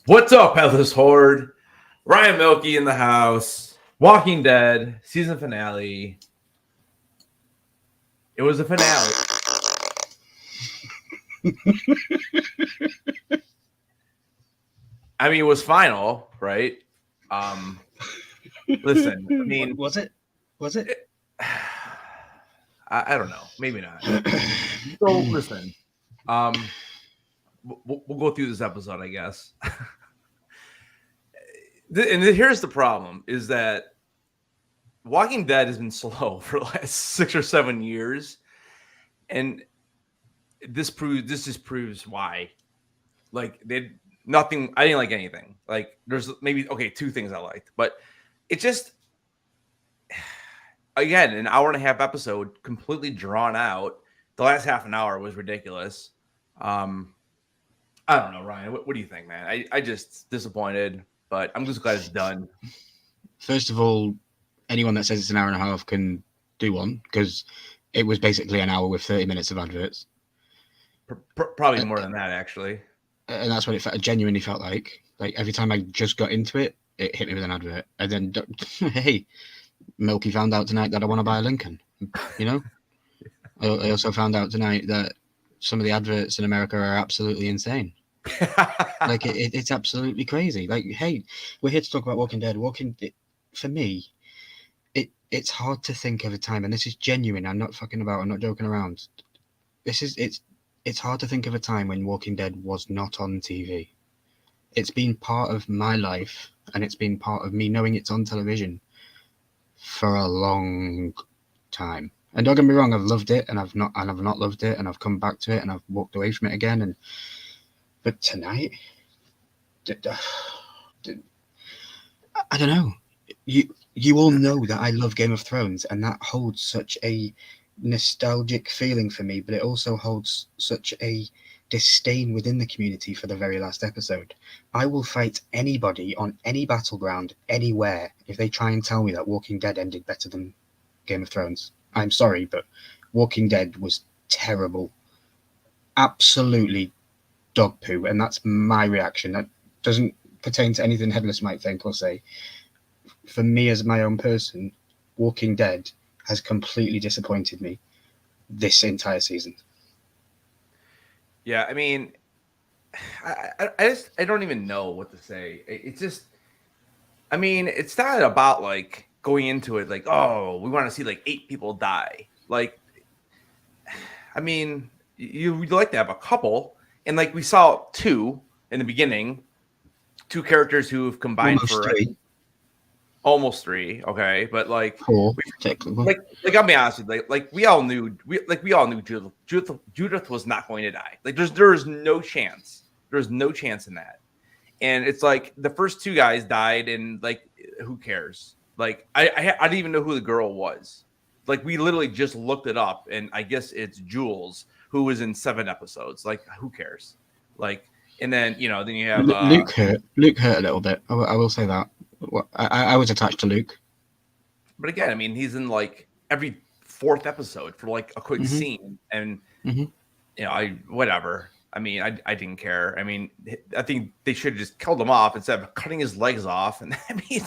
What's up, Headless Horde? Ryan Milky in the house. Walking Dead season finale. It was a finale. I mean, it was final, right? Listen, I mean, was it? I don't know. Maybe not. So listen, we'll go through this episode, I guess. And here's the problem: is that Walking Dead has been slow for the last 6 or 7 years, and this just proves why. Like nothing. I didn't like anything. Like there's maybe two things I liked, but it just again an hour and a half episode, completely drawn out. The last half an hour was ridiculous. I don't know, Ryan. What do you think, man? I just disappointed, but I'm just glad it's done. First of all, anyone that says it's an hour and a half can do one, because it was basically an hour with 30 minutes of adverts. Probably more than that, actually. And that's what it genuinely felt like. Like every time I just got into it, it hit me with an advert. And then, hey, Milky found out tonight that I want to buy a Lincoln. You know? I also found out tonight that some of the adverts in America are absolutely insane. Like it's absolutely crazy. Like, hey, we're here to talk about Walking Dead. For me, it's hard to think of a time, and this is genuine. I'm not fucking about. I'm not joking around. It's hard to think of a time when Walking Dead was not on TV. It's been part of my life, and it's been part of me knowing it's on television for a long time. And don't get me wrong, I've loved it, and I've not loved it, and I've come back to it, and I've walked away from it again. But tonight, I don't know. You all know that I love Game of Thrones, and that holds such a nostalgic feeling for me, but it also holds such a disdain within the community for the very last episode. I will fight anybody on any battleground anywhere if they try and tell me that Walking Dead ended better than Game of Thrones. I'm sorry, but Walking Dead was terrible. Absolutely dog poo, and that's my reaction. That doesn't pertain to anything Headless might think or say. For me as my own person, Walking Dead has completely disappointed me this entire season. Yeah, I mean, I don't even know what to say. It's just, I mean, it's not about like going into it like, oh, we want to see like 8 people die. Like, I mean, you'd like to have a couple, and like we saw 2 in the beginning, 2 characters who have combined almost 3, okay, but like 4, technically. Like I'll be honest with you, like we all knew Judith was not going to die. Like there's no chance. There's no chance in that. And it's like the first 2 guys died, and like who cares? Like I didn't even know who the girl was. Like we literally just looked it up, and I guess it's Jules, who was in 7 episodes. Like who cares? Like, and then you have Luke hurt a little bit. I will say that. I was attached to Luke, but again, I mean, he's in like every 4th episode for like a quick scene, and whatever. I mean, I didn't care. I mean, I think they should have just killed him off instead of cutting his legs off. And I mean,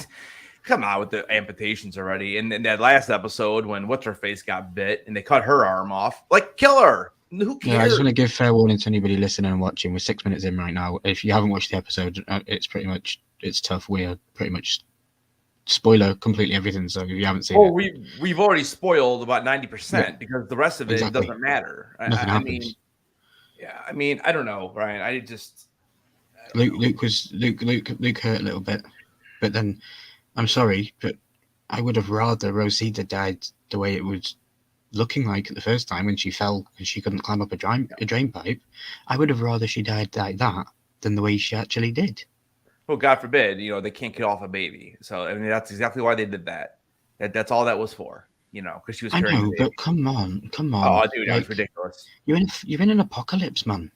come on with the amputations already. And in that last episode, when what's her face got bit and they cut her arm off, like kill her. Who cares? Yeah, I just want to give fair warning to anybody listening and watching. We're 6 minutes in right now. If you haven't watched the episode, it's tough. We are pretty much spoiler completely everything. So if you haven't seen it, we've already spoiled about 90% because the rest of it doesn't matter. Nothing happens. I mean, I don't know, Brian. Luke hurt a little bit, but then I'm sorry, but I would have rather Rosita died the way it was looking like the first time when she fell and she couldn't climb up a drain pipe. I would have rather she died like that than the way she actually did. Well, God forbid, they can't kill off a baby. So I mean, that's exactly why they did that. That's all that was for, because she was. I know, but come on. Oh, dude, that was ridiculous. You're in an apocalypse, man.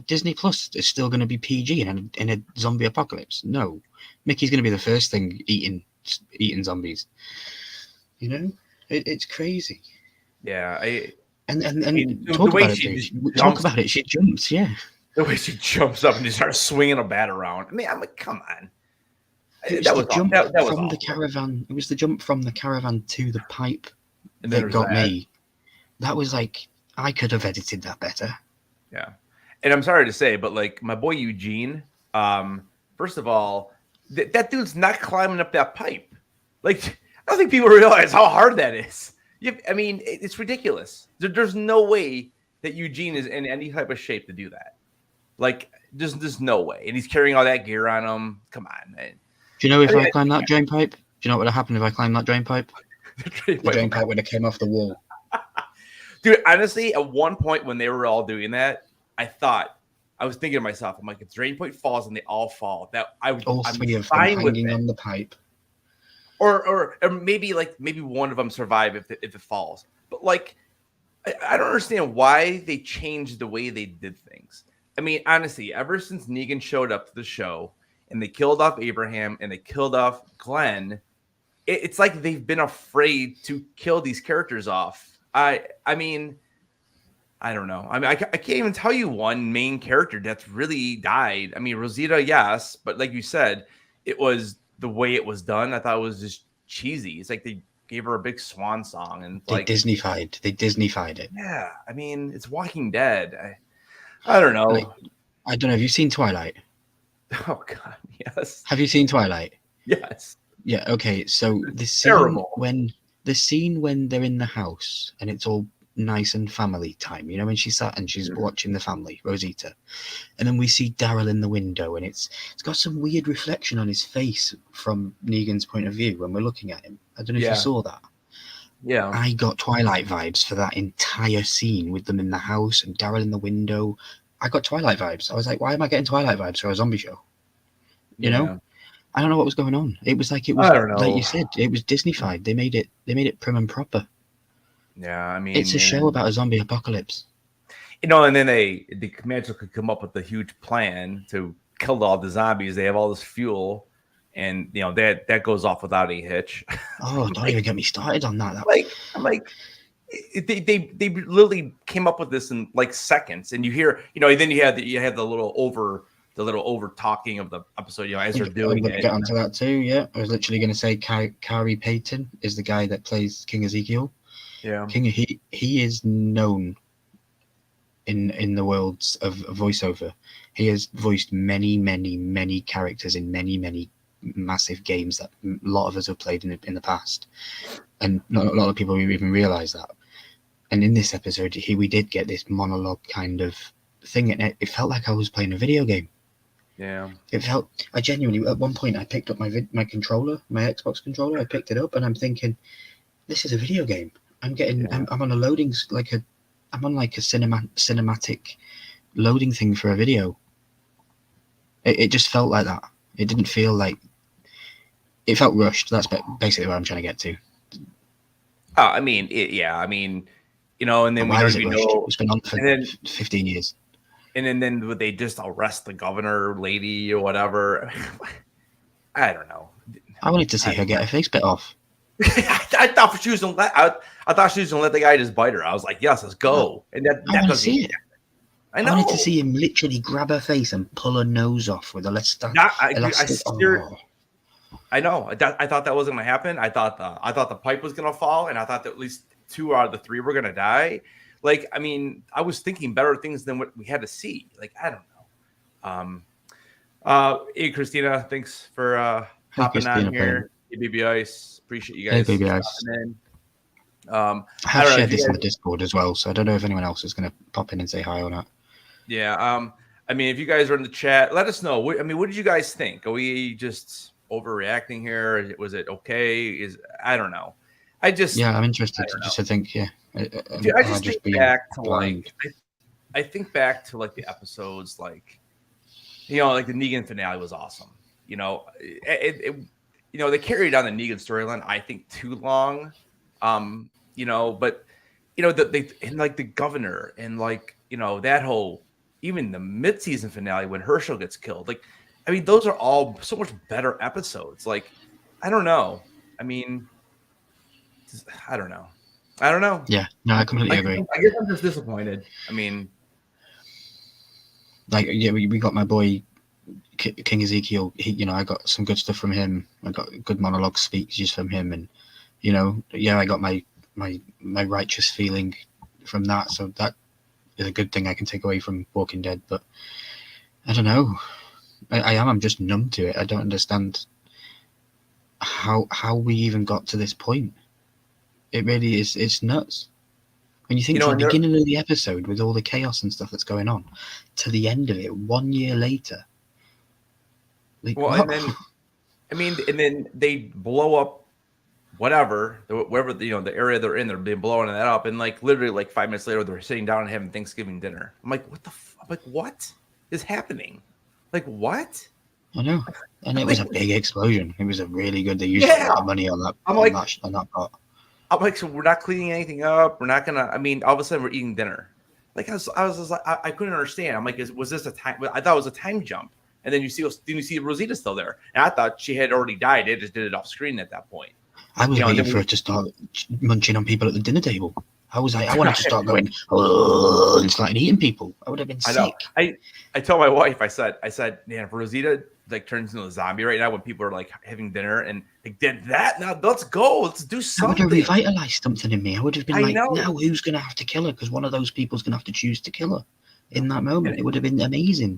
Disney Plus is still going to be PG in a zombie apocalypse. No, Mickey's going to be the first thing eating zombies. It's crazy. Yeah, And I mean, talk the way about it, she dude. just Talk jumps, about it. She jumps, yeah. the way she jumps up and just starts swinging a bat around. I mean, I'm like, come on. It was That the was jump that was from the awful. caravan. It was the jump from the caravan to the pipe And then that there's got that. me. That was like, I could have edited that better. Yeah. And I'm sorry to say, but like my boy Eugene, first of all, that dude's not climbing up that pipe. Like, I don't think people realize how hard that is. I mean, it's ridiculous. There's no way that Eugene is in any type of shape to do that. Like, there's no way. And he's carrying all that gear on him. Come on, man. Do you know if I climbed that drain pipe? Do you know what would have happened if I climbed that drain pipe? The drain pipe would have came off the wall. Dude, honestly, at one point when they were all doing that, I was thinking to myself, I'm like, if drain pipe falls and they all fall, that All I'm three of them fine with hanging it. on the pipe. Or maybe one of them survive if it falls. But like, I don't understand why they changed the way they did things. I mean, honestly, ever since Negan showed up to the show and they killed off Abraham and they killed off Glenn, it's like they've been afraid to kill these characters off. I mean, I don't know. I mean, I can't even tell you one main character that's really died. I mean, Rosita, yes, but like you said, it was the way it was done. I thought it was just cheesy. It's like they gave her a big swan song and They like Disneyfied it. yeah. I mean, it's Walking Dead. I don't know. Like, I don't know. Have you seen Twilight? Oh God, yes. Have you seen Twilight? Yes. Yeah. Okay. So the scene when they're in the house and it's all nice and family time, you know, when she's sat and she's watching the family, Rosita, and then we see Daryl in the window and it's got some weird reflection on his face from Negan's point of view when we're looking at him. I don't know if you saw that. Yeah. I got Twilight vibes for that entire scene with them in the house and Daryl in the window. I got Twilight vibes. I was like, why am I getting Twilight vibes for a zombie show? You know? I don't know what was going on. It was like like you said, it was Disneyfied. They made it prim and proper. Yeah, I mean, it's a show about a zombie apocalypse. You know, and then the Comanches could come up with a huge plan to kill all the zombies. They have all this fuel, and you know that goes off without a hitch. Oh, don't even get me started on that. I'm like, they literally came up with this in like seconds, and you hear, you know, and then you have the little over talking of the episode, you know, as they're doing it. I'm going to get onto that too. Yeah, I was literally going to say Kari Payton is the guy that plays King Ezekiel. Yeah, he is known in the worlds of voiceover. He has voiced many characters in many massive games that a lot of us have played in the past, and not a lot of people even realize that. And in this episode, we did get this monologue kind of thing, and it felt like I was playing a video game. Yeah, I genuinely, at one point, I picked up my controller, my Xbox controller. I picked it up, and I'm thinking, this is a video game. I'm on a loading, I'm on like a cinematic loading thing for a video. It just felt like that. It didn't feel like, it felt rushed. That's basically what I'm trying to get to. I mean, I mean, you know, and then why is it rushed? It's been on for 15 years. And then would they just arrest the governor lady or whatever? I don't know. I wanted to see her get her face bit off. I thought she was gonna let the guy just bite her. I was like, yes, let's go. And that I want to see it. I know. I wanted to see him literally grab her face and pull her nose off with elastic. I know. I thought that wasn't gonna happen. I thought the pipe was gonna fall, and I thought that at least 2 out of the 3 were gonna die. Like, I mean, I was thinking better things than what we had to see. Like, I don't know. Hey, Christina, thanks for hopping on here. Hey, Baby Ice. Appreciate you guys. Hey, Baby Ice. I have shared this in the Discord as well, so I don't know if anyone else is going to pop in and say hi or not. Yeah. I mean, if you guys are in the chat, let us know. What did you guys think? Are we just overreacting here? Was it okay? I don't know. I'm interested to think. Yeah. Dude, I just think back to blind. I think back to like the episodes, like, you know, like the Negan finale was awesome. You know, you know, they carried on the Negan storyline, I think, too long. You know, but you know, and like the governor and like, you know, that whole, even the mid-season finale when Herschel gets killed. Like, I mean, those are all so much better episodes. Like, I don't know. I mean, I don't know. I don't know. Yeah, no, I completely agree. I guess I'm just disappointed. I mean, Like, yeah, we got my boy King Ezekiel. I got some good stuff from him. I got good monologue speeches from him, and I got my righteous feeling from that. So that is a good thing I can take away from Walking Dead. But I don't know. I'm just numb to it. I don't understand how we even got to this point. It really is. It's nuts. When you think from the beginning of the episode with all the chaos and stuff that's going on to the end of it 1 year later. Like, well, what? and then they blow up wherever the area they're in, they're blowing that up, and like literally like 5 minutes later they're sitting down and having Thanksgiving dinner. I'm like, I'm like, what is happening? Like, what? I know, and it was a big explosion. It was a really good. They used a lot of money on that. On that part. I'm like, so we're not cleaning anything up. We're not gonna. I mean, all of a sudden we're eating dinner. Like I was just like, I couldn't understand. I'm like, was this a time? I thought it was a time jump. And then you see Rosita still there, and I thought she had already died. They just did it off screen at that point. I was waiting for her to start munching on people at the dinner table. I wanted to start going, and starting eating people. I would have been sick. I told my wife, I said, man, if Rosita like turns into a zombie right now when people are like having dinner and like did that, now let's go, let's do something. That would have revitalized something in me. I would have been now who's going to have to kill her? Because one of those people's going to have to choose to kill her in that moment. It would have been amazing.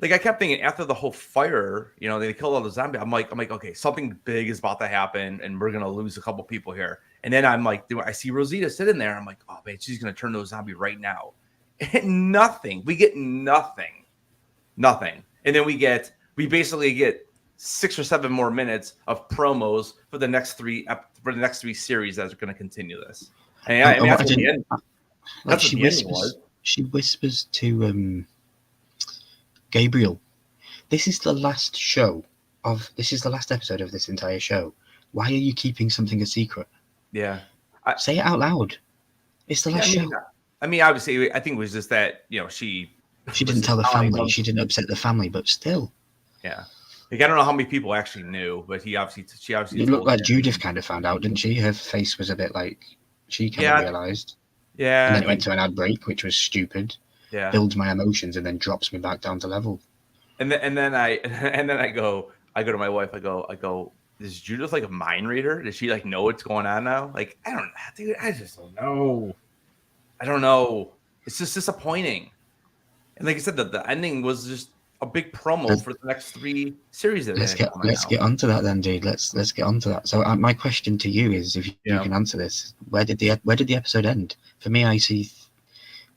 Like I kept thinking after the whole fire, they killed all the zombies. I'm like, okay, something big is about to happen, and we're gonna lose a couple people here. And then I'm like, I see Rosita sitting there. I'm like, oh man, she's gonna turn to a zombie right now. And nothing. We get nothing. And then we basically get 6 or 7 more minutes of promos for the next three series that are going to continue this. And that's what the end was. She whispers to Gabriel, this is the last episode of this entire show. Why are you keeping something a secret? Yeah. Say it out loud. It's the last show. I mean, obviously, I think it was just that, she didn't tell the family. She didn't upset the family, but still. Yeah. Like, I don't know how many people actually knew, but she obviously. It looked like Judith kind of found out, didn't she? Her face was a bit like she kind of realized. Yeah. And then it went to an ad break, which was stupid. Yeah. Builds my emotions and then drops me back down to level. And then I go to my wife. I go. Is Judith like a mind reader? Does she like know what's going on now? Like, I don't, dude. I just don't know. I don't know. It's just disappointing. And like I said, the ending was just a big promo for the next 3 series. Let's get onto that then, dude. Let's get onto that. So my question to you is, if you can answer this, where did the episode end? For me, I see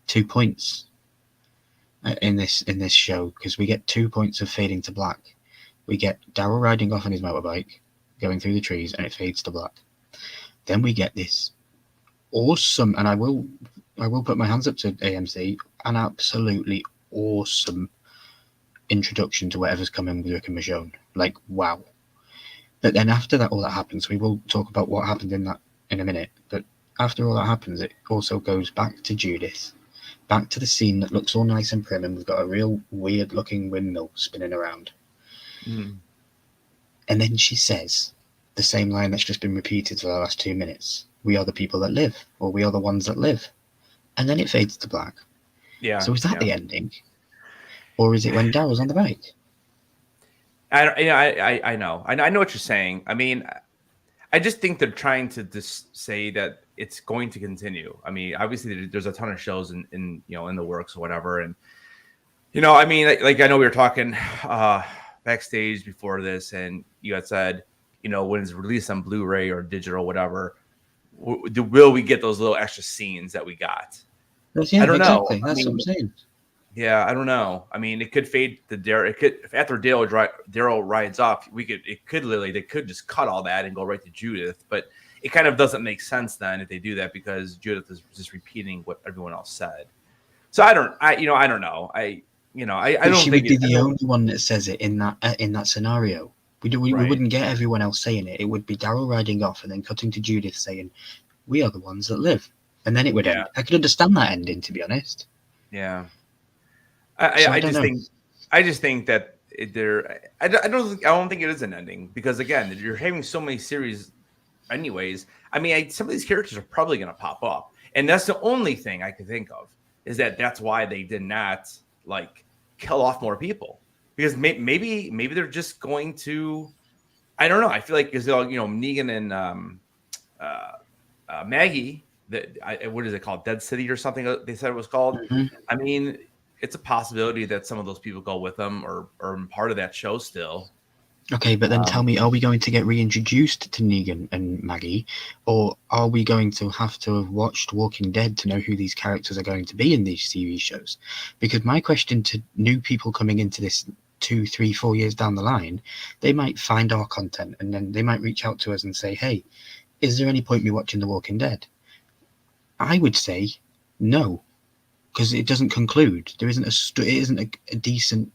2 points in this show, because we get 2 points of fading to black. We get Daryl riding off on his motorbike, going through the trees, and it fades to black. Then we get this awesome, and I will put my hands up to AMC, an absolutely awesome introduction to whatever's coming with Rick and Michonne. Like, wow. But then after that, all that happens, we will talk about what happened in that in a minute. But after all that happens, it also goes back to Judith, back to the scene that looks all nice and prim, and we've got a real weird looking windmill spinning around. And then she says the same line that's just been repeated for the last 2 minutes. We are the people that live, or we are the ones that live. And then it fades to black. Yeah. So is that the ending? Or is it when Daryl's on the bike? I know. I know what you're saying. I mean, I just think they're trying to just say that it's going to continue. I mean, obviously there's a ton of shows in the works or whatever. And, I mean, like I know we were talking backstage before this, and you had said, when it's released on Blu-ray or digital, whatever, will we get those little extra scenes that we got? I don't know. That's what I'm saying. Yeah, I don't know. I mean, it could fade to Daryl. It could, after Daryl rides off, they could just cut all that and go right to Judith. But it kind of doesn't make sense then if they do that, because Judith is just repeating what everyone else said. So I don't know. I don't she think would be the only one that says it in that scenario. We wouldn't get everyone else saying it. It would be Daryl riding off and then cutting to Judith saying, "We are the ones that live," and then it would end. I could understand that ending, to be honest. Yeah. I just think that I don't think it is an ending, because again, you're having so many series anyways. I mean, some of these characters are probably going to pop up, and that's the only thing I could think of is that's why they did not like kill off more people, because maybe they're just going to. I don't know. I feel like because Negan and Maggie. What is it called? Dead City or something? They said it was called. Mm-hmm. I mean, it's a possibility that some of those people go with them or part of that show still. Okay, but then tell me, are we going to get reintroduced to Negan and Maggie, or are we going to have watched Walking Dead to know who these characters are going to be in these TV shows? Because my question to new people coming into this 2, 3, 4 years down the line, they might find our content and then they might reach out to us and say, hey, is there any point me watching The Walking Dead? I would say no, because it doesn't conclude. There isn't it isn't a decent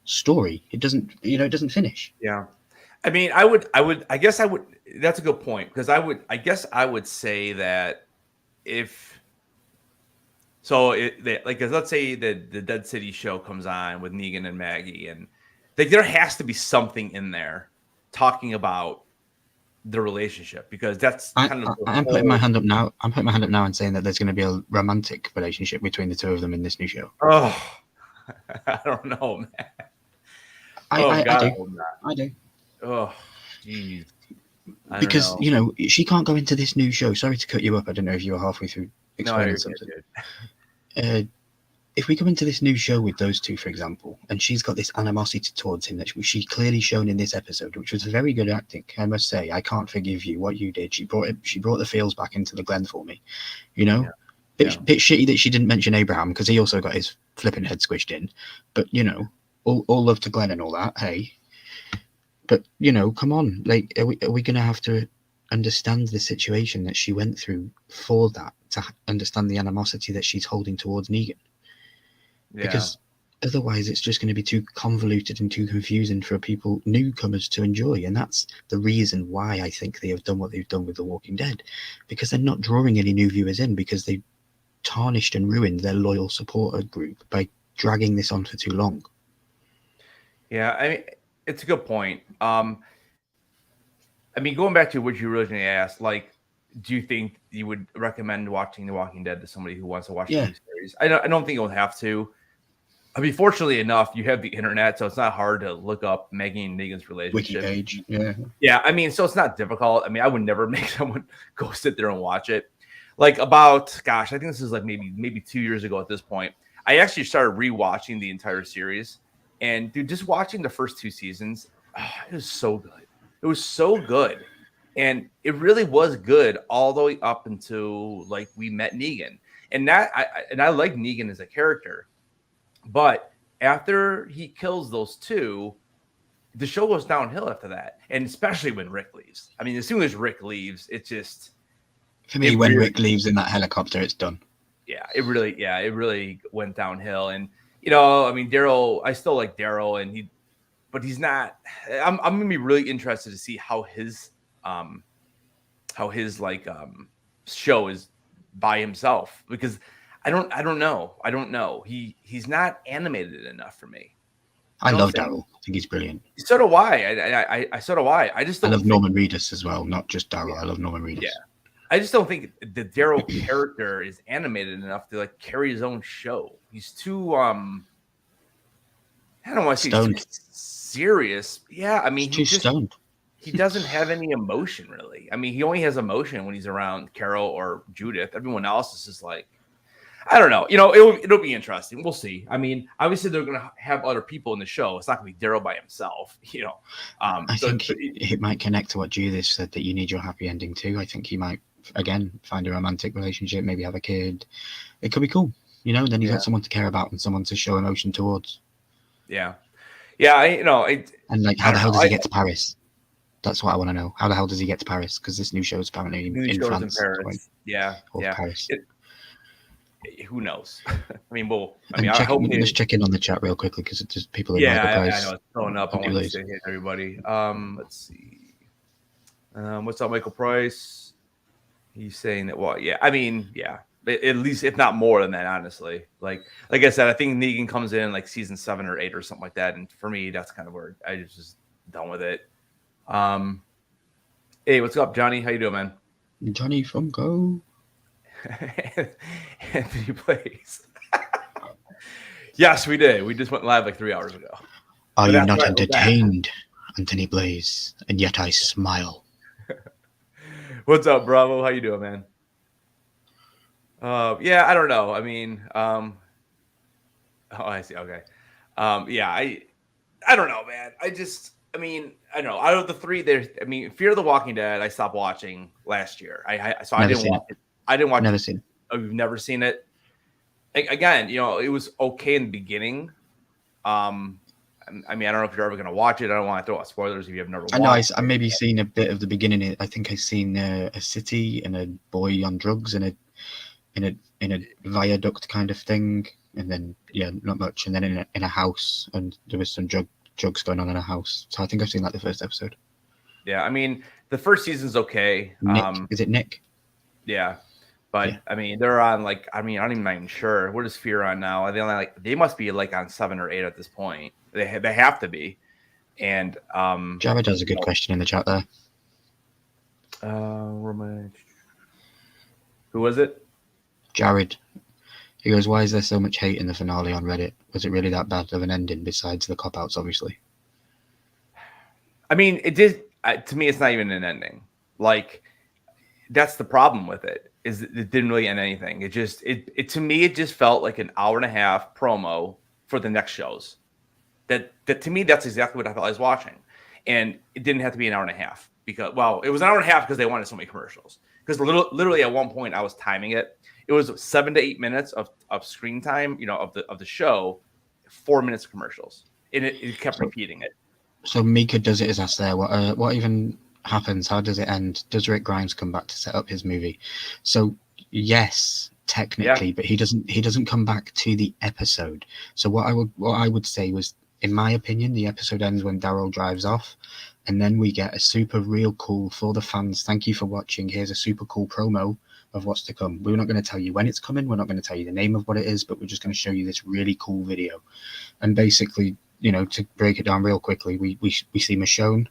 story. It doesn't finish. Yeah. I mean, I guess I would, that's a good point, because I would say that if, so like, let's say the Dead City show comes on with Negan and Maggie, and like, there has to be something in there talking about the relationship, because that's I'm putting my hand up now. I'm putting my hand up now and saying that there's going to be a romantic relationship between the two of them in this new show. Oh, I don't know, man. I do. Oh, geez. Because she can't go into this new show. Sorry to cut you up. I don't know if you were halfway through explaining something. If we come into this new show with those two, for example, and she's got this animosity towards him that she clearly shown in this episode, which was very good acting, I must say. I can't forgive you what you did. She brought the feels back into the Glen for me. Bit shitty that she didn't mention Abraham, because he also got his flipping head squished in. But all love to Glenn and all that. Hey, but come on, like, are we gonna have to understand the situation that she went through for that to understand the animosity that she's holding towards Negan? Because otherwise it's just going to be too convoluted and too confusing for newcomers to enjoy. And that's the reason why I think they have done what they've done with The Walking Dead, because they're not drawing any new viewers in, because they tarnished and ruined their loyal supporter group by dragging this on for too long. Yeah, I mean, it's a good point. I mean, going back to what you originally asked, like, do you think you would recommend watching The Walking Dead to somebody who wants to watch the new series? I don't think you'll have to. I mean, fortunately enough, you have the internet, so it's not hard to look up Maggie and Negan's relationship. Wiki page, yeah. Yeah, I mean, so it's not difficult. I mean, I would never make someone go sit there and watch it. Like, I think this is like maybe 2 years ago at this point, I actually started rewatching the entire series. And dude, just watching the first 2 seasons, it was so good. It was so good. And it really was good all the way up until like we met Negan. And I like Negan as a character. But after he kills those two, the show goes downhill after that. And especially when Rick leaves. I mean, as soon as Rick leaves, it just, for me, when Rick leaves in that helicopter, it's done. Yeah, it really went downhill. And I mean, Daryl, I still like Daryl, but he's not. I'm gonna be really interested to see how his show is by himself, because I don't know. He's not animated enough for me. I love Daryl. I think he's brilliant. So do I. I so do I. I just don't. I love Norman Reedus as well, not just Daryl. I love Norman Reedus. Yeah. I just don't think the Daryl character is animated enough to like carry his own show. He's too I don't want to say too serious. Yeah, I mean, he's too stoned. He doesn't have any emotion really. I mean, he only has emotion when he's around Carol or Judith. Everyone else is just like, I don't know. It'll be interesting. We'll see. I mean, obviously they're going to have other people in the show. It's not going to be Daryl by himself. I think it might connect to what Judith said, that you need your happy ending too. I think he might again find a romantic relationship, maybe have a kid. It could be cool. Then you've got someone to care about and someone to show emotion towards. Yeah. And like, how the hell does he get to Paris? That's what I want to know. How the hell does he get to Paris? Because this new show is apparently in France. Paris. Yeah. Paris. Who knows? I mean, let's check in on the chat real quickly, because it's just people. Yeah, I know it's throwing up. I want to say hey everybody. Let's see. What's up, Michael Price? He's saying that. Well, yeah. I mean, yeah. At least, if not more than that, honestly. Like I said, I think Negan comes in like season 7 or 8 or something like that, and for me, that's kind of where I just done with it. Hey, what's up, Johnny? How you doing, man? Johnny from Go. Anthony plays. Yes, we did. We just went live like 3 hours ago. Are But you that's not right, we're back. entertained, Anthony Blaze? And yet I smile. What's up, Bravo? How you doing, man? Yeah, I don't know. I mean, oh, I see. Okay. Yeah, I don't know, man. I mean, I don't know. Out of the three, there's, I mean, Fear of the Walking Dead, I stopped watching last year. So I Never didn't seen watch it. I didn't watch Never it. seen. Oh, you've never seen it? Again, it was okay in the beginning. I mean, I don't know if you're ever going to watch it. I don't want to throw out spoilers if you have never I know watched I maybe seen a bit of the beginning. I think I seen a city and a boy on drugs and in a viaduct kind of thing, and then not much, and then in a house, and there was some drugs going on in a house. So I think I've seen like the first episode. Yeah, I mean, the first season's okay. Nick, is it Nick? Yeah. But Yeah. I mean, they're on like, I mean, I'm not even sure. What is Fear on now? Are they only like, they must be like on 7 or 8 at this point. They have to be. And Jared has a good question in the chat there. where am I? Who was it? Jared. He goes, why is there so much hate in the finale on Reddit? Was it really that bad of an ending besides the cop-outs, obviously? I mean, it did, to me, it's not even an ending. Like, that's the problem with it, is it didn't really end anything. It just, it to me, it just felt like an hour and a half promo for the next shows. That to me, that's exactly what I felt I was watching. And it didn't have to be an hour and a half because, well, it was an hour and a half because they wanted so many commercials. Because literally at one point I was timing it. It was 7 to 8 minutes of screen time, of the show, 4 minutes of commercials. And it kept repeating it. So Mika does it as asked there. What even happens? How does it end? Does Rick Grimes come back to set up his movie? So yes, technically, but he doesn't come back to the episode. So what I would say was, in my opinion, the episode ends when Daryl drives off, and then we get a super real cool for the fans. Thank you for watching. Here's a super cool promo of what's to come. We're not going to tell you when it's coming. We're not going to tell you the name of what it is, but we're just going to show you this really cool video. And basically, to break it down real quickly, we see Michonne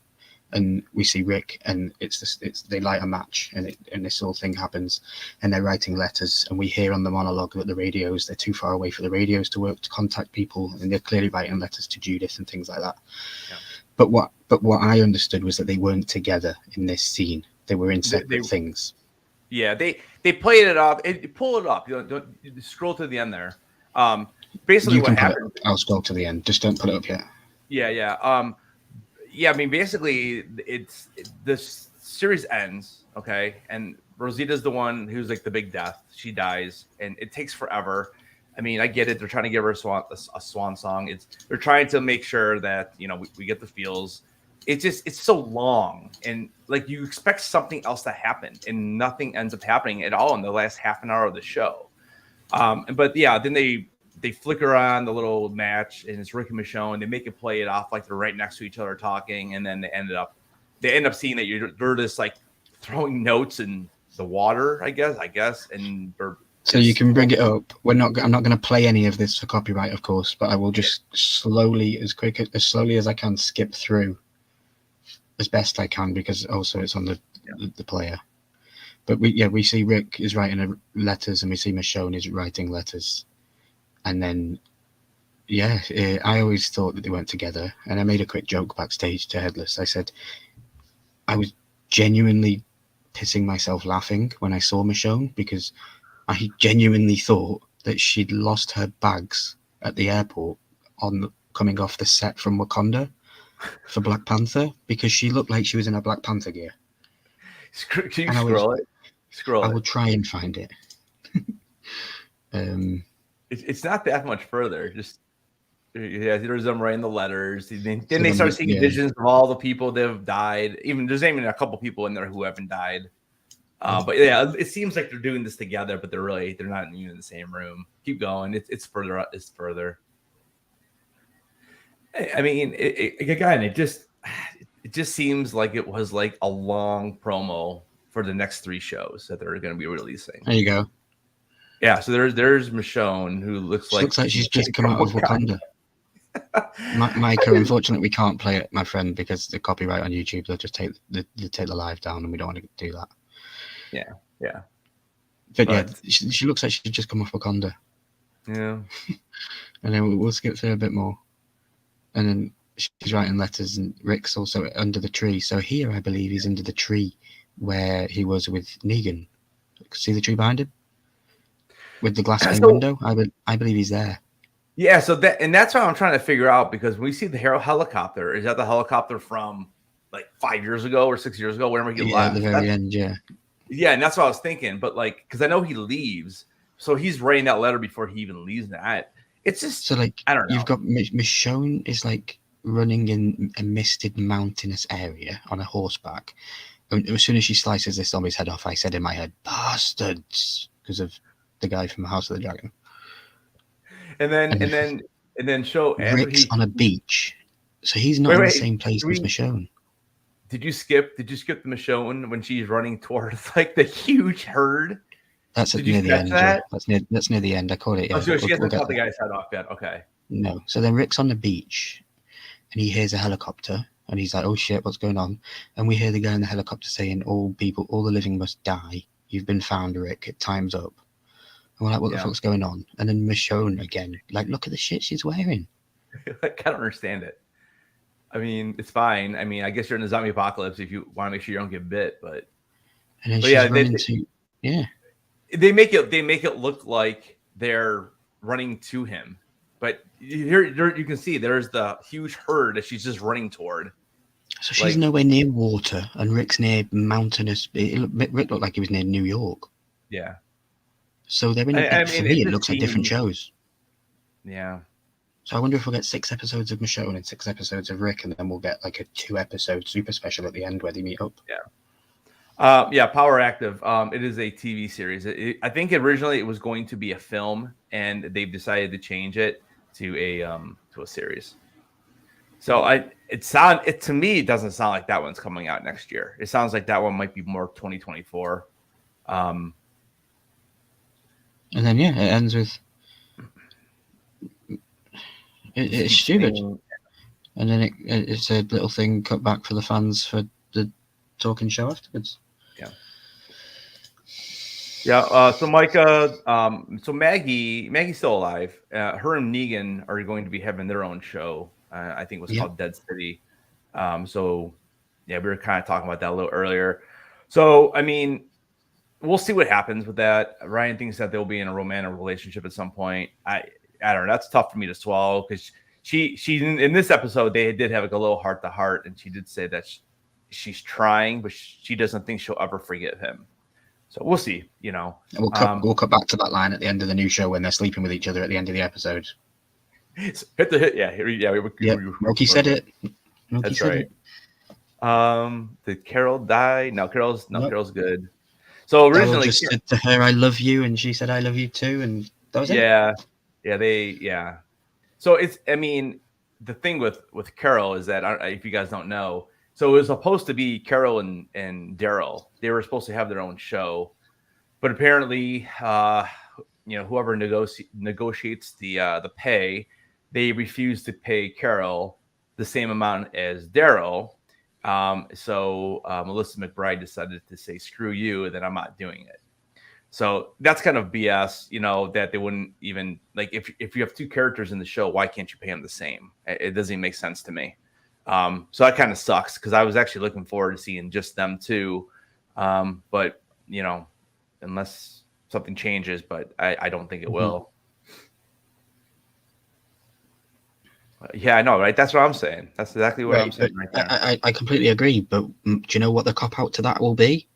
and we see Rick, and they light a match, and this whole thing happens, and they're writing letters, and we hear on the monologue that the radios, they're too far away for the radios to work to contact people, and they're clearly writing letters to Judith and things like that. Yeah. But what I understood was that they weren't together in this scene. They were in separate things. Yeah, they played it off. Pull it up. Don't scroll to the end there. Basically, what happened? I'll scroll to the end. Just don't put it up yet. Yeah. Yeah, I mean, basically, this series ends, okay, and Rosita's the one who's like the big death. She dies, and it takes forever. I mean, I get it. They're trying to give her a swan song. They're trying to make sure that we get the feels. It's so long, and like you expect something else to happen, and nothing ends up happening at all in the last half an hour of the show. But yeah, then they flicker on the little match, and it's Rick and Michonne. They make it play it off like they're right next to each other talking, and then they end up seeing that they're just like throwing notes in the water, I guess, and so you can bring it up. I'm not going to play any of this for copyright, of course, but I will just as slowly as I can skip through as best I can, because also it's on the player. But we see Rick is writing letters, and we see Michonne is writing letters. And then, I always thought that they weren't together. And I made a quick joke backstage to Headless. I said, I was genuinely pissing myself laughing when I saw Michonne, because I genuinely thought that she'd lost her bags at the airport coming off the set from Wakanda for Black Panther, because she looked like she was in a Black Panther gear. Can you scroll it? I will try and find it. It's not that much further. Just there's them writing the letters. Then they start seeing visions of all the people that have died. Even there's even a couple people in there who haven't died. But yeah, it seems like they're doing this together, but they're not even in the same room. Keep going. It's further up. It's further. I mean, it just seems like it was like a long promo for the next 3 shows that they're going to be releasing. There you go. Yeah, so there's Michonne, who looks like she's just come out of Wakanda. Micah, unfortunately, we can't play it, my friend, because the copyright on YouTube. They'll just take the live down, and we don't want to do that. Yeah. But yeah, But she looks like she's just come off Wakanda. yeah. And then we'll skip through a bit more. And then she's writing letters, and Rick's also under the tree. So here, I believe he's under the tree where he was with Negan. See the tree behind him? With the glass pane window? I believe he's there. Yeah, so that's what I'm trying to figure out, because when we see the helicopter, is that the helicopter from like 5 years ago or 6 years ago, whenever he left? At the very end, yeah. Yeah, and that's what I was thinking. But like, because I know he leaves, so he's writing that letter before he even leaves. That it's just so like, I don't know. You've got Michonne is like running in a misted mountainous area on a horseback. And as soon as she slices this zombie's head off, I said in my head, bastards, because of the guy from House of the Dragon. And then show Rick's on a beach, so he's not in the same place as Michonne. Did you skip the Michonne when she's running towards like the huge herd? That's near the end. Yeah. That's near the end. I call it. Yeah. Oh, so she hasn't cut the guy's head off yet. Okay. No. So then Rick's on the beach, and he hears a helicopter, and he's like, "Oh shit, what's going on?" And we hear the guy in the helicopter saying, "All the living must die. You've been found, Rick. Time's up." And we're like, "What the fuck's going on?" And then Michonne again, like, look at the shit she's wearing. Like, I don't understand it. I mean, it's fine. I mean, I guess you're in the zombie apocalypse if you want to make sure you don't get bit, but. And then she's running to. They make it look like they're running to him, but here you can see there's the huge herd that she's just running toward. So she's nowhere near water, and Rick's near mountainous. Rick looked like he was near New York. Yeah. So they're in. For me, it looks like different shows. Yeah. So I wonder if we'll get 6 episodes of Michonne and 6 episodes of Rick, and then we'll get like a 2-episode super special at the end where they meet up. Yeah. Power Active. It is a TV series. I think originally it was going to be a film, and they've decided to change it to a series. So to me, it doesn't sound like that one's coming out next year. It sounds like that one might be more 2024. And then it ends with it's stupid, and then it's a little thing cut back for the fans for the talking show afterwards. So Micah, so Maggie's still alive. Her and Negan are going to be having their own show. I think it was called Dead City. We were kind of talking about that a little earlier. So I mean, we'll see what happens with that. Ryan thinks that they'll be in a romantic relationship at some point. I don't know. That's tough for me to swallow, because she in this episode they did have like a little heart to heart, and she did say that she's trying, but she doesn't think she'll ever forgive him. So we'll see. And we'll cut back to that line at the end of the new show when they're sleeping with each other at the end of the episode. Hit the hit. Yeah. Milky said it. That's right. Did Carol die? No, Carol's good. So originally, just said to her, "I love you," and she said, "I love you too," and that was it. Yeah. So the thing with Carol is that, if you guys don't know, so it was supposed to be Carol and Daryl. They were supposed to have their own show, but apparently, whoever negotiates the pay, they refused to pay Carol the same amount as Daryl. So Melissa McBride decided to say, "Screw you," and then I'm not doing it. So that's kind of BS, that they wouldn't even, like, if you have 2 characters in the show, why can't you pay them the same? It doesn't even make sense to me. So that kind of sucks, because I was actually looking forward to seeing just them 2. But, unless something changes, but I don't think it will. Yeah, I know, right? That's what I'm saying. That's exactly what I'm saying right there. I completely agree. But do you know what the cop-out to that will be?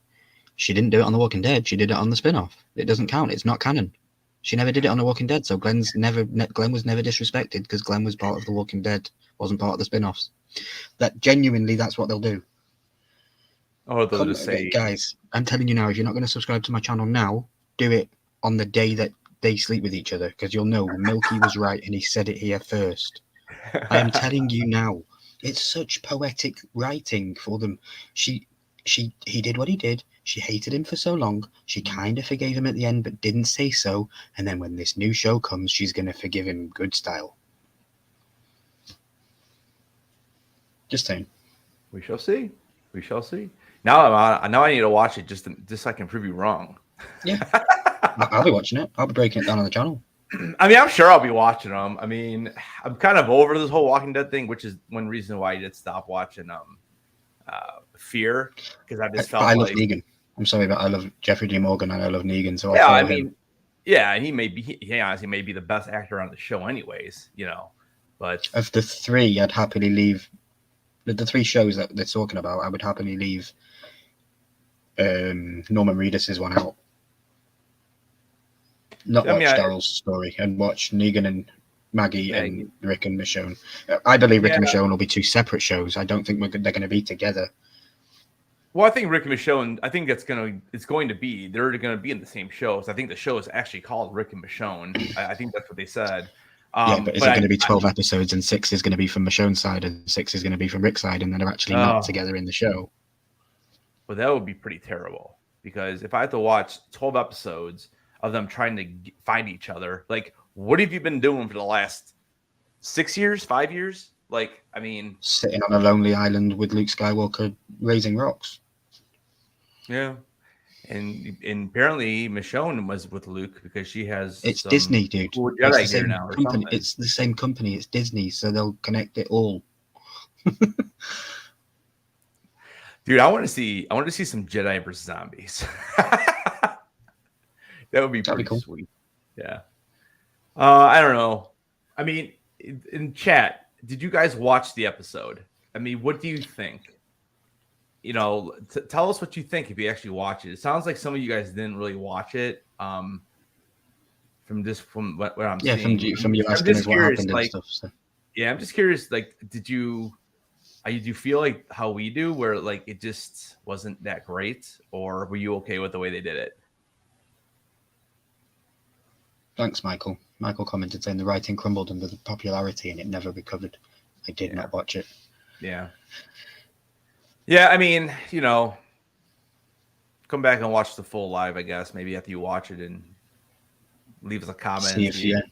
She didn't do it on The Walking Dead. She did it on the spin-off. It doesn't count. It's not canon. She never did it on The Walking Dead. So Glenn was never disrespected, because Glenn was part of The Walking Dead, wasn't part of the spin-offs. That's what they'll do. Oh, they'll just say, guys, I'm telling you now, if you're not going to subscribe to my channel now, do it on the day that they sleep with each other, because you'll know Milky was right and he said it here first. I am telling you now. It's such poetic writing for them. He did what he did. She hated him for so long. She kind of forgave him at the end, but didn't say so. And then when this new show comes, she's going to forgive him good style. Just saying. We shall see. We shall see. Now I need to watch it just so I can prove you wrong. Yeah, I'll be watching it. I'll be breaking it down on the channel. I mean, I'm sure I'll be watching them. I mean, I'm kind of over this whole Walking Dead thing, which is one reason why I did stop watching Fear, because I just felt I love like Negan. I'm sorry, but I love Jeffrey D. Morgan and I love Negan, so yeah, I'll I follow mean, him. yeah, and he honestly may be the best actor on the show, anyways. But Of the three, I'd happily leave the three shows that they're talking about. I would happily leave Norman Reedus' one out. Not watch Daryl's story and watch Negan and Maggie and Rick and Michonne. I believe Rick and Michonne will be two separate shows. I don't think they're going to be together. Well, I think Rick and Michonne. I think they're going to be in the same show. So I think the show is actually called Rick and Michonne. I think that's what they said. Yeah, but is it going to be 12 episodes and 6 is going to be from Michonne's side and 6 is going to be from Rick's side, and then they're actually not together in the show? Well, that would be pretty terrible, because if I have to watch 12 episodes of them trying to find each other, like, what have you been doing for the last 6 years, 5 years? Like, I mean, sitting on a lonely island with Luke Skywalker raising rocks. Yeah. And apparently Michonne was with Luke because she has Disney, dude. It's the same company. It's Disney, so they'll connect it all. Dude, I want to see some Jedi versus zombies. That would be pretty cool. Sweet. Yeah. I don't know. I mean, in chat, did you guys watch the episode? I mean, what do you think? Tell us what you think if you actually watch it. It sounds like some of you guys didn't really watch it. From what I'm seeing. From you asking us what happened and stuff. So. Yeah, I'm just curious. Like, did you feel like how we do, where like it just wasn't that great, or were you okay with the way they did it? Thanks, Michael. Michael commented saying the writing crumbled under the popularity and it never recovered. I did not watch it. Yeah. Yeah, I mean, come back and watch the full live, I guess, maybe after you watch it, and leave us a comment.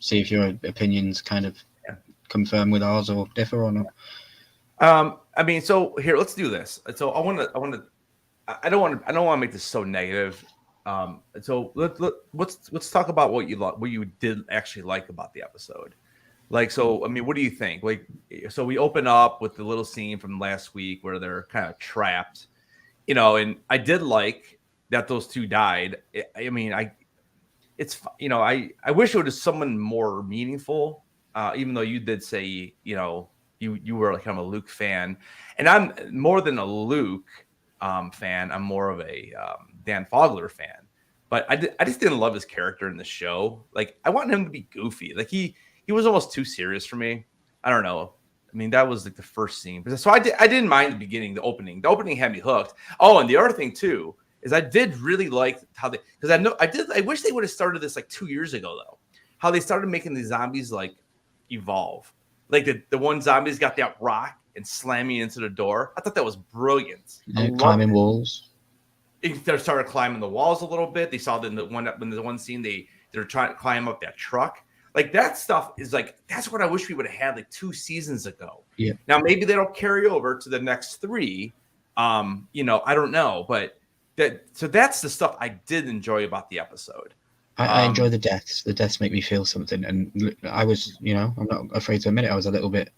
See if your opinions kind of confirm with ours or differ or not. I mean, so here, let's do this. So I don't want to make this so negative. So let's talk about what you did actually like about the episode. Like, so, I mean, what do you think? Like, so we open up with the little scene from last week where they're kind of trapped, and I did like that those two died. I mean, I wish it was someone more meaningful, even though you did say, you were like kind of a Luke fan, and I'm more than a Luke fan. I'm more of a Dan Fogler fan, but I just didn't love his character in the show. Like, I want him to be goofy. Like, he was almost too serious for me. I don't know. I mean, that was like the first scene. So I didn't mind the beginning, the opening. The opening had me hooked. Oh, and the other thing too is I did really like how I wish they would have started this like 2 years ago though. How they started making the zombies like evolve. Like the one zombie's got that rock and slamming into the door. I thought that was brilliant. Yeah, climbing walls. They started climbing the walls a little bit. They saw that in the one scene they're trying to climb up that truck. Like, that stuff is like, that's what I wish we would have had like 2 seasons ago. Yeah. Now, maybe they don't carry over to the next 3. I don't know. But that's the stuff I did enjoy about the episode. I enjoy the deaths. The deaths make me feel something. And I was, I'm not afraid to admit it, I was a little bit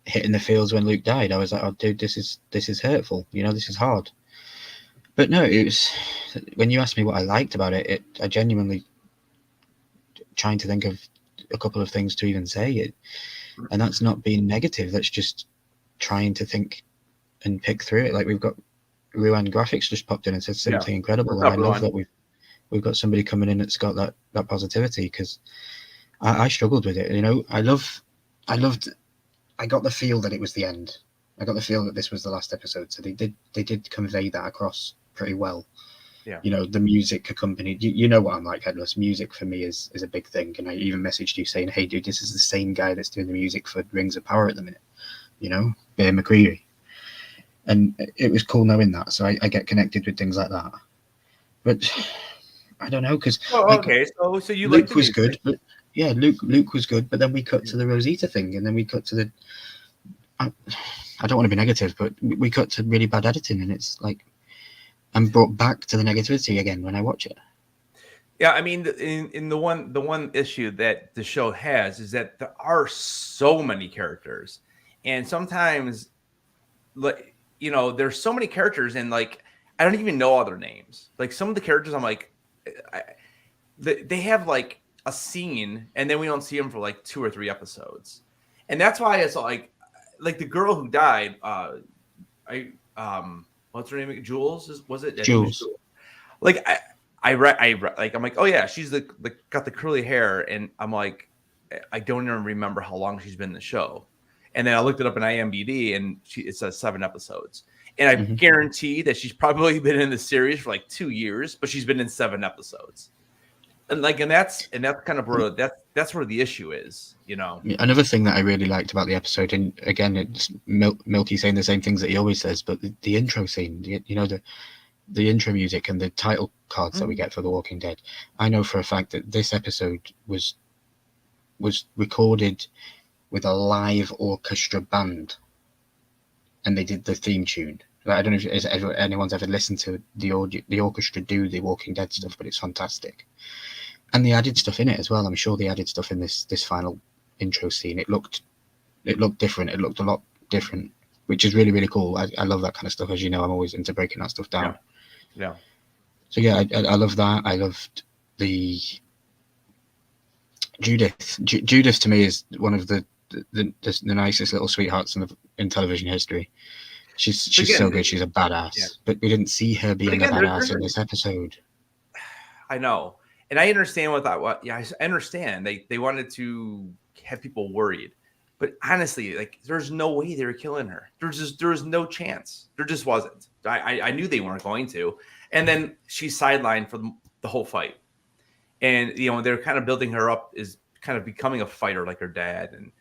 hitting the feels when Luke died. I was like, oh, dude, this is hurtful. This is hard. But no, it was, when you asked me what I liked about it, I genuinely trying to think of a couple of things to even say it, and that's not being negative. That's just trying to think and pick through it. Like, we've got Ruan Graphics just popped in and said something incredible, and I love that we've got somebody coming in that's got that positivity, because I struggled with it. I got the feel that it was the end. I got the feel that this was the last episode, so they did convey that across pretty well. Yeah. The music accompanied. You know what I'm like, Headless. Music for me is a big thing, and I even messaged you saying, "Hey, dude, this is the same guy that's doing the music for Rings of Power at the minute." Bear McCreary, and it was cool knowing that. So I get connected with things like that. But I don't know, because so you Luke was good, but Luke was good, but then we cut to the Rosita thing, and then we cut to the. I don't want to be negative, but we got to really bad editing, and it's like I'm brought back to the negativity again when I watch it. Yeah, I mean, in the one issue that the show has is that there are so many characters, and sometimes, like, there's so many characters, and like I don't even know all their names. Like some of the characters, I'm like, they have like a scene, and then we don't see them for like 2 or 3 episodes, and that's why it's like the girl who died. What's her name? Jules, was it? I think it was Jules. Like I'm like, oh yeah, she's the got the curly hair, and I'm like, I don't even remember how long she's been in the show. And then I looked it up in IMDb, and it says 7 episodes. And I guarantee that she's probably been in the series for like 2 years, but she's been in 7 episodes. And that's kind of where that's where the issue is, Another thing that I really liked about the episode, and again, it's Milky saying the same things that he always says, but the intro scene, the intro music and the title cards that we get for The Walking Dead. I know for a fact that this episode was recorded with a live orchestra band, and they did the theme tune. Like, I don't know if anyone's ever listened to the orchestra do the Walking Dead stuff, but it's fantastic. And they added stuff in it as well. I'm sure they added stuff in this final intro scene. It looked different. It looked a lot different, which is really, really cool. I love that kind of stuff. As you know, I'm always into breaking that stuff down. Yeah. So yeah, I love that. I loved the Judith. Judith to me is one of the nicest little sweethearts in television history. She's again, so good. She's a badass. Yeah. But we didn't see her being a badass in this episode. I know. And I understand I understand. They wanted to have people worried. But honestly, like, there's no way they were killing her. There was no chance. There just wasn't. I knew they weren't going to. And then she's sidelined for the whole fight. And, they're kind of building her up as kind of becoming a fighter like her dad. And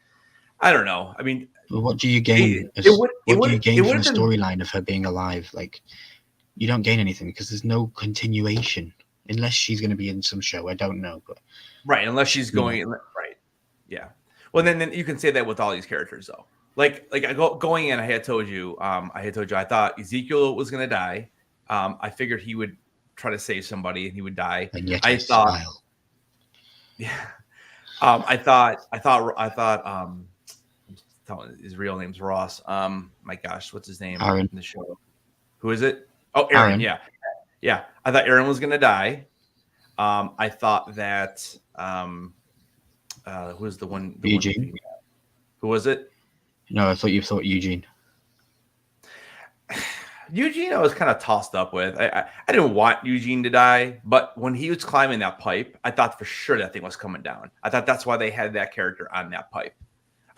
I don't know. I mean, well, what do you gain? What do you gain from the storyline of her being alive? Like, you don't gain anything because there's no continuation. Unless she's going to be in some show. I don't know. But right. Unless she's going. Right. Yeah. Well, then you can say that with all these characters, though. Like going in, I had told you I thought Ezekiel was going to die. I figured he would try to save somebody and he would die. And yet I thought, yeah. I thought his real name's Ross. My gosh, what's his name Aaron. In the show? Who is it? Oh, Aaron. Yeah. Yeah. I thought Aaron was going to die. I thought that who was the one? Eugene. Who was it? No, I thought you thought Eugene. Eugene, I was kind of tossed up with. I didn't want Eugene to die, but when he was climbing that pipe, I thought for sure that thing was coming down. I thought that's why they had that character on that pipe.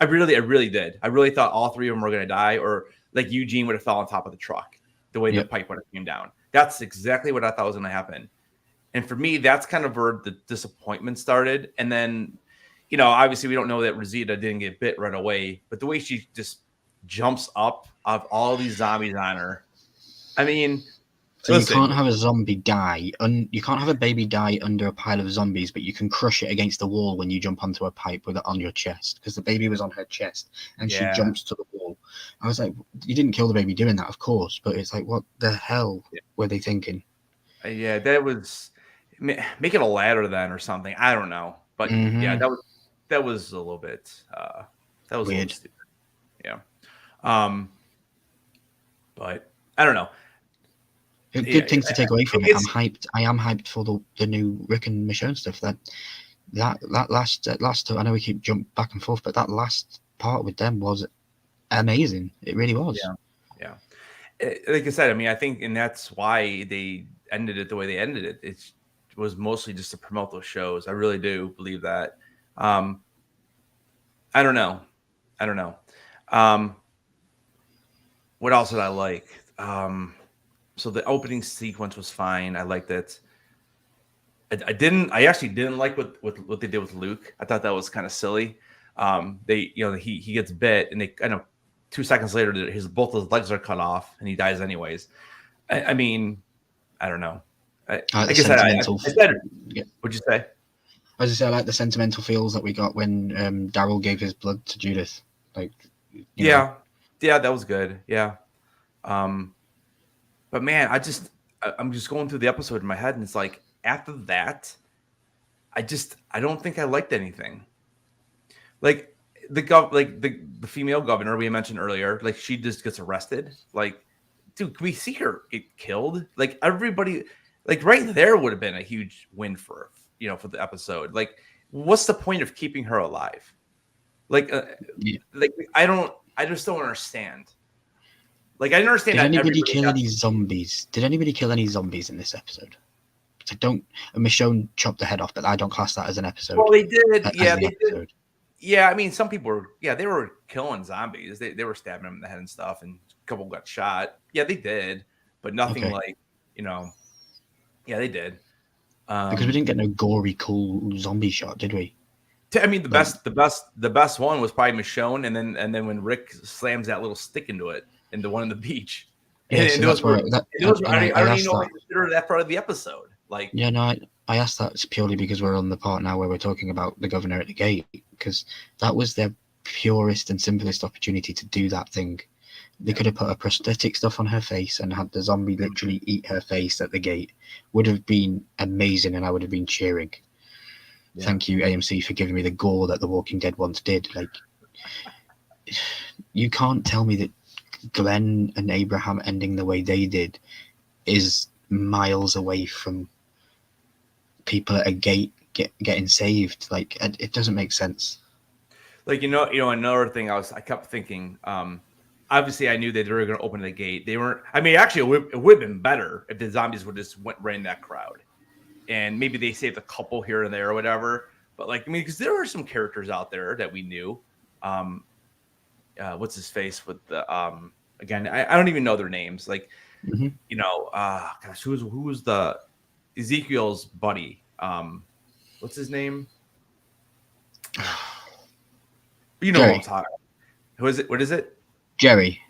I really did. I really thought all 3 of them were going to die, or like Eugene would have fell on top of the truck the way the pipe would have came down. That's exactly what I thought was going to happen. And for me, that's kind of where the disappointment started. And then, obviously we don't know that Rosita didn't get bit right away, but the way she just jumps up of all these zombies on her. I mean, so listen, you can't have a zombie die. You can't have a baby die under a pile of zombies, but you can crush it against the wall when you jump onto a pipe with it on your chest, because the baby was on her chest and she jumps to the wall. I was like, you didn't kill the baby doing that, of course, but it's like, what the hell were they thinking? Yeah, that was make it a ladder then or something. I don't know, but yeah, that was a little bit that was weird. A little stupid. Yeah, but I don't know. Good things to take away from it. I'm hyped. I am hyped for the new Rick and Michonne stuff. That last. I know we keep jumping back and forth, but that last part with them was amazing. It really was. Yeah. Like I said, I mean, I think, and that's why they ended it the way they ended it. It was mostly just to promote those shows. I really do believe that. I don't know. What else did I like? So the opening sequence was fine. I liked it. I actually didn't like what they did with Luke. I thought that was kind of silly. He gets bit, and they kind of 2 seconds later both his legs are cut off and he dies anyways. I mean, I don't know. Like I said, what'd you say? As I say, I like the sentimental feels that we got when Daryl gave his blood to Judith. Like, you know. Yeah, that was good. Yeah. But man, I'm just going through the episode in my head, and it's like after that, I don't think I liked anything. Like the female governor we mentioned earlier, like she just gets arrested. Like, dude, can we see her get killed? Like everybody, like right there would have been a huge win for for the episode. Like, what's the point of keeping her alive? Like, Yeah. like I just don't understand. Like, I understand Did that anybody everybody kill got, any zombies? Did anybody kill any zombies in this episode? I don't. Michonne chopped the head off, but I don't class that as an episode. well, they did. As Yeah, the they episode. did. Yeah, I mean, some people were. Yeah, they were killing zombies. They were stabbing them in the head and stuff, and a couple got shot. Yeah, they did, but nothing Okay. like Yeah, they did. Because we didn't get no gory, cool zombie shot, did we? I mean, Like- the best one was probably Michonne, and then when Rick slams that little stick into it, into one on the beach. Yeah, so that's where I don't even know if I consider that part of the episode. Like, yeah, no, I asked that purely because we're on the part now where we're talking about the governor at the gate, because that was their purest and simplest opportunity to do that thing. They could have put a prosthetic stuff on her face and had the zombie literally eat her face at the gate. Would have been amazing, and I would have been cheering. Yeah. Thank you, AMC, for giving me the gore that The Walking Dead once did. Like, you can't tell me that Glenn and Abraham ending the way they did is miles away from people at a gate getting saved. Like, it doesn't make sense. like another thing I kept thinking. Obviously, I knew that they were going to open the gate. They weren't. I mean, actually, it would have been better if the zombies would just went right in that crowd, and maybe they saved a couple here and there or whatever. But like, I mean, because there were some characters out there that we knew. What's his face with the again? I don't even know their names. Like, gosh, who was the Ezekiel's buddy? What's his name? You know Jerry. what I'm talking about. Who is it? What is it? Jerry.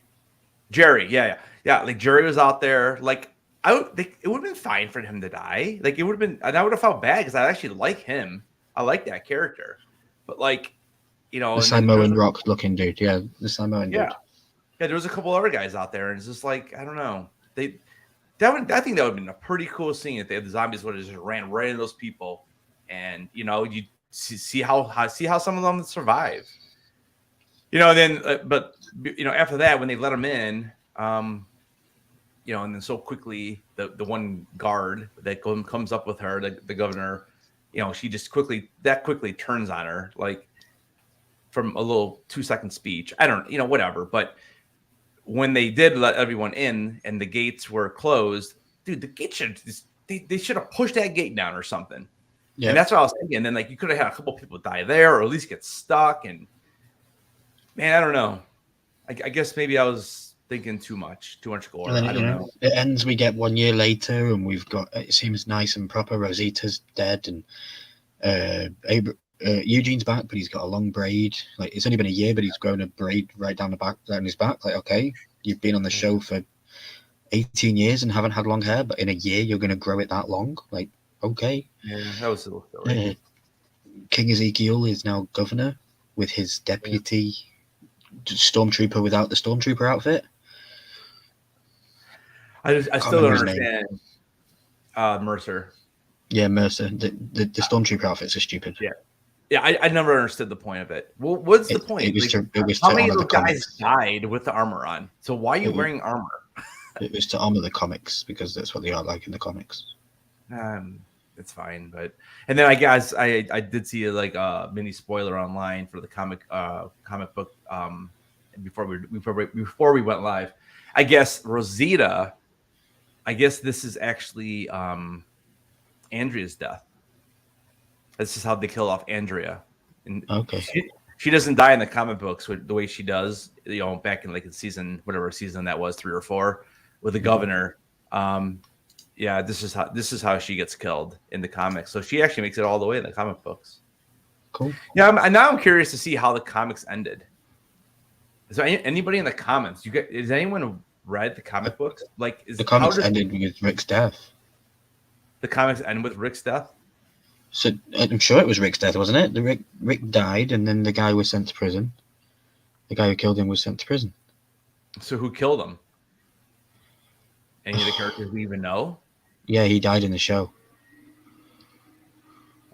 Yeah. Like Jerry was out there. Like it would have been fine for him to die. Like it would have been, and I would have felt bad because I actually like him. I like that character, but like, The Samoan rock looking dude. Yeah, the Samoan dude. Yeah, there was a couple other guys out there, and it's just like I don't know. I think that would have been a pretty cool scene if the zombies would have just ran right into those people, and you see how some of them survive. Then but after that when they let them in, and then so quickly the one guard that comes up with her, the governor, she just quickly turns on her, like from a little 2-second speech. I don't, whatever. But when they did let everyone in and the gates were closed, dude, the gate they should have pushed that gate down or something. Yeah. And that's what I was thinking. And then like you could have had a couple people die there or at least get stuck. And man, I don't know. I guess maybe I was thinking too much gore. And then, I don't know. It ends. We get 1 year later, and we've got. It seems nice and proper. Rosita's dead, and Eugene's back, but he's got a long braid. Like it's only been a year, but he's grown a braid right down his back. Like, okay, you've been on the show for 18 years and haven't had long hair, but in a year you're going to grow it that long. Like, okay. Yeah, that was a little silly. King Ezekiel is now governor with his deputy stormtrooper without the stormtrooper outfit. I still don't understand. Mercer. Yeah, Mercer. The stormtrooper outfits are stupid. Yeah, I never understood the point of it. Well, what's the point? How many of those guys died with the armor on? So why are you wearing armor? It was to honor the comics because that's what they are like in the comics. It's fine, but and then I guess I did see like a mini spoiler online for the comic book before we went live. I guess Rosita. I guess this is actually Andrea's death. This is how they kill off Andrea. And okay. She doesn't die in the comic books the way she does, back in like in whatever season that was, 3 or 4, with the governor. Yeah, this is how she gets killed in the comics. So she actually makes it all the way in the comic books. Cool. Yeah, now I'm curious to see how the comics ended. Is there anybody in the comments? Is anyone read the comic books? Like, the comics ended with Rick's death. The comics end with Rick's death. So I'm sure it was Rick's death, wasn't it? Rick died, and then the guy was sent to prison. The guy who killed him was sent to prison. So who killed him? Any of the characters we even know? Yeah, he died in the show.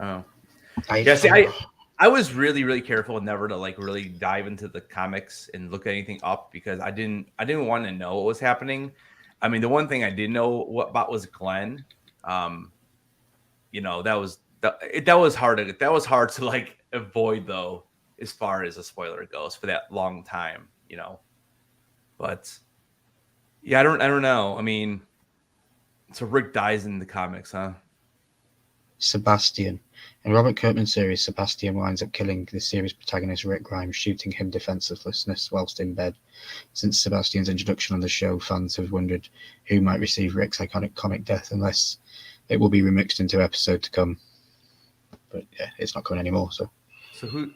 Oh, I, yeah. See, I was really, really careful never to like really dive into the comics and look anything up because I didn't want to know what was happening. I mean, the one thing I did know about was Glenn. You know, that was hard to like avoid though, as far as a spoiler goes for that long time. You know, but yeah, I don't know. I mean, so Rick dies in the comics, huh? Sebastian. In Robert Kirkman's series, Sebastian winds up killing the series protagonist Rick Grimes, shooting him defenselessness whilst in bed. Since Sebastian's introduction on the show, fans have wondered who might receive Rick's iconic comic death, unless it will be remixed into episode to come. But yeah, it's not coming anymore. So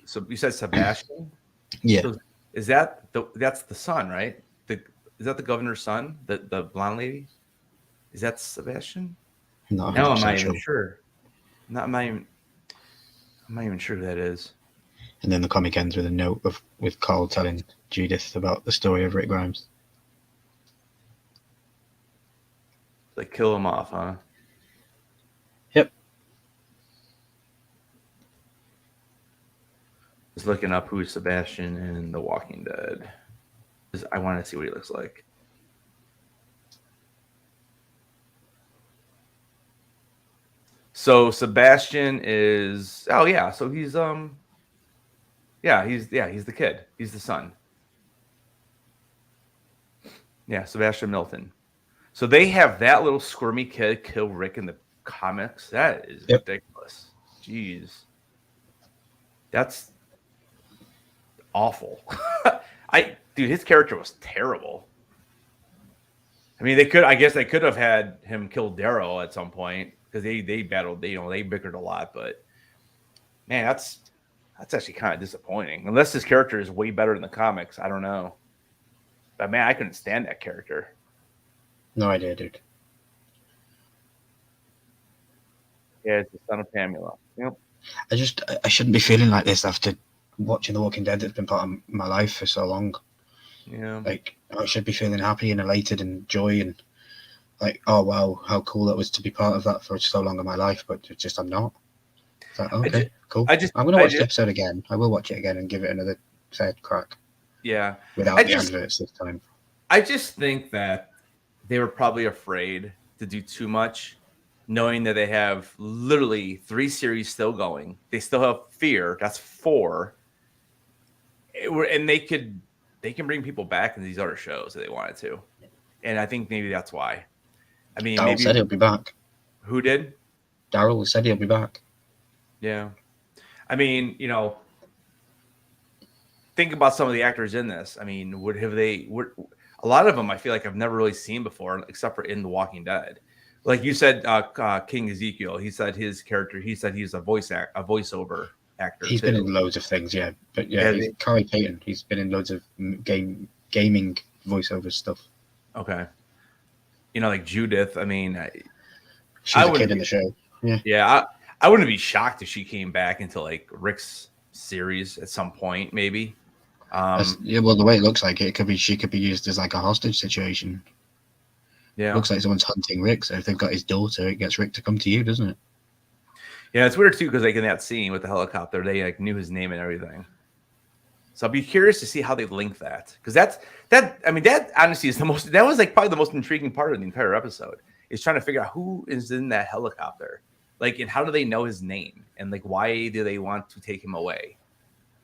So you said Sebastian? yeah, So that's the son, right? Is that the governor's son? The blonde lady? Is that Sebastian? I'm not No, I'm 100% not sure. even sure. I'm not even sure who that is. And then the comic ends with a note with Carl telling Judith about the story of Rick Grimes. They kill him off, huh? Yep. Just looking up who's Sebastian in The Walking Dead. I want to see what he looks like. So Sebastian is so he's he's the kid. He's the son. Yeah, Sebastian Milton. So they have that little squirmy kid kill Rick in the comics. That is ridiculous. Jeez. That's awful. Dude, his character was terrible. I mean, I guess they could have had him kill Daryl at some point because they battled, they bickered a lot, but man, that's actually kind of disappointing. Unless his character is way better in the comics, I don't know. But man, I couldn't stand that character. No idea, dude. Yeah, it's the son of Pamela. Yep. I shouldn't be feeling like this after watching The Walking Dead that's been part of my life for so long. Yeah. Like, I should be feeling happy and elated and joy and like, oh wow, how cool that was to be part of that for so long in my life, but just I'm not. It's like, okay, cool. I'm gonna watch the episode again. I will watch it again and give it another fair crack. Yeah. Without the adverts this time. I just think that they were probably afraid to do too much, knowing that they have literally 3 series still going. They still have Fear. That's 4. And they can bring people back in these other shows that they wanted to. And I think maybe that's why. I mean, Daryl said he'll be back. Who did? Daryl said he'll be back. Yeah. I mean, think about some of the actors in this. I mean, a lot of them I feel like I've never really seen before, except for in The Walking Dead. Like you said, King Ezekiel, he said his character, he's a voiceover actor. He's been in loads of things, yeah. But yeah, he's Corey Payton. He's been in loads of gaming voiceover stuff. Okay. Like Judith, I mean, she's a kid in the show. Yeah. Yeah, I wouldn't be shocked if she came back into like Rick's series at some point, maybe. Yeah, well, the way it looks like she could be used as like a hostage situation. Yeah, it looks like someone's hunting Rick. So if they've got his daughter, it gets Rick to come to you, doesn't it? Yeah, it's weird too because like in that scene with the helicopter, they like knew his name and everything. So I'll be curious to see how they link that because that honestly is that was like probably the most intriguing part of the entire episode is trying to figure out who is in that helicopter, like, and how do they know his name and like why do they want to take him away?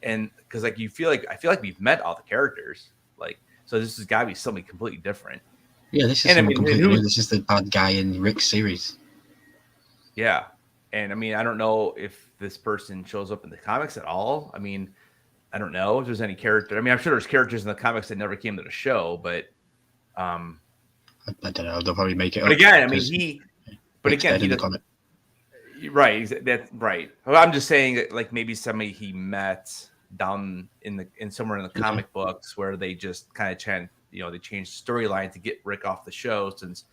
And because like I feel like we've met all the characters, like, so this has got to be something completely different. Yeah, this is completely new. This is the bad guy in Rick's series. Yeah, and I mean, I don't know if this person shows up in the comics at all. I mean, I don't know if there's any character. I mean, I'm sure there's characters in the comics that never came to the show, but I don't know. They'll probably make it. But again, I mean, he doesn't. Right, that's right. I'm just saying that, like, maybe somebody he met down in somewhere in the comic books where they just kind of they changed the storyline to get Rick off the show since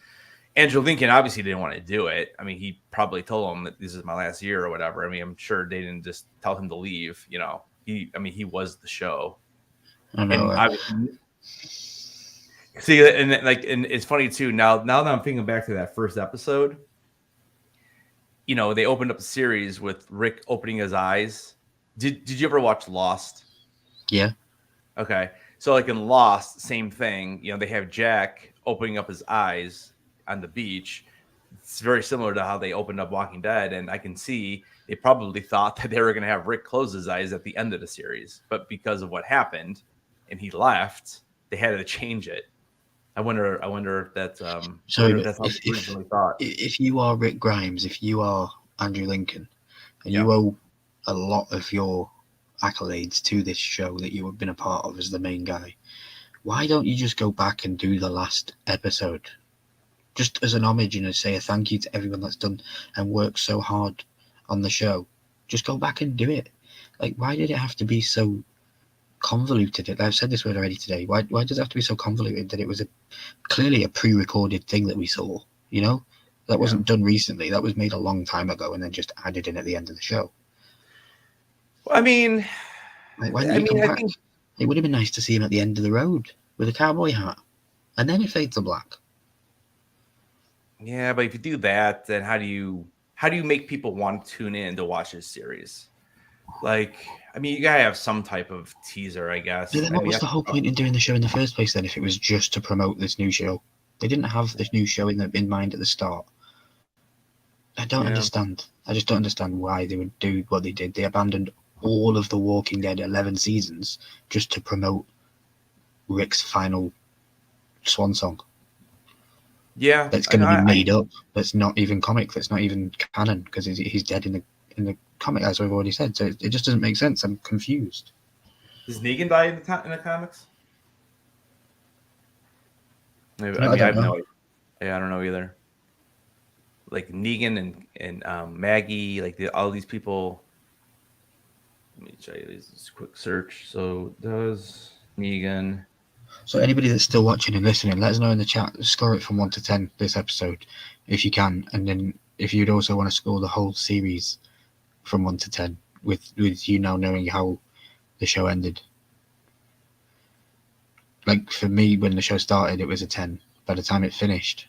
Andrew Lincoln obviously didn't want to do it. I mean, he probably told him that this is my last year or whatever. I mean, I'm sure they didn't just tell him to leave. He was the show. I know. See, and it's funny too. Now that I'm thinking back to that first episode, they opened up the series with Rick opening his eyes. Did you ever watch Lost? Yeah. Okay. So like in Lost, same thing. They have Jack opening up his eyes on the beach. It's very similar to how they opened up Walking Dead, and I can see they probably thought that they were going to have Rick close his eyes at the end of the series, but because of what happened and he left, they had to change it. I wonder if that's So that's how they originally thought. If you are Rick Grimes, if you are Andrew Lincoln, and Yeah. you owe a lot of your accolades to this show that you have been a part of as the main guy, why don't you just go back and do the last episode? Just as an homage, say a thank you to everyone that's done and worked so hard on the show. Just go back and do it. Like, why did it have to be so convoluted? I've said this word already today. Why does it have to be so convoluted that it was clearly a pre-recorded thing that we saw? That wasn't done recently. That was made a long time ago and then just added in at the end of the show. I mean, why didn't you come back? It would have been nice to see him at the end of the road with a cowboy hat, and then it fades to black. Yeah, but if you do that, then how do you make people want to tune in to watch this series? Like, you gotta have some type of teaser, I guess. Yeah, then what was the whole point in doing the show in the first place then, if it was just to promote this new show? They didn't have this new show in mind at the start. I don't understand. I just don't understand why they would do what they did. They abandoned all of the Walking Dead 11 seasons just to promote Rick's final swan song. Yeah, that's going to be made up. That's not even comic. That's not even canon because he's dead in the comic, as we've already said. So it just doesn't make sense. I'm confused. Does Negan die in the comics? Maybe, I don't know. I don't know either. Like Negan and Maggie, like all these people. Let me try this quick search. So does Negan? So anybody that's still watching and listening, let us know in the chat. Score it from 1 to 10 this episode, if you can, and then if you'd also want to score the whole series from 1 to 10, with you now knowing how the show ended. Like for me, when the show started, it was a 10. By the time it finished,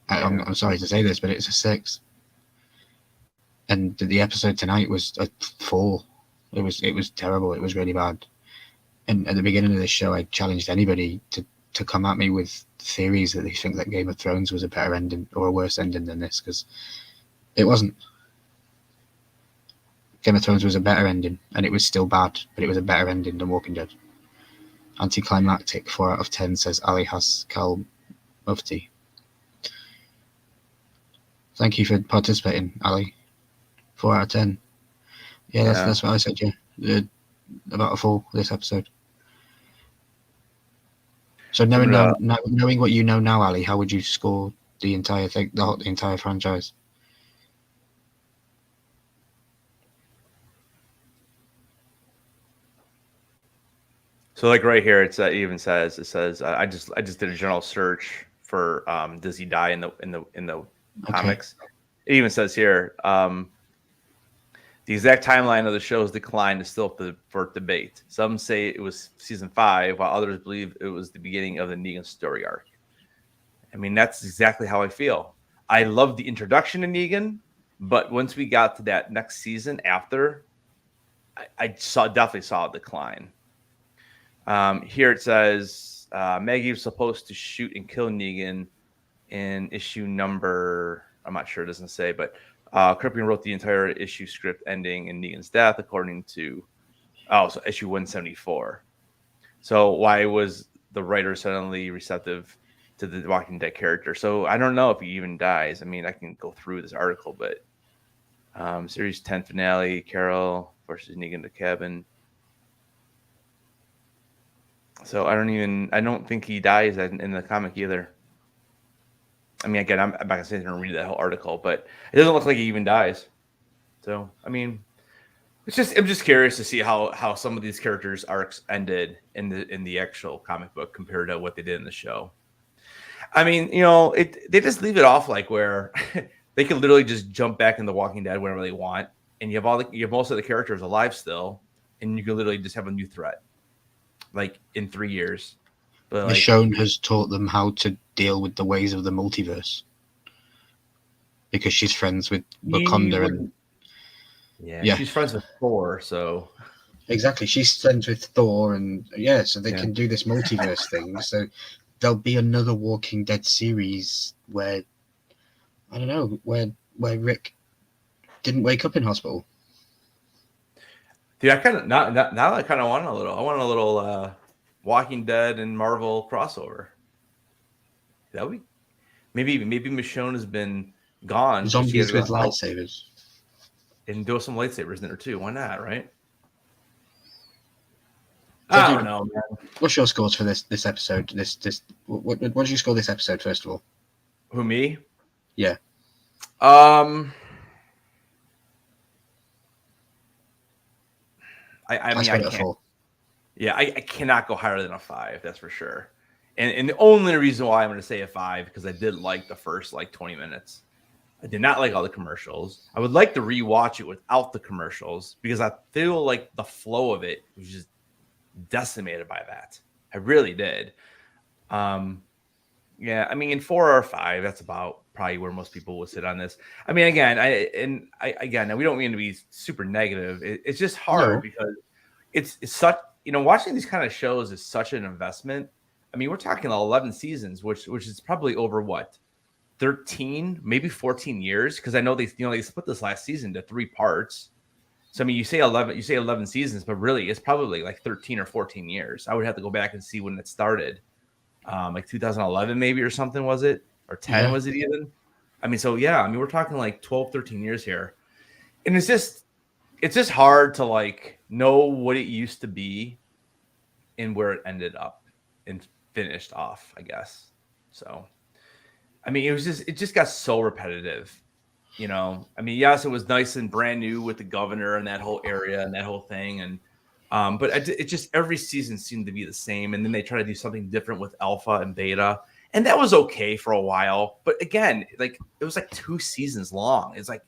I'm sorry to say this, but it's a 6. And the episode tonight was a 4. It was terrible. It was really bad. And at the beginning of this show, I challenged anybody to come at me with theories that they think that Game of Thrones was a better ending or a worse ending than this, because it wasn't. Game of Thrones was a better ending, and it was still bad, but it was a better ending than Walking Dead. Anticlimactic, 4 out of 10, says Ali Haskal Mufti. Thank you for participating, Ali. 4 out of 10. Yeah, that's what I said, yeah. About a 4 this episode. So knowing what you know now, Ali, how would you score the entire thing, the entire franchise? So like right here, it says I just did a general search for does he die in the comics? It even says here the exact timeline of the show's decline is still up for debate. Some say it was season 5, while others believe it was the beginning of the Negan story arc. That's exactly how I feel. I love the introduction to Negan, but once we got to that next season after, I definitely saw a decline. Here it says Maggie was supposed to shoot and kill Negan in issue number, I'm not sure, it doesn't say, but Kripke wrote the entire issue script ending in Negan's death, according to so issue 174. So why was the writer suddenly receptive to the Walking Dead character? So I don't know if he even dies. I can go through this article, but series 10 finale, Carol versus Negan the cabin. So I don't think he dies in the comic either. Again, I'm not gonna sit here and read that whole article, but it doesn't look like he even dies. So I'm just curious to see how some of these characters' arcs ended in the actual comic book compared to what they did in the show. They just leave it off like where they could literally just jump back into Walking Dead whenever they want, and you have most of the characters alive still, and you can literally just have a new threat, like in 3 years. But like, Michonne has taught them how to deal with the ways of the multiverse because she's friends with Wakanda and yeah, she's friends with Thor, so exactly. She's friends with Thor and so they can do this multiverse thing. So there'll be another Walking Dead series where I don't know where Rick didn't wake up in hospital. Dude, I kind of now I kind of want a little. I want a little Walking Dead and Marvel crossover. That would be maybe Michonne has been gone because she had Zombies to go with help lightsabers. and do some lightsabers in there too. Why not? Right? So, I dude, don't know, man. what's your scores for this episode? What did you score this episode first of all? Who, me? Yeah. I mean, I scored it a can't. 4. Yeah, I cannot go higher than a 5. That's for sure. And the only reason why I'm going to say a 5 because I did like the first like 20 minutes. I did not like all the commercials. I would like to rewatch it without the commercials because I feel like the flow of it was just decimated by that. I really did. Yeah, I mean, in 4 or 5, that's about probably where most people will sit on this. I mean, again, we don't mean to be super negative. It's just hard because it's such, watching these kind of shows is such an investment. I mean, we're talking 11 seasons, which is probably over what, 13, maybe 14 years, because I know they split this last season to 3 parts. So I mean, you say 11 seasons, but really it's probably like 13 or 14 years. I would have to go back and see when it started. Like 2011 maybe or something, was it? Or 10 was it even? I mean, so yeah, I mean, we're talking like 12, 13 years here. And it's just hard to like know what it used to be and where it ended up and finished off, I guess. So I mean, it just got so repetitive. I mean, yes, it was nice and brand new with the governor and that whole area and that whole thing. And but it just every season seemed to be the same. And then they try to do something different with Alpha and Beta. And that was okay for a while. But again, like it was like 2 seasons long. It's like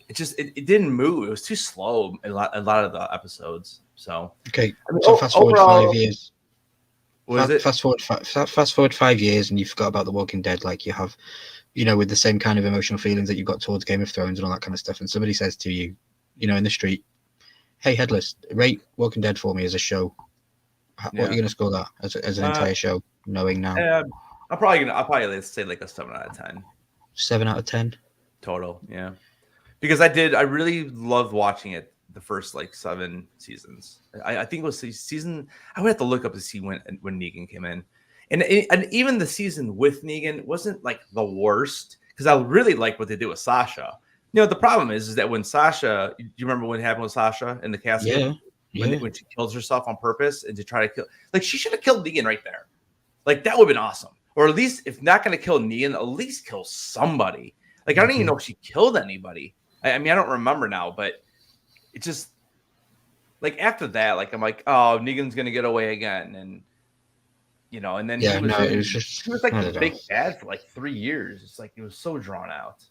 it didn't move. It was too slow a lot of the episodes. So okay, I mean, so fast forward overall, 5 years. What is it? Fast forward 5 years, and you forgot about The Walking Dead, like you have, with the same kind of emotional feelings that you've got towards Game of Thrones and all that kind of stuff. And somebody says to you, in the street, "Hey, Headless, rate Walking Dead for me as a show." What are you going to score that as an entire show? Knowing now, I'll probably say like a 7 out of 10. 7 out of 10 total. Yeah, because I really loved watching it the first like 7 seasons. I think it was the season. I would have to look up to see when Negan came in, and even the season with Negan wasn't like the worst because I really like what they did with Sasha. The problem is that when Sasha, do you remember what happened with Sasha in the casket? Yeah. When she kills herself on purpose and to try to kill, like she should have killed Negan right there. Like that would have been awesome. Or at least if not going to kill Negan, at least kill somebody. Like I don't even know if she killed anybody. I mean, I don't remember now, but it just like after that, like I'm like, oh, Negan's gonna get away again, and and then he was like the big bad for like 3 years. It's like it was so drawn out.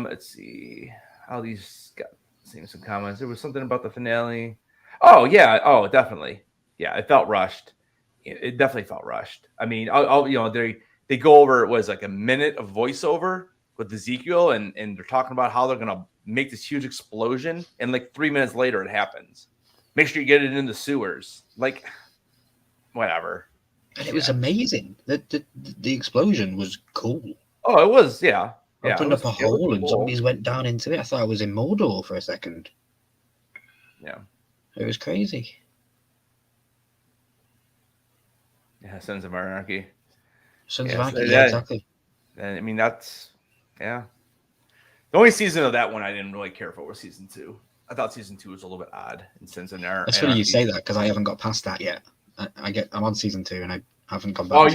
Let's see how these got seeing some comments. There was something about the finale. Oh yeah, oh definitely, yeah. It felt rushed. It definitely felt rushed. I mean, they go over it was like a minute of voiceover with Ezekiel, and they're talking about how they're gonna make this huge explosion, and like 3 minutes later it happens. Make sure you get it in the sewers. Like, whatever. And it was amazing. The explosion was cool. Oh, it was, yeah. Opened up a hole and zombies went down into it. I thought I was in Mordor for a second. Yeah. It was crazy. Yeah, Sons of Anarchy. Sons of Anarchy, yeah, exactly. And I mean, that's, yeah. The only season of that one I didn't really care for was season 2. I thought season 2 was a little bit odd in Sons of Anarchy. It's funny you say that because I haven't got past that yet. I'm on season 2 and I haven't gone back. Oh,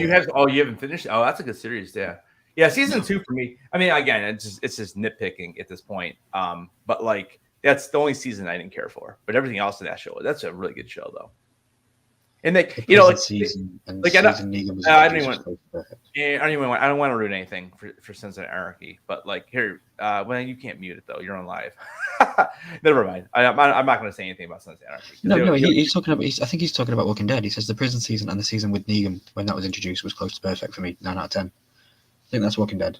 you haven't finished? Oh, that's a good series, yeah. Yeah, season 2 for me. I mean, again, it's just nitpicking at this point. But like that's the only season I didn't care for. But everything else in that show, that's a really good show, though. And like season, season Negan was I don't want to ruin anything for Sons of Anarchy, but like here, well, you can't mute it though. You're on live. Never mind. I'm not going to say anything about Sons of Anarchy. No, he's talking about. I think he's talking about Walking Dead. He says the prison season and the season with Negan when that was introduced was close to perfect for me. 9 out of 10. I think that's Walking Dead.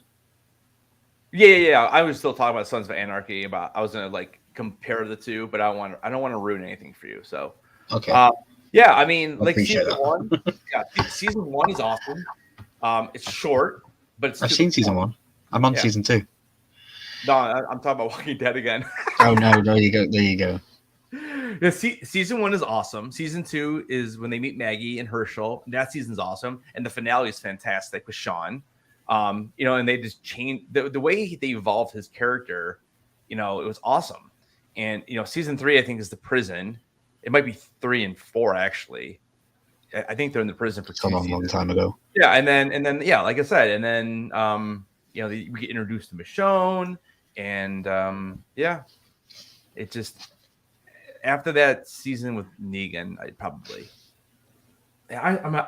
Yeah. I was still talking about Sons of Anarchy. I was gonna like compare the two, but I don't want to ruin anything for you. So Okay. Yeah, I mean, like season one. Yeah, season 1 is awesome. It's short, but it's I've seen season 1. I'm on season 2. No, I'm talking about Walking Dead again. Oh no, there you go. Yeah, season 1 is awesome. Season 2 is when they meet Maggie and Herschel. That season's awesome, and the finale is fantastic with Sean. And they just changed the way they evolved his character. It was awesome. And season 3, I think, is the prison. It might be 3 and 4 actually. I think they're in the prison for 2 seasons. A long time ago. Yeah, and then yeah, like I said, and then we get introduced to Michonne, and it just after that season with Negan, I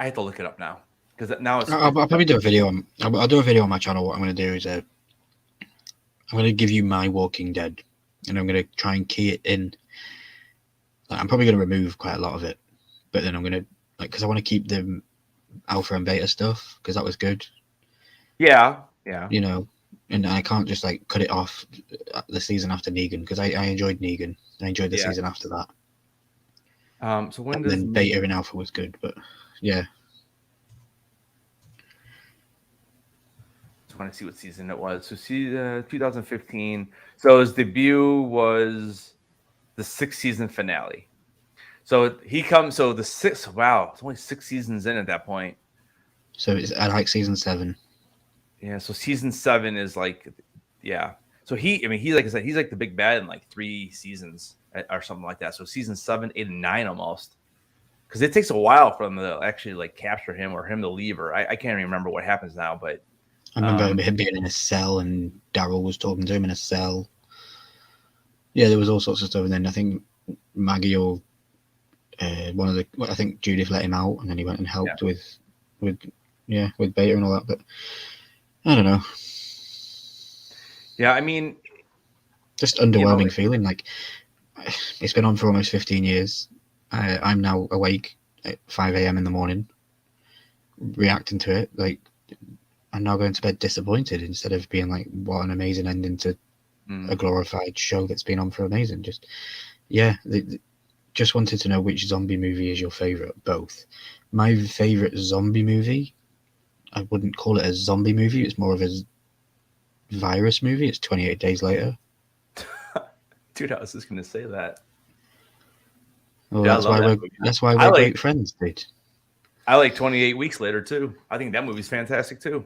have to look it up now because now I'll probably do a video. I'll do a video on my channel. What I'm going to do is I'm going to give you my Walking Dead, and I'm going to try and key it in. I'm probably going to remove quite a lot of it, but then I'm going to because I want to keep the alpha and beta stuff because that was good. Yeah. And I can't just cut it off the season after Negan because I enjoyed Negan. I enjoyed the season after that. So when then beta and alpha was good, but yeah. Just want to see what season it was. So see 2015. So his debut was the 6th season finale. So he comes. So the 6th. Wow, it's only 6 seasons in at that point. So I like season 7. Yeah. So season 7 is So he like I said, he's like the big bad in like 3 seasons or something like that. So season 7, 8, and 9 almost. Because it takes a while for them to actually capture him or him to leave. Or I can't even remember what happens now, but I remember him being in a cell and Daryl was talking to him in a cell. Yeah, there was all sorts of stuff, and then I think Maggie or I think Judith let him out, and then he went and helped with Beta and all that. But I don't know. Yeah, I mean, just underwhelming feeling. It's been on for almost 15 years. I'm now awake at 5 a.m. in the morning, reacting to it. I'm now going to bed disappointed instead of being what an amazing ending to a glorified show that's been on for amazing. Just wanted to know which zombie movie is your favorite. Both. My favorite zombie movie, I wouldn't call it a zombie movie. It's more of a virus movie. It's 28 Days Later. Dude, I was just going to say that. Well, that's why we're great friends, dude. I like 28 Weeks Later too. I think that movie's fantastic too.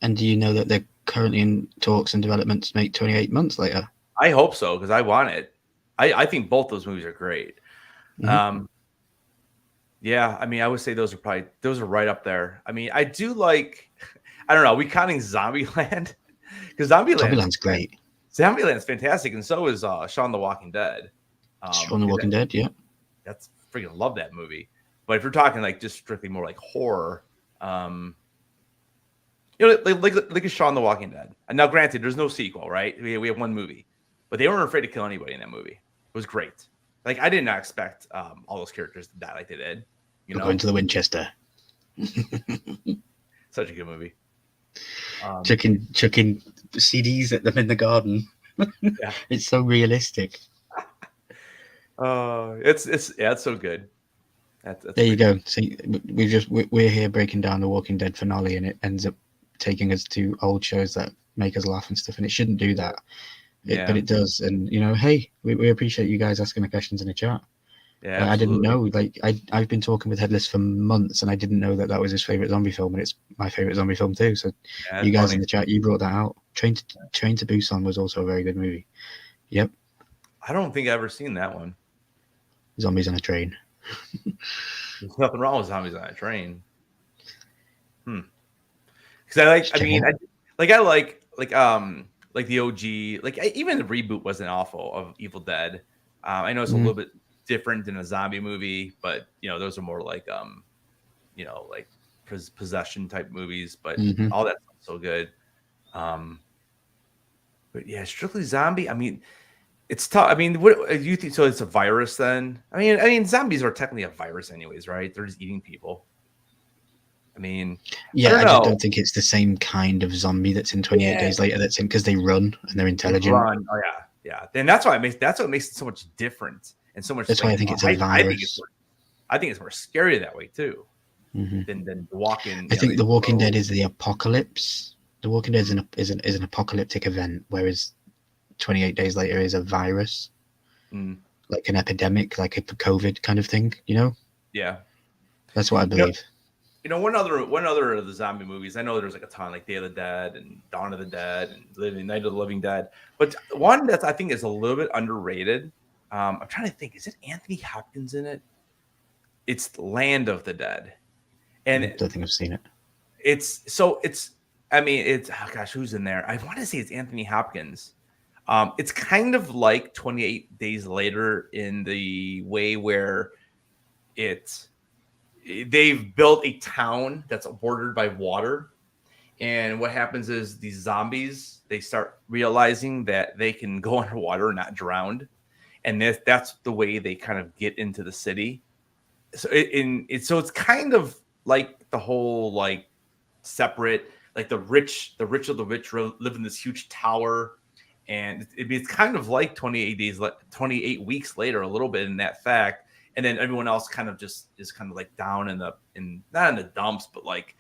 And do you know that they're currently in talks and development to make 28 Months Later? I hope so because I want it. I think both those movies are great. Mm-hmm. Yeah, I mean, I would say those are right up there. I mean, I do like. I don't know. Are we counting Zombieland? Because Zombieland's great. Zombieland's fantastic, and so is Shaun the Walking Dead. Shaun the Walking Dead, yeah. That's freaking love that movie. But if you're talking just strictly more like horror, like a Shaun the Walking Dead. And now, granted, there's no sequel, right? We have one movie, but they weren't afraid to kill anybody in that movie. It was great. I did not expect all those characters to die like they did. Going to the Winchester. Such a good movie. Chucking CDs at them in the garden. Yeah. It's so realistic. It's so good. That's there you go. See, we're here breaking down the Walking Dead finale, and it ends up taking us to old shows that make us laugh and stuff, and it shouldn't do that. But it does, and hey, we appreciate you guys asking the questions in the chat. Yeah, I didn't know. I've been talking with Headless for months, and I didn't know that was his favorite zombie film, and it's my favorite zombie film too. So, you guys in the chat, you brought that out. Train to Busan was also a very good movie. Yep. I don't think I've ever seen that one. Zombies on a train. There's nothing wrong with zombies on a train. Because I like the OG. Even the reboot wasn't awful of Evil Dead. I know it's a little bit different than a zombie movie, but those are more like possession type movies, but Mhm. all that's so good. But yeah, Strictly Zombie. I mean, it's tough. I mean, what you think? So it's a virus then? I mean, zombies are technically a virus, anyways, right? They're just eating people. I mean, I Yeah, don't I just know. don't think it's the same kind of zombie that's in 28 Yeah, Days Later that's in, because they run and they're they intelligent. run. Oh yeah, yeah. Then that's what makes it so much different and so much That's why like I think it's a I think it's virus. more scary that way too Hmm. than walking. I You know, think these The Walking Dead slow. is the apocalypse. The Walking Dead is an apocalyptic event, whereas 28 Days Later is a virus, Mm, like an epidemic, like a COVID kind of thing. yeah. That's what I You know, believe. one other of the zombie movies. I know there's like a ton, like Day of the Dead and Dawn of the Dead and Night of the Living Dead. But one that I think is a little bit underrated. I'm trying to think. Is it Anthony Hopkins in it? It's Land of the Dead, and Don't think I've seen it. it's. I mean, it's oh gosh, who's in there? I want to say it's Anthony Hopkins. It's kind of like 28 Days Later in the way where it's they've built a town that's bordered by water. And what happens is these zombies, they start realizing that they can go underwater and not drown. And that's the way they kind of get into the city. So so it's kind of like the whole like separate, like the rich of the rich live in this huge tower. And it's kind of like 28 days, 28 weeks later, a little bit in that fact. And then everyone else kind of just is kind of like down in not in the dumps, but like,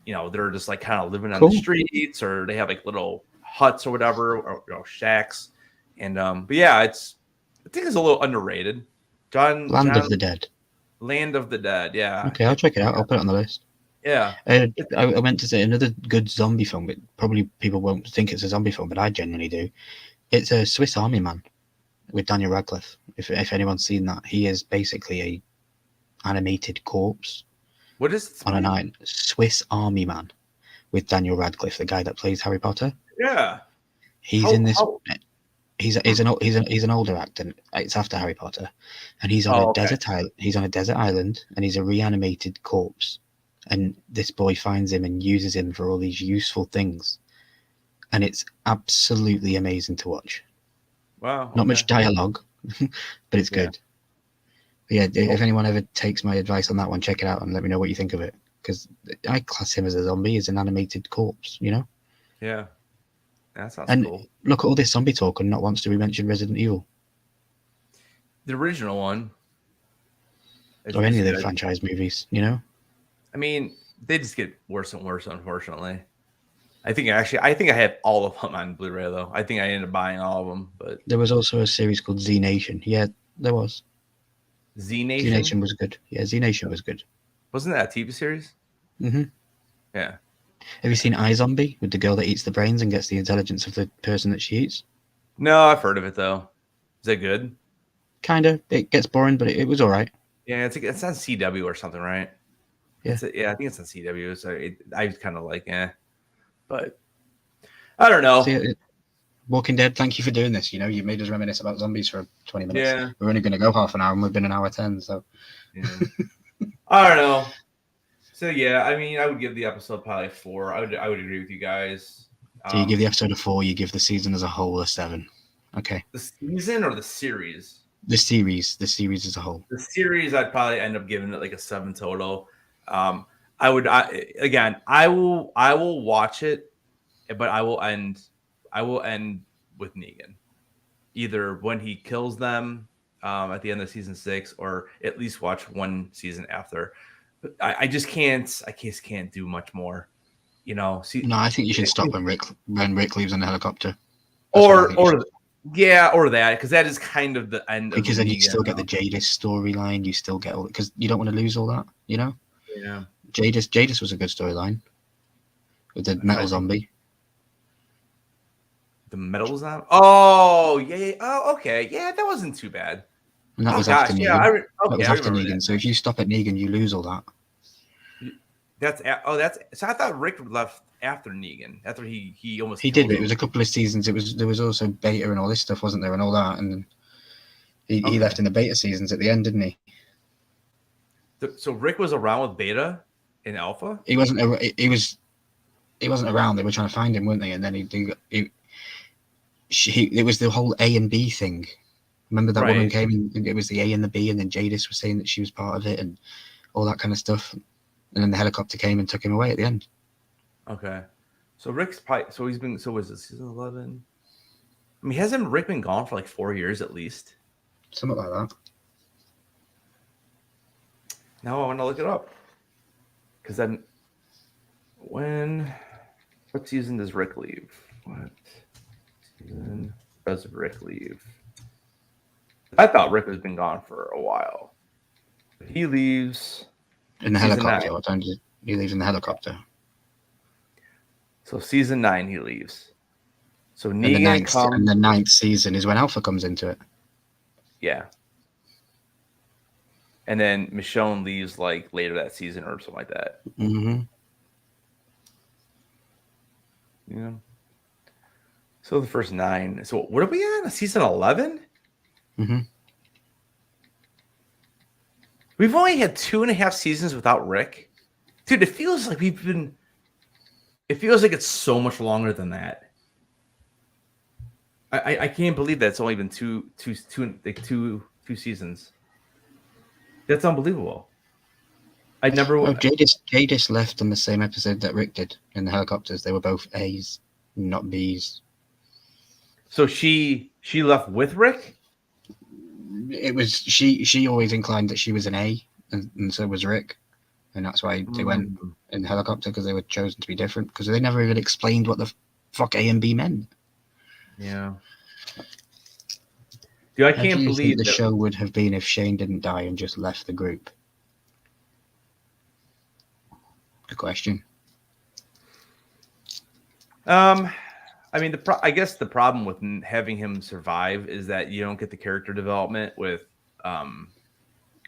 they're just like kind of living on the Cool. streets, or they have like little huts or whatever, or shacks. And but yeah, I think it's a little underrated. Land of John the Dead. Land of the Dead. Yeah. Okay, I'll check it out. I'll put it on the list. Yeah. I meant to say another good zombie film, but probably people won't think it's a zombie film, but I genuinely do. It's a Swiss Army Man with Daniel Radcliffe. If anyone's seen that, he is basically a animated corpse What is it? on an island. Swiss Army Man with Daniel Radcliffe, the guy that plays Harry Potter. Yeah. He's in this. He's an older actor. It's after Harry Potter, and he's on a Oh, okay. desert island. He's on a desert island, and he's a reanimated corpse. And this boy finds him and uses him for all these useful things, and it's absolutely amazing to watch. Wow. Not Okay. much dialogue, but it's Yeah. good. But yeah, if anyone ever takes my advice on that one, check it out and let me know what you think of it. Because I class him as a zombie, as an animated corpse, Yeah. That sounds And cool. look at all this zombie talk, and not once do we mention Resident Evil The original one. As or you any of said, the franchise movies. I mean, they just get worse and worse, unfortunately. I think I have all of them on Blu-ray though. I think I ended up buying all of them, but There was also a series called Z Nation. Yeah, there was. Z Z Nation Nation was good. Yeah, Z Nation was good. wasn't that a TV series? Hmm. Yeah. Have you seen iZombie with the girl that eats the brains and gets the intelligence of the person that she eats? No, I've heard of it though. Is that good? Kinda. It gets boring, but it was all right. Yeah, it's on CW or something, right? Yeah. Yeah, I think it's on CW. So I kind of like, but I don't So know. yeah, Walking Dead. Thank you for doing this. You made us reminisce about zombies for 20 minutes. Yeah, We're only going to go half an hour, and we've been an hour 10. So yeah. I don't know. So yeah, I mean, I would give the episode probably a 4. I would agree with you guys. you give the episode a 4. You give the season as a whole a 7. Okay. The season or the series? The series as a whole. The series, I'd probably end up giving it like a 7 total. I will watch it, but I will end with Negan, either when he kills them at the end of season 6, or at least watch one season after. But I just can't do much more, See, No, I think you should stop when Rick leaves on the helicopter. or that, because that is kind of the end. Because of then you Negan, still get the Jadis storyline. You still get all, because you don't want to lose all that. Yeah. Jadis was a good storyline with the metal zombie. The metal zombie. Oh yeah. Oh okay. Yeah, that wasn't too bad. And that was after Negan. Yeah, that was after Negan. That. So if you stop at Negan, you lose all that. That's so I thought Rick left after Negan, after he almost he did. But it was a couple of seasons. There was also beta and all this stuff, wasn't there, and all that, and he left in the beta seasons at the end, didn't he? So Rick was around with beta in Alpha? He wasn't. He wasn't around. They were trying to find him, weren't they? And then it was the whole A and B thing. Remember that woman Right. came and it was the A and the B, and then Jadis was saying that she was part of it and all that kind of stuff. And then the helicopter came and took him away at the end. Okay. So Rick's probably, so he's been, so was it season 11? I mean, hasn't Rick been gone for like 4 years at least? Something like that. Now I want to look it up. Because then, what season does Rick leave? What season does Rick leave? I thought Rick has been gone for a while. He leaves in the season helicopter. 9. What time did he leave in the helicopter? So season 9 he leaves. So Negan comes. And the 9th season is when Alpha comes into it. Yeah. And then Michonne leaves like later that season or something like that. Mm-hmm. Yeah. So the first 9. So what are we on? Season 11? Mm-hmm. We've only had 2.5 seasons without Rick. Dude, it feels like it's so much longer than that. I can't believe that it's only been two seasons. That's unbelievable. I never. Oh, Jadis left in the same episode that Rick did in the helicopters. They were both A's, not B's. So she left with Rick? It was she always inclined that she was an A, and so was Rick, and that's why they went in the helicopter, because they were chosen to be different, because they never even explained what the fuck A and B meant. Yeah. Dude, I can't believe the show would have been if Shane didn't die and just left the group. Good question. I mean, I guess the problem with having him survive is that you don't get the character development with,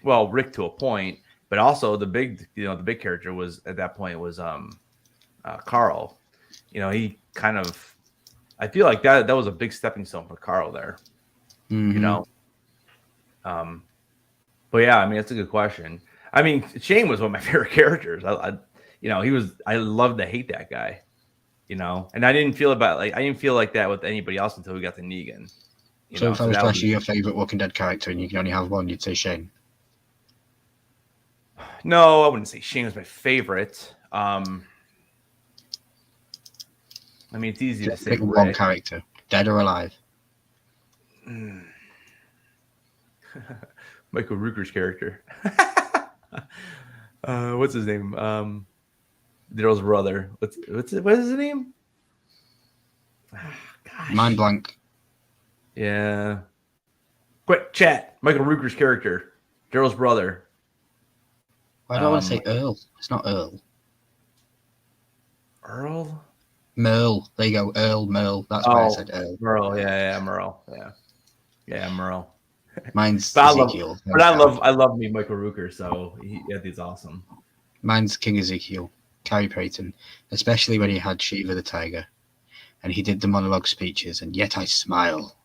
Rick to a point, but also the big character was at that point was Carl. You know, he kind of, I feel like that was a big stepping stone for Carl there. Mm-hmm. You know, but yeah, I mean, that's a good question. I mean, Shane was one of my favorite characters. I loved to hate that guy. You know, and I didn't feel like that with anybody else until we got to Negan. So if I was to ask you your favorite Walking Dead character and you can only have one, you'd say Shane. No, I wouldn't say Shane was my favorite. I mean, it's easy to say. Pick one character, dead or alive. Michael Rooker's character. What's his name? Daryl's brother. What is his name? Gosh. Mind blank. Yeah. Quick chat. Michael Rooker's character. Daryl's brother. I don't want to say Earl. It's not Earl. Earl? Merle. There you go. Earl, Merle. That's why I said Earl. Merle. Yeah, Merle. Yeah, Merle. Mine's Ezekiel. I love me Michael Rooker, so he's awesome. Mine's King Ezekiel. Carrie Payton, especially when he had Shiva the Tiger, and he did the monologue speeches, and yet I smile.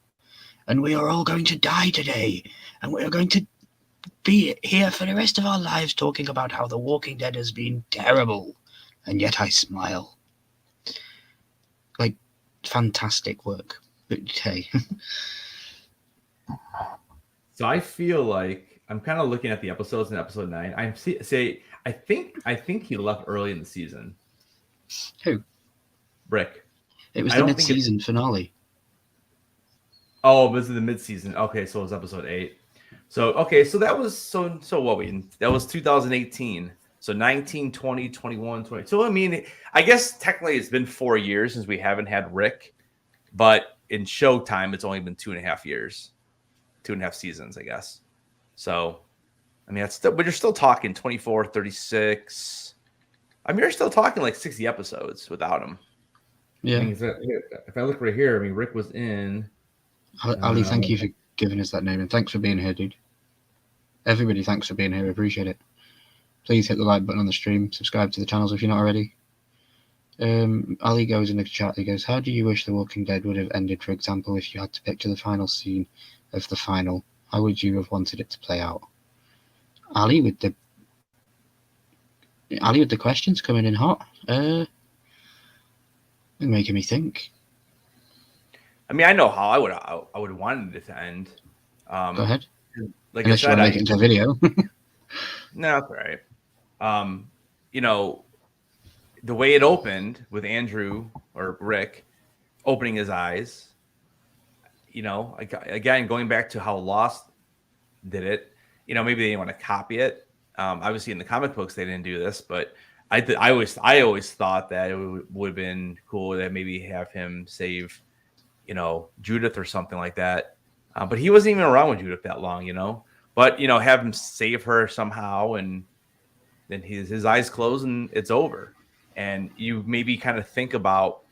And we are all going to die today, and we are going to be here for the rest of our lives talking about how The Walking Dead has been terrible, and yet I smile. Like, fantastic work. But hey. So I feel like I'm kind of looking at the episodes in episode 9. I think he left early in the season. Who? Rick. It was the mid-season finale. Oh, this is the mid-season. Okay, so it was episode 8. So that was that was 2018. So 19, 20, 21, 20. So I mean, I guess technically it's been 4 years since we haven't had Rick, but in Showtime it's only been 2.5 years. 2.5 seasons, I guess. So I mean, but you're still talking 24, 36. I mean, you're still talking like 60 episodes without him. Yeah. I mean, if I look right here, I mean, Rick was in. Ali, thank you for giving us that name, and thanks for being here, dude. Everybody, thanks for being here. We appreciate it. Please hit the like button on the stream. Subscribe to the channels if you're not already. Ali goes in the chat. He goes, "How do you wish The Walking Dead would have ended? For example, if you had to picture the final scene of the final, how would you have wanted it to play out?" Ali with the Ali with the questions coming in hot. Making me think. I mean, I know how I would have wanted it to end. Go ahead. Like Unless I you want said, to make it into a video. no, that's all right. You know, the way it opened with Andrew or Rick opening his eyes, you know, again, going back to how Lost did it, you know, maybe they didn't want to copy it. Obviously, in the comic books, they didn't do this, but I always thought that it would have been cool that maybe have him save, you know, Judith or something like that. But he wasn't even around with Judith that long, you know. But you know, have him save her somehow, and then his eyes close and it's over. And you maybe kind of think about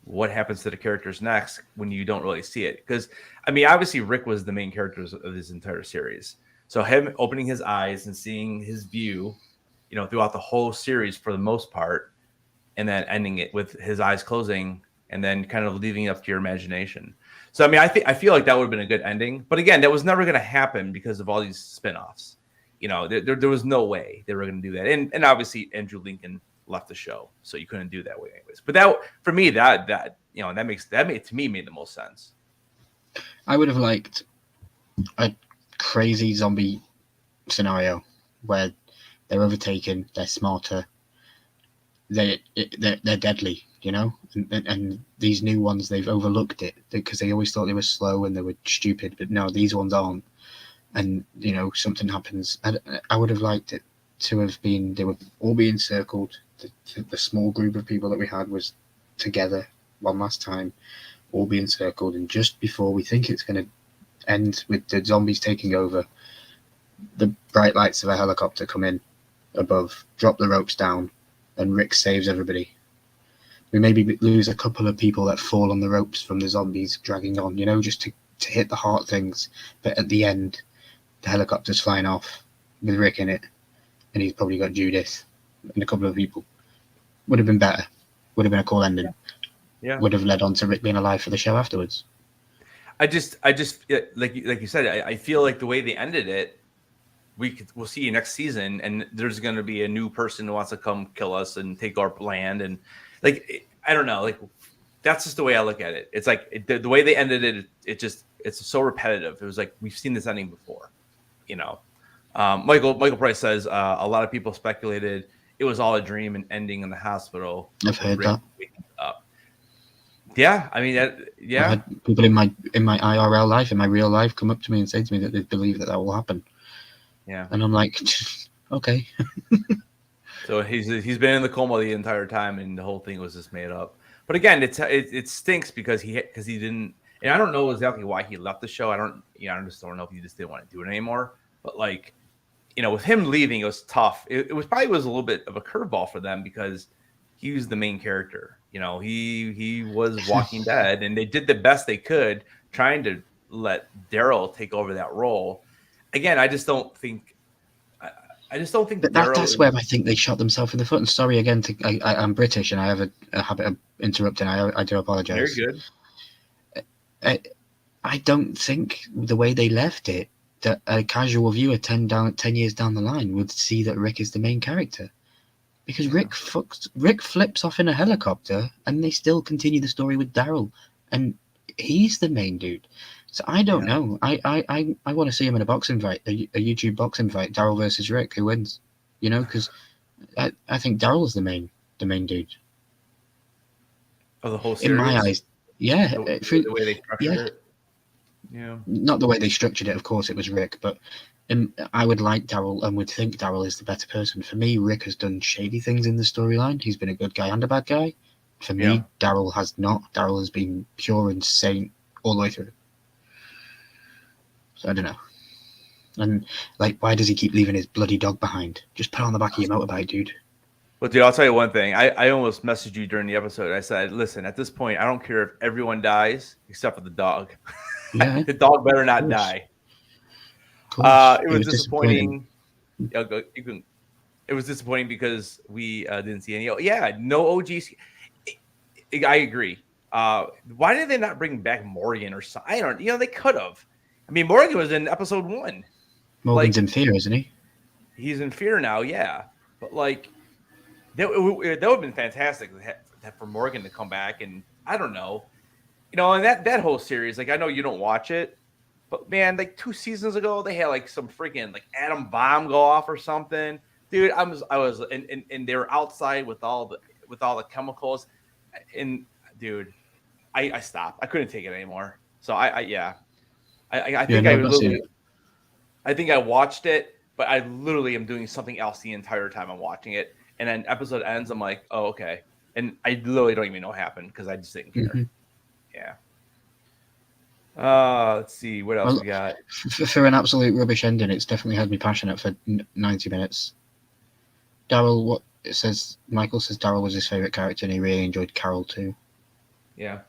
what happens to the characters next when you don't really see it. Because I mean, obviously Rick was the main character of this entire series. So him opening his eyes and seeing his view, you know, throughout the whole series for the most part, and then ending it with his eyes closing and then kind of leaving it up to your imagination. So I mean, I feel like that would have been a good ending. But again, that was never going to happen because of all these spinoffs. You know, there was no way they were going to do that. And obviously Andrew Lincoln left the show, so you couldn't do that way anyways. But that for me, that you know, that made the most sense. I would have liked a crazy zombie scenario where they're overtaken, they're smarter, they're deadly, you know, and these new ones, they've overlooked it because they always thought they were slow and they were stupid, but no, these ones aren't. And you know, something happens. And I would have liked it to have been, they would all be encircled. The small group of people that we had was together one last time, all be encircled, and just before we think it's going to end with the zombies taking over, the bright lights of a helicopter come in above, drop the ropes down, and Rick saves everybody. We maybe lose a couple of people that fall on the ropes from the zombies dragging on, you know, just to hit the heart things. But at the end, the helicopter's flying off with Rick in it, and he's probably got Judith and a couple of people. Would have been better. Would have been a cool ending. Yeah. Would have led on to Rick being alive for the show afterwards. I just like you said, I feel like the way they ended it, we'll see you next season, and there's going to be a new person who wants to come kill us and take our land, and like I don't know, like that's just the way I look at it. It's like the way they ended it, it's so repetitive. It was like we've seen this ending before, you know. Michael Price says a lot of people speculated it was all a dream and ending in the hospital. I've heard that. Up. Yeah, I mean, yeah. I've had people in my IRL life, in my real life, come up to me and say to me that they believe that will happen. Yeah, and I'm like, okay. So he's been in the coma the entire time, and the whole thing was just made up. But again, it stinks because he didn't, and I don't know exactly why he left the show. I just don't know if he just didn't want to do it anymore. But like, you know, with him leaving, it was tough. It was probably a little bit of a curveball for them because he was the main character. You know, he was Walking Dead, and they did the best they could trying to let Daryl take over that role. Again, I just don't think that's where I think they shot themselves in the foot. And sorry again, I'm British and I have a habit of interrupting. I do apologize. You're good. I don't think the way they left it, that a casual viewer 10 years down the line would see that Rick is the main character, because Rick flips off in a helicopter and they still continue the story with Daryl, and he's the main dude. So I don't know. I want to see him in a boxing fight, a YouTube boxing fight, Daryl versus Rick. Who wins? You know, because I think Daryl's the main dude. Of the whole series? In my eyes, yeah. The way they structured it. Yeah. Not the way they structured it, of course, it was Rick, but I would like Daryl and would think Daryl is the better person. For me, Rick has done shady things in the storyline. He's been a good guy and a bad guy. For me, Daryl has not. Daryl has been pure and saint all the way through. So I don't know. And like, why does he keep leaving his bloody dog behind? Just put it on the back of your motorbike, dude. Well, dude, I'll tell you one thing. I almost messaged you during the episode. I said, listen, at this point, I don't care if everyone dies except for the dog. Yeah. The dog better not die. It was disappointing. It was disappointing because we didn't see any. Yeah, no OGs. I agree. Why did they not bring back Morgan or something? I don't. You know, they could have. I mean, Morgan was in episode 1. Morgan's in fear, isn't he? He's in fear now. Yeah. but like that would have been fantastic for Morgan to come back. And I don't know, and that whole series, like I know you don't watch it, but man, like 2 seasons ago, they had like some freaking like atom bomb go off or something. Dude, I was and they were outside with all the chemicals, and dude, I stopped. I couldn't take it anymore. So I think no, I've not seen it. I think I watched it, but I literally am doing something else the entire time I'm watching it. And then episode ends, I'm like, oh, okay. And I literally don't even know what happened because I just didn't care. Mm-hmm. Yeah. Let's see what else we got. For an absolute rubbish ending, it's definitely had me passionate for 90 minutes. Daryl, what it says? Michael says Daryl was his favorite character, and he really enjoyed Carol too. Yeah.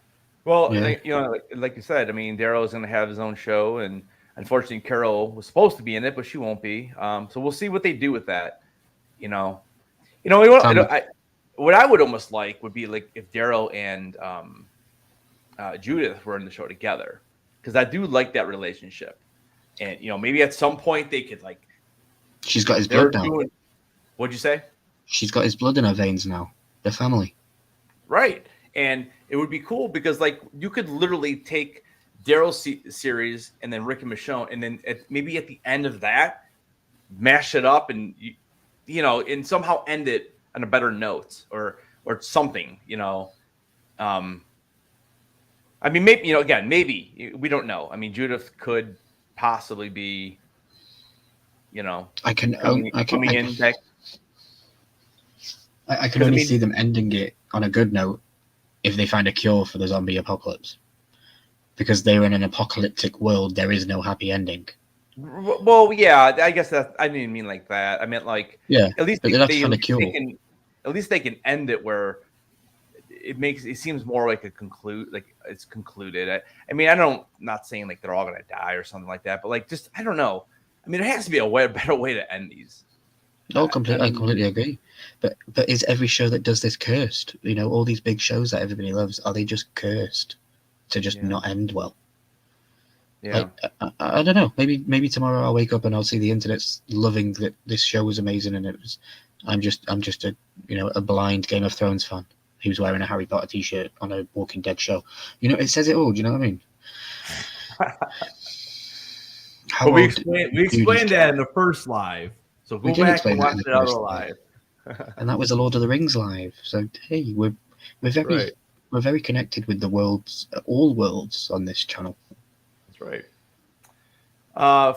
Well, Yeah. like you said, I mean, Daryl's going to have his own show, and unfortunately, Carol was supposed to be in it, but she won't be. So we'll see what they do with that. What I would almost like would be like if Daryl and Judith were in the show together, because I do like that relationship, and maybe at some point they could like. She's got his blood now. What'd you say? She's got his blood in her veins now. They're family. Right, and it would be cool because like you could literally take Daryl's series and then Rick and Michonne, and then maybe at the end of that, mash it up and and somehow end it on a better note or something. I mean, maybe again, maybe we don't know. I mean, Judith could possibly be, I can only see them ending it on a good note if they find a cure for the zombie apocalypse. Because they're in an apocalyptic world, there is no happy ending. Well, yeah, I guess I didn't mean like that. I meant like at least at least they can end it where it seems more like it's concluded. I mean, not saying like they're all gonna die or something like that, but like just I don't know. I mean, there has to be a better way to end these. I completely agree. But is every show that does this cursed? All these big shows that everybody loves, are they just cursed to just not end well? Yeah. Like, I don't know. Maybe tomorrow I'll wake up and I'll see the internet's loving that this show was amazing, and I'm just a blind Game of Thrones fan. He was wearing a Harry Potter t-shirt on a Walking Dead show. It says it all. Do you know what I mean? We explained that in the first live. So go back and watch the other live. And that was the Lord of the Rings live. So hey, we're very connected with the all worlds on this channel. That's right.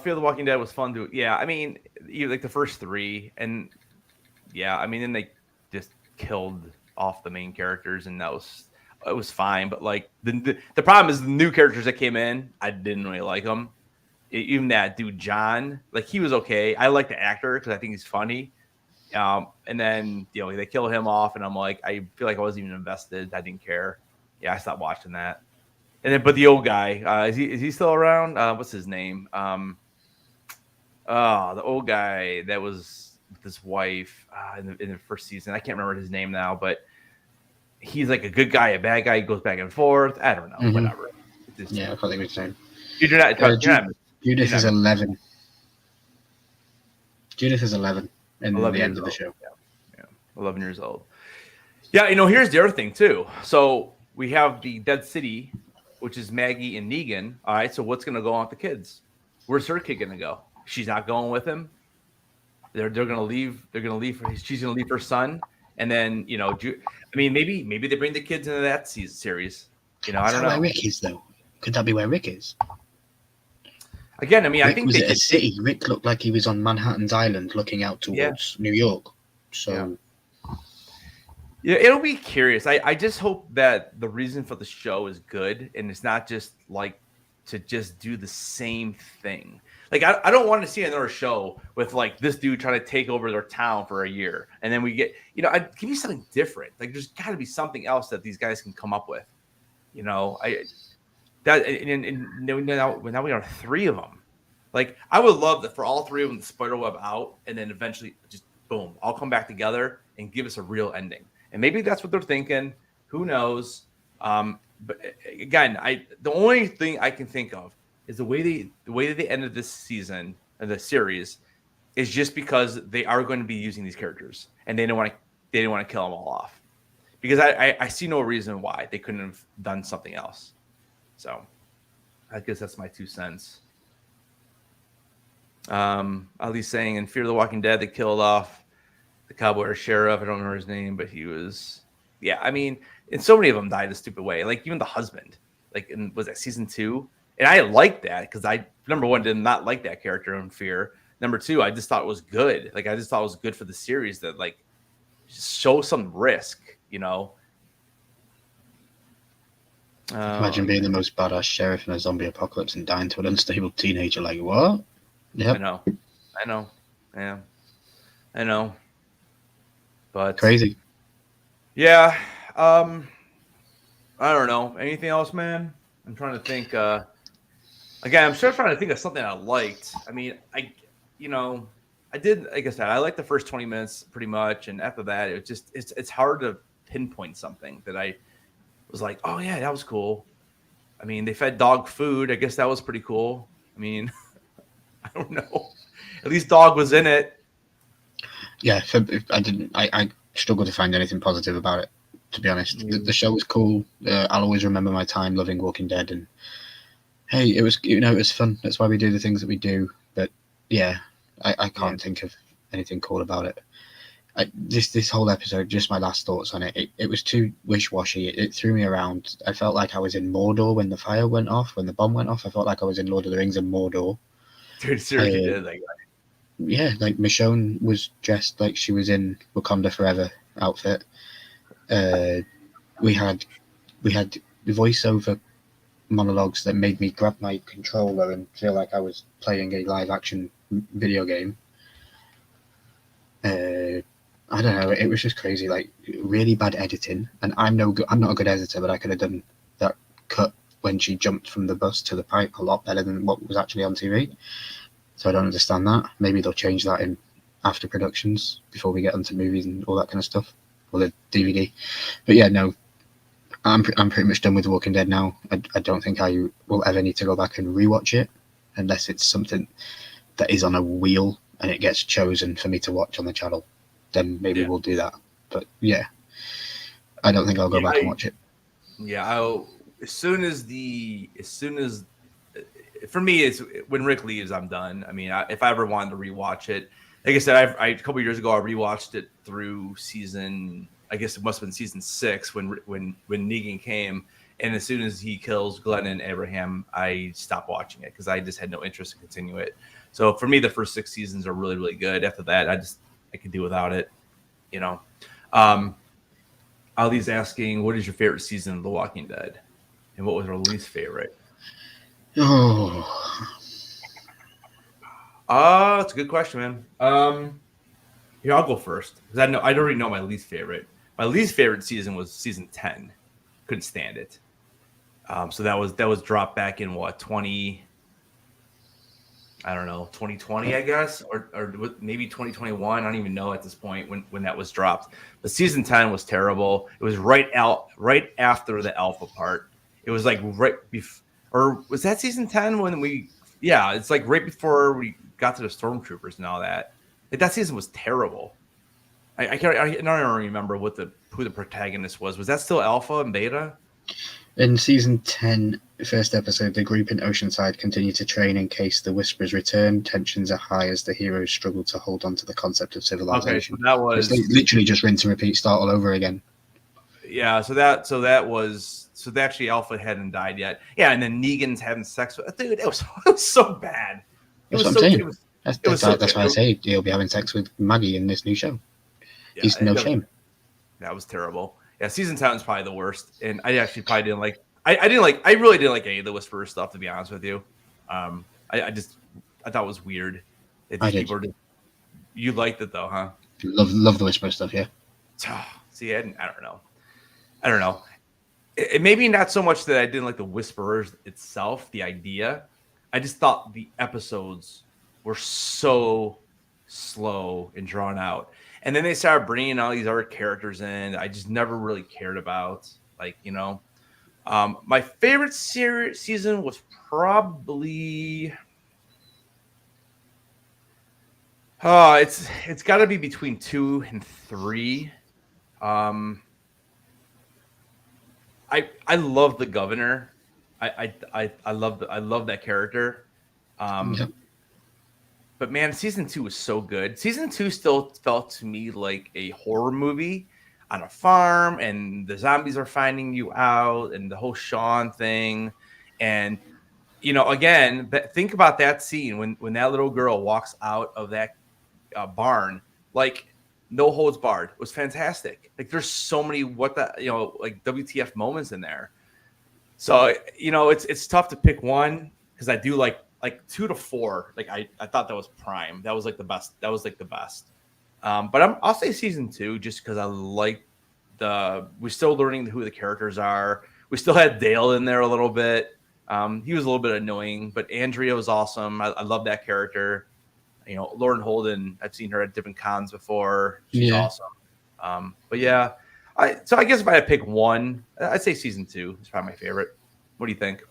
Fear the Walking Dead was fun to. Yeah, I mean, like the first 3, and yeah, I mean, then they just killed off the main characters, and it was fine. But like the problem is the new characters that came in, I didn't really like them. Even that dude John, like he was okay. I like the actor because I think he's funny. And then they kill him off, and I'm like, I feel like I wasn't even invested. I didn't care. Yeah, I stopped watching that. And then, but the old guy, is he still around? What's his name? The old guy that was with his wife in the first season. I can't remember his name now, but he's like a good guy, a bad guy. He goes back and forth. I don't know. Whatever. I thought they were the same. Judith is 11. Judith is 11 in the end of the show. Yeah, 11 years old. Yeah, here's the other thing too. So we have the Dead City, which is Maggie and Negan. All right, so what's going to go on with the kids? Where's her kid going to go? She's not going with him. They're going to leave. They're going to leave. She's going to leave her son, and then I mean, maybe they bring the kids into that series. I don't know. Where Rick is though? Could that be where Rick is? Again, I mean, Rick I think was at a city. Rick looked like he was on Manhattan's Island, looking out towards New York. So. Yeah, it'll be curious. I just hope that the reason for the show is good, and it's not just like to just do the same thing. Like I don't want to see another show with like this dude trying to take over their town for a year, and then we get I'd give me something different. Like there's got to be something else that these guys can come up with. Now we are 3 of them. Like I would love that for all 3 of them to spiderweb out, and then eventually just boom, all come back together and give us a real ending. And maybe that's what they're thinking. Who knows? But again, the only thing I can think of is the way that they ended this season and the series is just because they are going to be using these characters, and they didn't want to kill them all off, because I see no reason why they couldn't have done something else. So I guess that's my 2 cents. Ali's saying in Fear the Walking Dead, they killed off the cowboy or sheriff. I don't remember his name, but he was, yeah. I mean, and so many of them died a stupid way. Like even the husband, like was that season 2? And I liked that because I, number one, did not like that character in Fear. Number 2, I just thought it was good. Like I just thought it was good for the series that like show some risk, you know. Imagine being the most badass sheriff in a zombie apocalypse and dying to an unstable teenager. Like what? Yep. I know. Yeah, I know. But crazy. Yeah. I don't know. Anything else, man? I'm trying to think. Again, I'm still trying to think of something I liked. I mean, I did, like I said, I liked the first 20 minutes pretty much, and after that, it's hard to pinpoint something that I was like, oh yeah, that was cool. I mean, they fed dog food. I guess that was pretty cool. I mean, I don't know. At least dog was in it. Yeah, I struggle to find anything positive about it, to be honest. The show was cool. I'll always remember my time loving Walking Dead, and hey, it was fun. That's why we do the things that we do. But yeah, I can't think of anything cool about it. This whole episode, just my last thoughts on it. It was too wish-washy. It threw me around. I felt like I was in Mordor when the fire went off, when the bomb went off. I felt like I was in Lord of the Rings and Mordor. Dude, seriously did like that. Yeah, like Michonne was dressed like she was in Wakanda Forever outfit. We had the voiceover monologues that made me grab my controller and feel like I was playing a live action video game. I don't know. It was just crazy. Like really bad editing, and I'm not a good editor, but I could have done that cut when she jumped from the bus to the pipe a lot better than what was actually on TV. So I don't understand that. Maybe they'll change that in after productions before we get onto movies and all that kind of stuff, or the DVD. But yeah, no, I'm pretty much done with Walking Dead now. I don't think I will ever need to go back and rewatch it unless it's something that is on a wheel and it gets chosen for me to watch on the channel. Then maybe we'll do that. But yeah, I don't think I'll go back and watch it. Yeah, as soon as for me, it's when Rick leaves, I'm done. I mean, if I ever wanted to rewatch it, like I said, a couple of years ago, I rewatched it through season. I guess it must have been season 6 when Negan came, and as soon as he kills Glenn and Abraham, I stopped watching it because I just had no interest in continue it. So for me, the first 6 seasons are really, really good. After that, I could do without it, you know. Ali's asking, what is your favorite season of The Walking Dead? And what was our least favorite? Oh. That's a good question, man. Here, I'll go first. Because I already know my least favorite. My least favorite season was season 10. Couldn't stand it. So that was dropped back in what, 2020, I guess, or maybe 2021. I don't even know at this point when that was dropped. But season 10 was terrible. It was right after the alpha part. It was like right before, or was that season 10 when it's like right before we got to the stormtroopers and all that. Like that season was terrible. I don't remember who the protagonist was. Was that still Alpha and Beta? In season 10, first episode, the group in Oceanside continue to train in case the Whisperers return. Tensions are high as the heroes struggle to hold on to the concept of civilization. Okay, so that was it's literally just rinse and repeat, start all over again. Yeah, so actually Alpha hadn't died yet. Yeah, and then Negan's having sex with dude. It was so bad. That's what I'm saying. That's why I say he'll be having sex with Maggie in this new show. Yeah, he's no shame. That was terrible. Yeah, season 10 is probably the worst, and I actually probably didn't like. I really didn't like any of the Whisperer stuff, to be honest with you. I thought it was weird. You liked it though, huh? Love the Whisperer stuff, yeah. See, I don't know. It maybe not so much that I didn't like the Whisperers itself, the idea. I just thought the episodes were so slow and drawn out. And then they started bringing all these other characters in I just never really cared about. Like, you know, my favorite season was probably It's got to be between 2 and 3. I love the governor. I love that character. Yep. But man, season 2 was so good. Season 2 still felt to me like a horror movie on a farm, and the zombies are finding you out, and the whole Sean thing. And again, think about that scene when that little girl walks out of that barn, like no holds barred. It was fantastic. Like there's so many like WTF moments in there. So it's tough to pick one because I do like 2 to 4. Like I thought that was prime. That was like the best. That was like the best. But I'll say season 2 just because I like we're still learning who the characters are. We still had Dale in there a little bit. He was a little bit annoying, but Andrea was awesome. I love that character. Lauren Holden, I've seen her at different cons before. She's awesome. But yeah, I guess if I had to pick one, I'd say season 2 is probably my favorite. What do you think?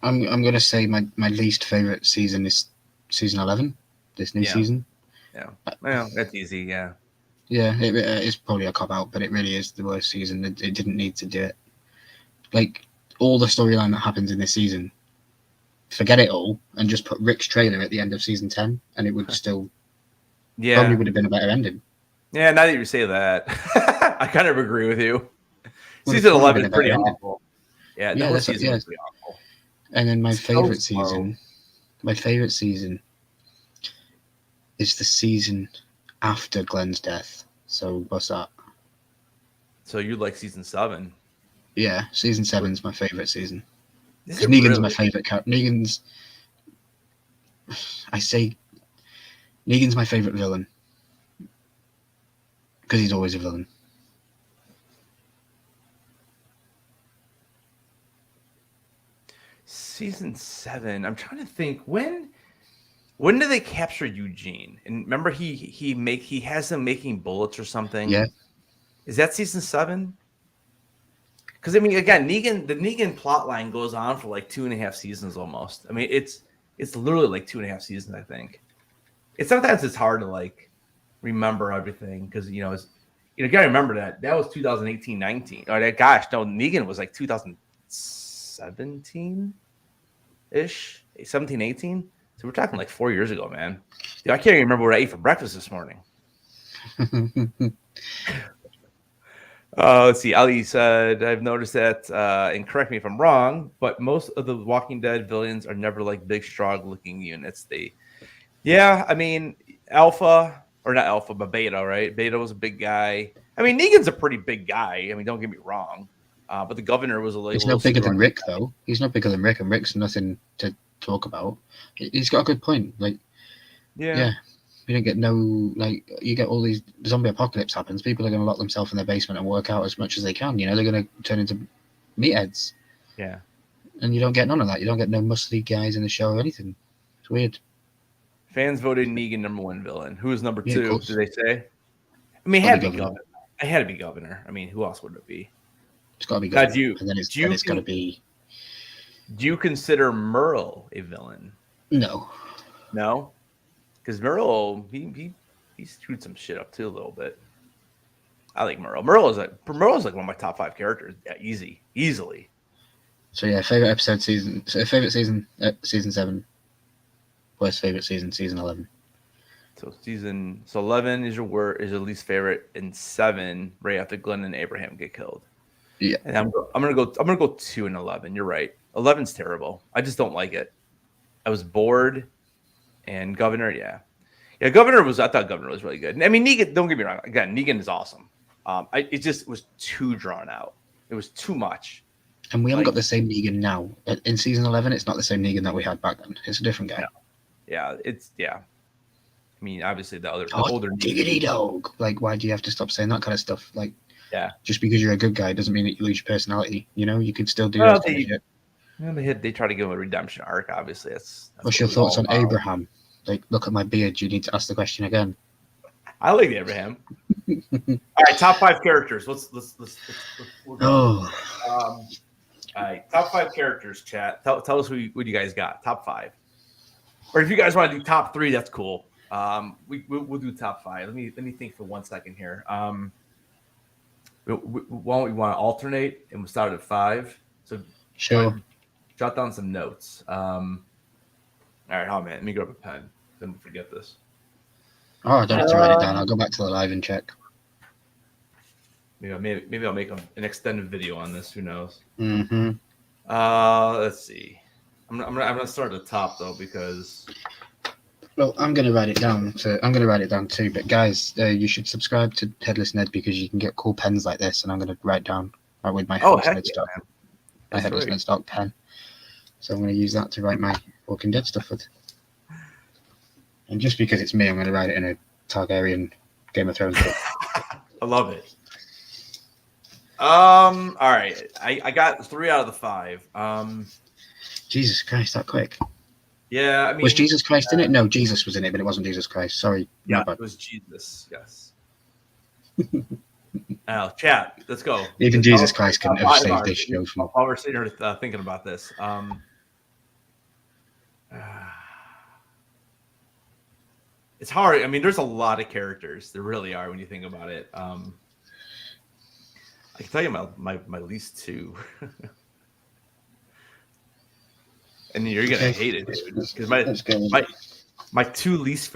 I'm gonna say my least favorite season is season 11. This new season. Yeah, well, that's easy. Yeah. Yeah, it's probably a cop out, but it really is the worst season. It didn't need to do it. Like all the storyline that happens in this season, forget it all and just put Rick's trailer at the end of season 10, and it would still probably would have been a better ending. Yeah, now that you say that, I kind of agree with you. Season 11 is pretty awful. Yeah, the whole season was pretty awful. And then my favorite season is the season after Glenn's death. So what's that? So you like season 7? Yeah, season 7 is my favorite season. Because Negan's my favorite character. Negan's my favorite villain because he's always a villain. Season 7. I'm trying to think when do they capture Eugene? And remember, he has him making bullets or something. Yeah. Is that season 7? Because I mean, again, the Negan plot line goes on for like 2.5 seasons almost. I mean, it's literally like 2.5 seasons. I think. Sometimes it's hard to like remember everything because you gotta remember that was 2018-19. Or that Negan was like 2017 ish, 17-18. So we're talking like 4 years ago, man. Dude, I can't even remember what I ate for breakfast this morning. Let's see. Ali said, I've noticed that, and correct me if I'm wrong, but most of the Walking Dead villains are never like big, strong-looking units. I mean, Alpha, or not Alpha, but Beta, right? Beta was a big guy. I mean, Negan's a pretty big guy. I mean, don't get me wrong. But the governor was He's no bigger than Rick, though. He's not bigger than Rick, and Rick's nothing to talk about. He's got a good point. Like, yeah. You don't get you get all these zombie apocalypse happens. People are going to lock themselves in their basement and work out as much as they can. They're going to turn into meatheads. Yeah. And you don't get none of that. You don't get no muscly guys in the show or anything. It's weird. Fans voted Negan number 1 villain. Who was number 2? Did they say? I mean, it had to be governor. It had to be governor. I mean, who else would it be? It's got to be governor. And then it's got to be. Do you consider Merle a villain? No. No. Because Merle, he screwed some shit up too a little bit. I like Merle. Merle's like one of my top 5 characters. Yeah, easily. So yeah, favorite season 7. Worst favorite season 11. So 11 is your least favorite, and 7 right after Glenn and Abraham get killed. Yeah, and I'm gonna go 2 and 11. You're right. 11's terrible. I just don't like it. I was bored. And Governor, I thought Governor was really good. I mean, Negan, don't get me wrong. Again, Negan is awesome. It just was too drawn out. It was too much. And we haven't got the same Negan now. In season 11, it's not the same Negan that we had back then. It's a different guy. Yeah, I mean, obviously the older diggity dog. Like, why do you have to stop saying that kind of stuff? Like, yeah, just because you're a good guy doesn't mean that you lose your personality. You could still do that kind of shit. They try to give him a redemption arc. Obviously, that's what's your thoughts on Abraham? Like, look at my beard. You need to ask the question again. I like Abraham. All right, top 5 characters. Let's all right, top 5 characters. Chat. Tell us who you guys got. Top 5. Or if you guys want to do top 3, that's cool. We'll do top 5. Let me think for 1 second here. Why don't we want to alternate and we'll start at 5? So Sure. Jot down some notes. All right, man. Let me grab a pen. Then we'll forget this. Oh, I don't have to write it down. I'll go back to the live and check. Maybe I'll make an extended video on this. Who knows? Mm-hmm. Let's see. I'm gonna start at the top though because. Well, I'm gonna write it down. I'm gonna write it down too. But guys, you should subscribe to Headless Ned because you can get cool pens like this, and I'm gonna write down with my Headless Ned stock pen. So I'm gonna use that to write my Walking Dead stuff with. And just because it's me, I'm gonna write it in a Targaryen Game of Thrones book. I love it. All right. I got 3 out of the 5. Jesus Christ, that quick. Yeah, I mean, was Jesus Christ in it? No, Jesus was in it, but it wasn't Jesus Christ. Sorry. Yeah, it was Jesus. Yes. Now, chat. Let's go. Even Jesus Christ couldn't have saved this show from. While we're sitting here thinking about this, it's hard. I mean, there's a lot of characters. There really are when you think about it. I can tell you my least 2. And you're gonna hate it, dude. Because my two least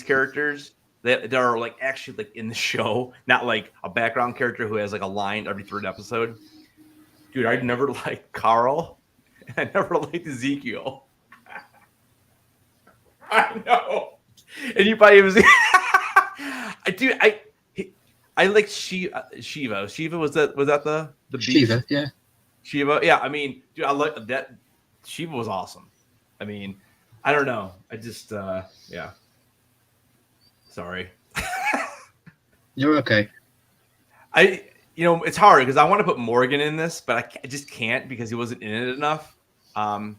characters that are like actually like in the show, not like a background character who has like a line every 3rd episode. Dude, I never liked Carl, and I never liked Ezekiel. I know, and you probably was. I like Shiva. Shiva was that the beast? Shiva, yeah. Shiva, yeah. I mean, dude, I like that. Shiva was awesome. I mean, I don't know. I just, yeah. Sorry. You're okay. It's hard because I want to put Morgan in this, but I just can't because he wasn't in it enough. All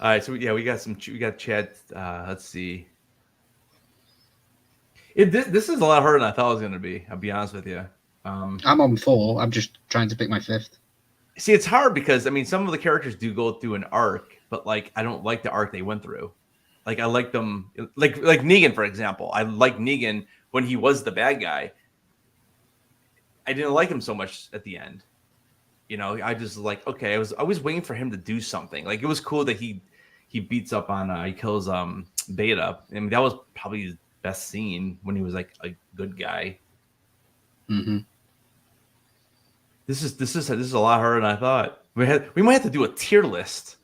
right, so yeah, we got Chad. Let's see. This is a lot harder than I thought it was going to be. I'll be honest with you. I'm on 4. I'm just trying to pick my 5th. See, it's hard because I mean, some of the characters do go through an arc, but like I don't like the arc they went through. Like I like them, like Negan, for example. I like Negan when he was the bad guy. I didn't like him so much at the end. I just like okay. I was waiting for him to do something. Like it was cool that he beats up on he kills Beta. I mean that was probably his best scene when he was like a good guy. Mm-hmm. This is a lot harder than I thought. We might have to do a tier list.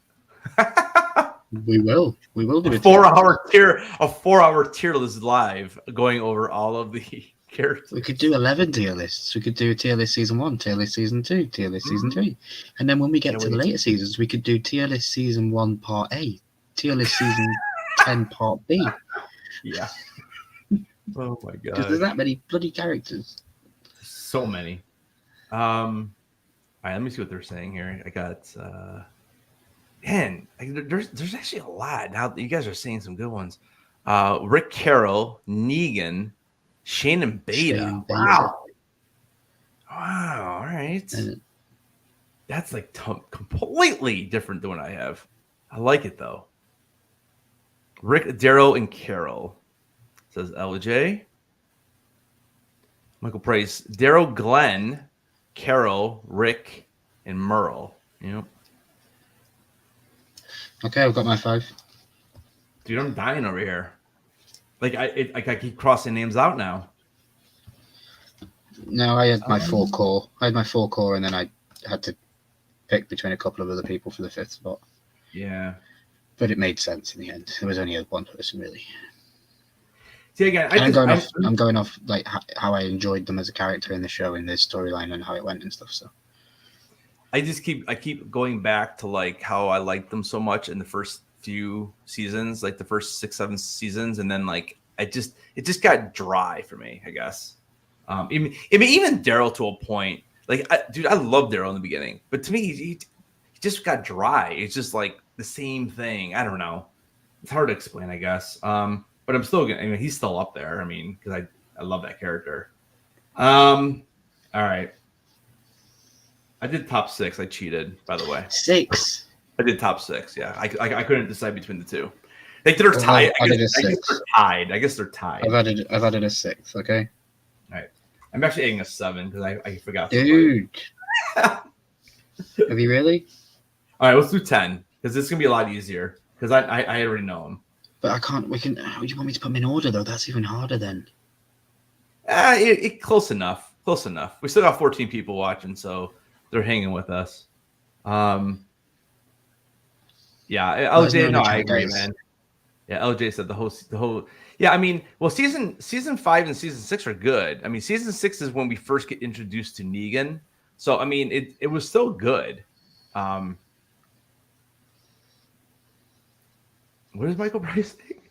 We will do a 4-hour tier list live, going over all of the characters. We could do 11 tier lists. We could do tier list season 1, tier list season 2, tier list season 3, and then when we get to the later seasons, we could do tier list season 1 part A, tier list season 10 part B. Yeah. Oh my god. Because there's that many bloody characters. So many. All right, let me see what they're saying here. I got there's actually a lot. Now you guys are saying some good ones. Rick Carroll, Negan, Shane and Beta. Wow. All right. That's like completely different than what I have. I like it though. Rick, Darrow, and Carroll. Says LJ. Michael Price, Darrow, Glenn, Carol, Rick, and Merle. Yep. Okay, I've got my 5. Dude, I'm dying over here. Like I keep crossing names out now. No, I had my 4 core. And then I had to pick between a couple of other people for the 5th spot. Yeah. But it made sense in the end. There was only one person really. See again, I'm going off like how I enjoyed them as a character in the show, in this storyline, and how it went and stuff. So I keep going back to like how I liked them so much in the first few seasons, like the first 6-7 seasons, and then like it just got dry for me, I guess. Even Darrow to a point. Like, I love Darrow in the beginning, but to me, he just got dry. It's just like the same thing. I don't know. It's hard to explain, I guess. But I'm still gonna. I mean, he's still up there. I mean, because I love that character. All right. I did top 6. I cheated, by the way. 6. I did top 6. Yeah, I couldn't decide between the two. I think they're tied. I guess they're tied. I guess they're tied. I've added a 6. Okay. All right. I'm actually adding a 7 because I forgot. Dude. Have you really? All right, let's do 10 because this is gonna be a lot easier because I already know them. But I can't. We can. How do you want me to put them in order though? That's even harder then. Close enough. Close enough. We still got 14 people watching, so they're hanging with us. Yeah, LJ. No, I agree, man. Yeah, LJ said the whole. Yeah, I mean, well, season 5 and season 6 are good. I mean, season 6 is when we first get introduced to Negan, so I mean, it was still good. What does Michael Bryce think?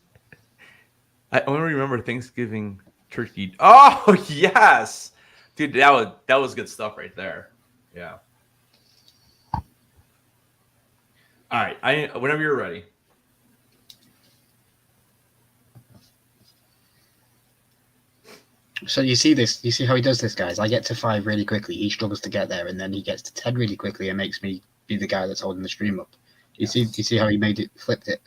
I only remember Thanksgiving turkey. Oh yes, dude, that was good stuff right there. Yeah. All right, whenever you're ready. So you see this? You see how he does this, guys? I get to 5 really quickly. He struggles to get there, and then he gets to 10 really quickly and makes me be the guy that's holding the stream up. You see how he flipped it?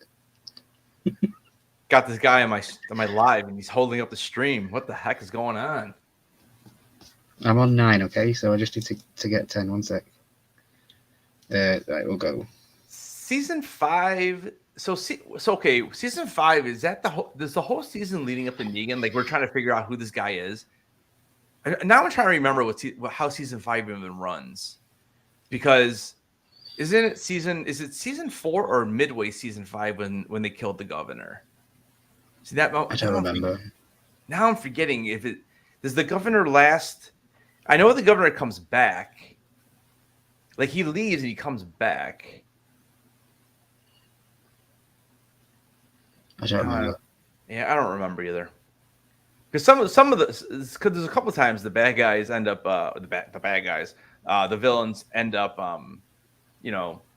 Got this guy on my live, and he's holding up the stream. What the heck is going on? I'm on 9, okay? So I just need to get 10. 1 sec. Right, we'll go. Season 5. So okay. Season 5, is that does the whole season leading up to Negan? Like we're trying to figure out who this guy is. Now I'm trying to remember how season 5 even runs, because is it season 4 or midway season 5 when they killed the governor? See that? I don't remember. Now I'm forgetting if it does the governor last. I know the governor comes back. Like he leaves and he comes back. I don't remember. Yeah, I don't remember either. Because some of because there's a couple of times the bad guys end up the villains end up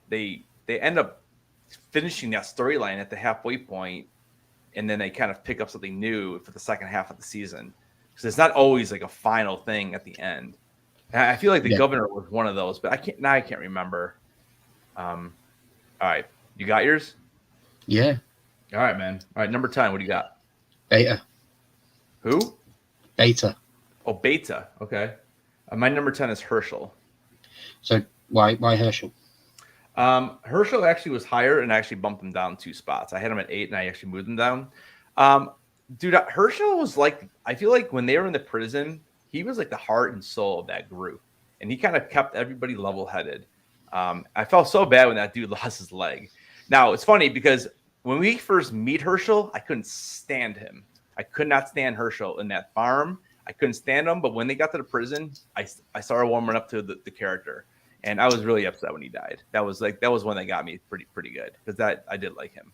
they end up finishing that storyline at the halfway point, and then they kind of pick up something new for the second half of the season. Because it's not always like a final thing at the end. And I feel like the governor was one of those, but I can't remember. All right, you got yours? Yeah. All right, man. All right, number 10. What do you got? Beta. Who? Beta. Oh, Beta. Okay. My number 10 is Herschel. So why Herschel? Herschel actually was higher, and I actually bumped him down 2 spots. I had him at 8, and I actually moved him down. Dude, Herschel was like, I feel like when they were in the prison, he was like the heart and soul of that group, and he kind of kept everybody level-headed. I felt so bad when that dude lost his leg. Now, it's funny because when we first meet Herschel, I couldn't stand him. I could not stand Herschel in that farm. I couldn't stand him. But when they got to the prison, I started warming up to the character, and I was really upset when he died. That was one that got me pretty good, because I did like him.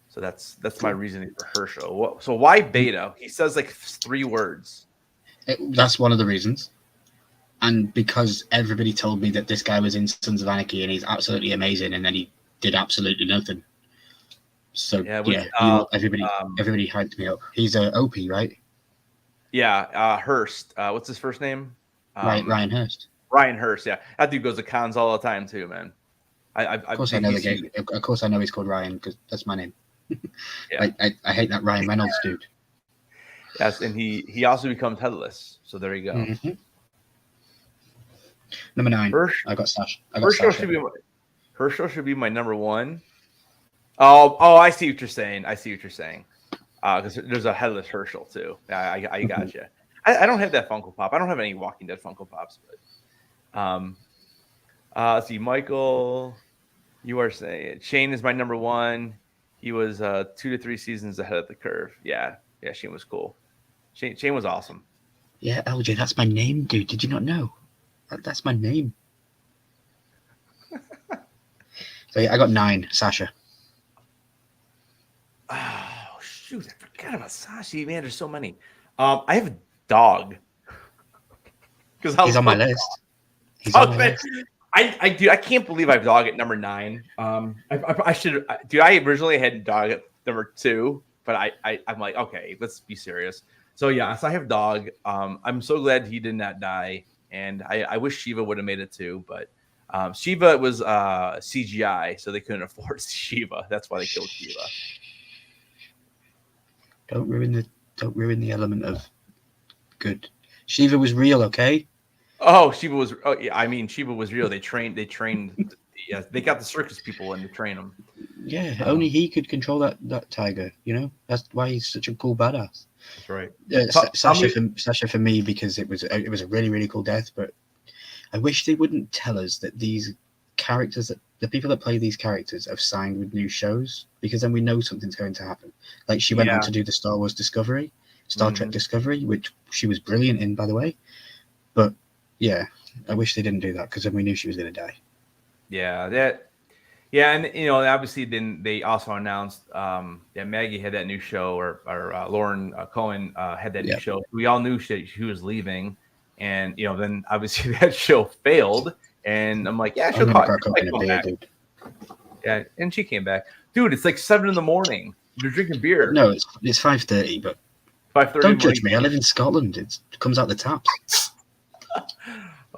So that's my reasoning for Herschel. So why Beta? He says like 3 words. That's one of the reasons. And because everybody told me that this guy was in Sons of Anarchy and he's absolutely amazing, and then he did absolutely nothing. So everybody hyped me up. He's a OP, right? Yeah, Hurst. What's his first name? Ryan Hurst. Ryan Hurst. Yeah, that dude goes to cons all the time too, man. Of course I know the game. Of course I know he's called Ryan because that's my name. Yeah. I hate that Ryan Reynolds dude. Yes, and he also becomes headless. So there you go. Mm-hmm. Number 9. I got Sash. Herschel should be my number 1. Oh, I see what you're saying. Because there's a headless Herschel too. I got you. I don't have that Funko Pop. I don't have any Walking Dead Funko Pops, but let's see. Michael, you are saying Shane is my number 1. He was 2 to 3 seasons ahead of the curve. Yeah, Shane was cool. Shane was awesome. Yeah, LJ, that's my name, dude. Did you not know? That's my name. So yeah, I got 9, Sasha. Oh shoot, I forgot about Sashi. Man, there's so many. I have a dog. Because he's on my list. I can't believe I have dog at number 9. I should. Dude, I originally had dog at number 2, but I'm like, okay, let's be serious. So yeah, so I have dog. I'm so glad he did not die, and I wish Shiva would have made it too, but Shiva was CGI, so they couldn't afford Shiva. That's why they killed Shiva. Don't ruin the element of good. Shiva was real, okay? Oh, Shiva was. Oh, yeah. I mean, Shiva was real. They trained. Yeah, they got the circus people in to train him. Yeah, only he could control that tiger. You know, that's why he's such a cool badass. That's right. Sasha for me, because it was a really, really cool death. But I wish they wouldn't tell us that these characters, that the people that play these characters, have signed with new shows, because then we know something's going to happen. Like she went on to do the Star Trek Discovery, which she was brilliant in, by the way. But yeah, I wish they didn't do that, because then we knew she was going to die. Yeah, and obviously then they also announced that Maggie had that new show, or Lauren Cohen had that new show. We all knew she was leaving, and then obviously that show failed, and I'm like, yeah, she'll come back. Dude. Yeah, and she came back, dude. It's like 7 a.m. You're drinking beer. No, it's 5:30, but 5:30. Don't judge me. I live in Scotland. It comes out the taps.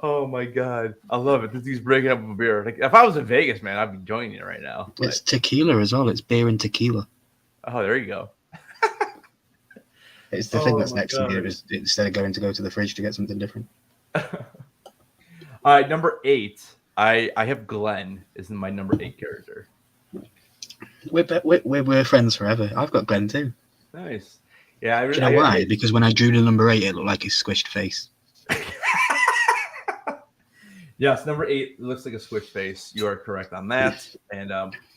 Oh my god, I love it. He's breaking up a beer. Like, if I was in Vegas, man, I'd be joining you right now. But it's tequila as well. It's beer and tequila. Oh, there you go. It's the thing that's next to me. Instead of going to the fridge to get something different. All right, number 8. I have Glenn is my number 8 character. We're friends forever. I've got Glenn too. Nice. Yeah, do you know why? Because when I drew the number 8, it looked like his squished face. Yes, number 8 looks like a squished face. You are correct on that. And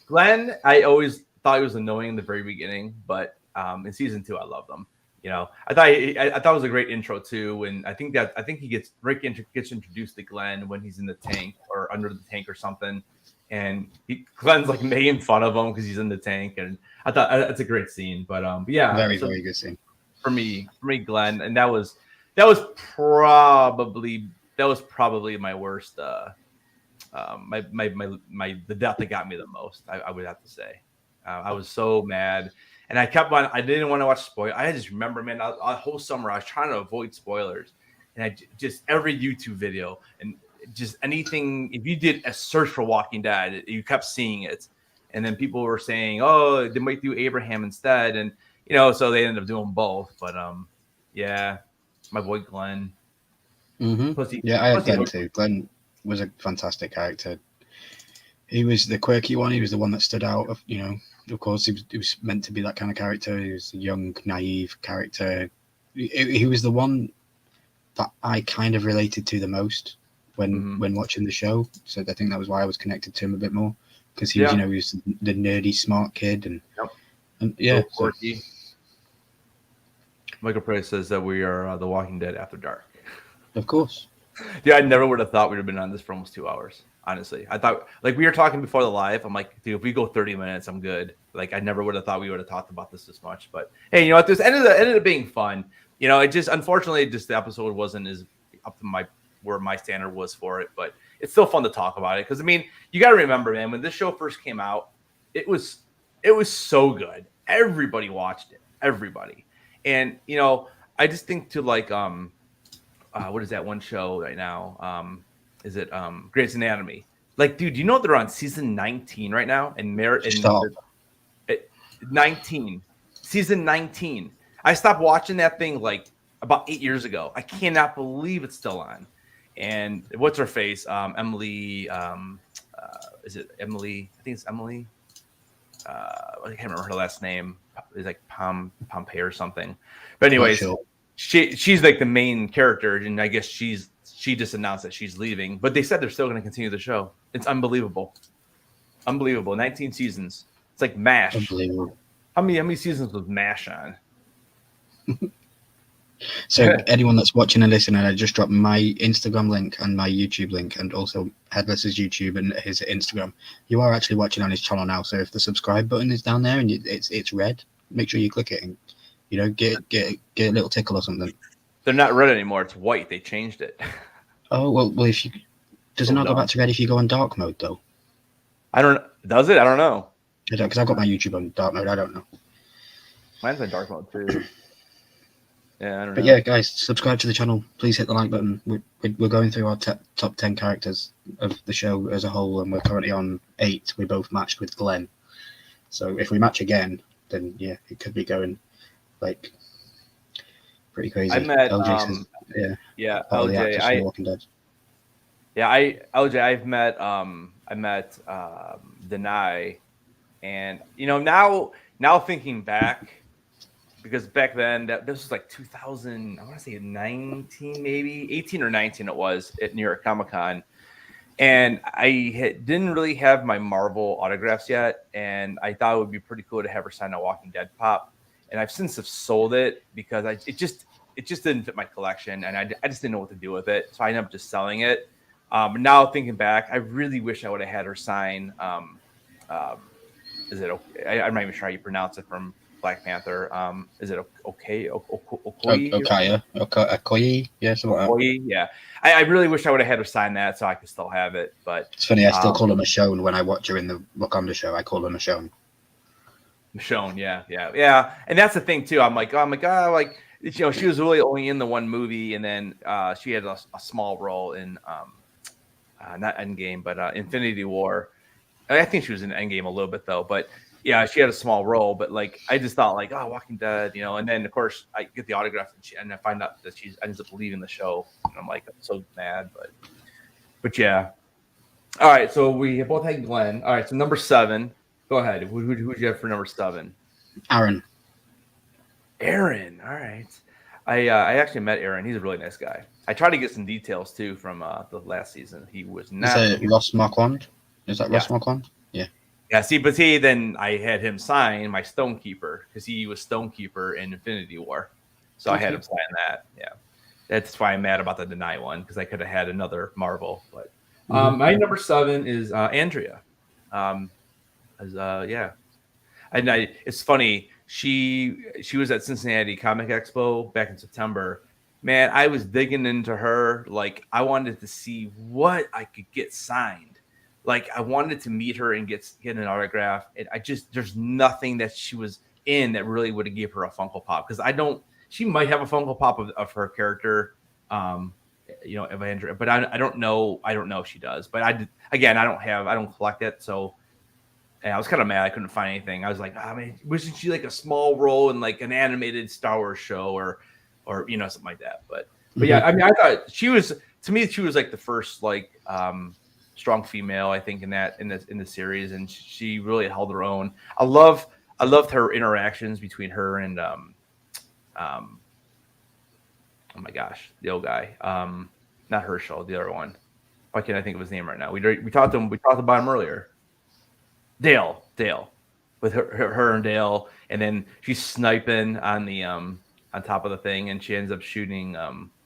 Glenn, I always thought he was annoying in the very beginning, but in season 2, I loved him. I thought it was a great intro too, and I think Rick gets introduced to Glenn when he's in the tank or under the tank or something, and Glenn's like making fun of him because he's in the tank, and I thought that's a great scene. But yeah, very good scene for me, Glenn, and that was probably my worst. The death that got me the most. I would have to say, I was so mad. And I kept on. I didn't want to watch spoilers. I just remember, man, a whole summer I was trying to avoid spoilers, and I just every YouTube video and just anything. If you did a search for Walking Dead, you kept seeing it, and then people were saying, "Oh, they might do Abraham instead," and so they ended up doing both. But yeah, my boy Glenn. Mm-hmm. I had Glenn too. Glenn was a fantastic character. He was the quirky one. He was the one that stood out. Of course, he was meant to be that kind of character. He was a young, naive character. He was the one that I kind of related to the most when watching the show. So I think that was why I was connected to him a bit more, because he was, he was the nerdy, smart kid, and yeah, so quirky. Michael Price says that we are The Walking Dead After Dark. Of course. Yeah, I never would have thought we'd have been on this for almost 2 hours. Honestly, I thought, like, we were talking before the live. I'm like, dude, if we go 30 minutes, I'm good. Like, I never would have thought we would have talked about this much. But hey, you know what? This ended up being fun. It just, unfortunately, the episode wasn't as up to where my standard was for it. But it's still fun to talk about it, because I mean, you got to remember, man, when this show first came out, it was so good. Everybody watched it. Everybody. And I just think to like what is that one show right now? Is it Grey's Anatomy? Like, dude, you know they're on season 19 right now, and 19, season 19. I stopped watching that thing like about 8 years ago. I cannot believe it's still on. And what's her face? Emily. Is it Emily? I think it's Emily. I can't remember her last name. It's like Pompey or something. But anyways, she's like the main character, and I guess she just announced that she's leaving, but they said they're still going to continue the show. It's unbelievable. 19 seasons. It's like MASH. Unbelievable. How many seasons was MASH on? So anyone that's watching and listening, I just dropped my Instagram link and my YouTube link, and also Headless's YouTube and his Instagram. You are actually watching on his channel now, so if the subscribe button is down there and it's red, make sure you click it and get a little tickle or something. They're not red anymore. It's white. They changed it. Oh, well, if you does it not go back to red if you go on dark mode though? Does it? I don't know. Because I've got my YouTube on dark mode. I don't know. Mine's on dark mode too. Yeah, I don't But know. yeah, guys, subscribe to the channel. Please hit the like button. We're going through our top 10 characters of the show as a whole, and we're currently on 8. We both matched with Glenn. So if we match again, then yeah, it could be going like pretty crazy. I met LJ says, yeah, part of the LJ. actors from The Walking Dead. LJ, I met Denai, and now thinking back, because back then this was like 2000, I want to say 19, maybe 18 or 19 it was at New York Comic Con. And I didn't really have my Marvel autographs yet, and I thought it would be pretty cool to have her sign a Walking Dead pop. And I've since have sold it because it just didn't fit my collection, and I just didn't know what to do with it, so I ended up just selling it. But now thinking back, I really wish I would have had her sign. Is it okay? I'm not even sure how you pronounce it from Black Panther. Is it okay? Okoye, yeah, something like that. Okoye? Yeah. I really wish I would have had her sign that so I could still have it. But it's funny, I still call her Michonne when I watch her in the Wakanda show. I call her Michonne. Michonne, yeah. And that's the thing too. I'm like, oh my god, like she was really only in the one movie, and then she had a small role in not Endgame, but Infinity War. I think she was in Endgame a little bit though, but yeah, she had a small role. But like, I just thought like, oh, Walking Dead, and then of course I get the autograph and I find out that she ends up leaving the show, and I'm like, I'm so mad, but yeah. All right, so we both had Glenn. All right, so number 7. Go ahead. Who'd you have for number 7? Aaron. All right. I actually met Aaron. He's a really nice guy. I tried to get some details too from the last season. He was not. Is it Ross Marquand? Is that Ross Marquand? Yeah. Yeah. See, then I had him sign my Stonekeeper because he was Stonekeeper in Infinity War, so I had him sign that. Yeah, that's why I'm mad about the Deny one because I could have had another Marvel. But my number 7 is Andrea. And it's funny. She was at Cincinnati Comic Expo back in September. Man, I was digging into her. Like, I wanted to see what I could get signed. Like, I wanted to meet her and get an autograph. And there's nothing that she was in that really would have gave her a Funko Pop. Because she might have a Funko Pop of her character, of Andrea, but I don't know. I don't know if she does. But I don't collect it. So, yeah, I was kind of mad I couldn't find anything. I was like, wasn't she like a small role in like an animated Star Wars show or something like that? But yeah, I thought she was like the first like strong female, I think, in the series, and she really held her own. I loved her interactions between her and oh my gosh, the old guy, not Herschel, the other one. Why can't I think of his name right now? We talked about him earlier. Dale, with her and Dale, and then she's sniping on the on top of the thing, and she ends up shooting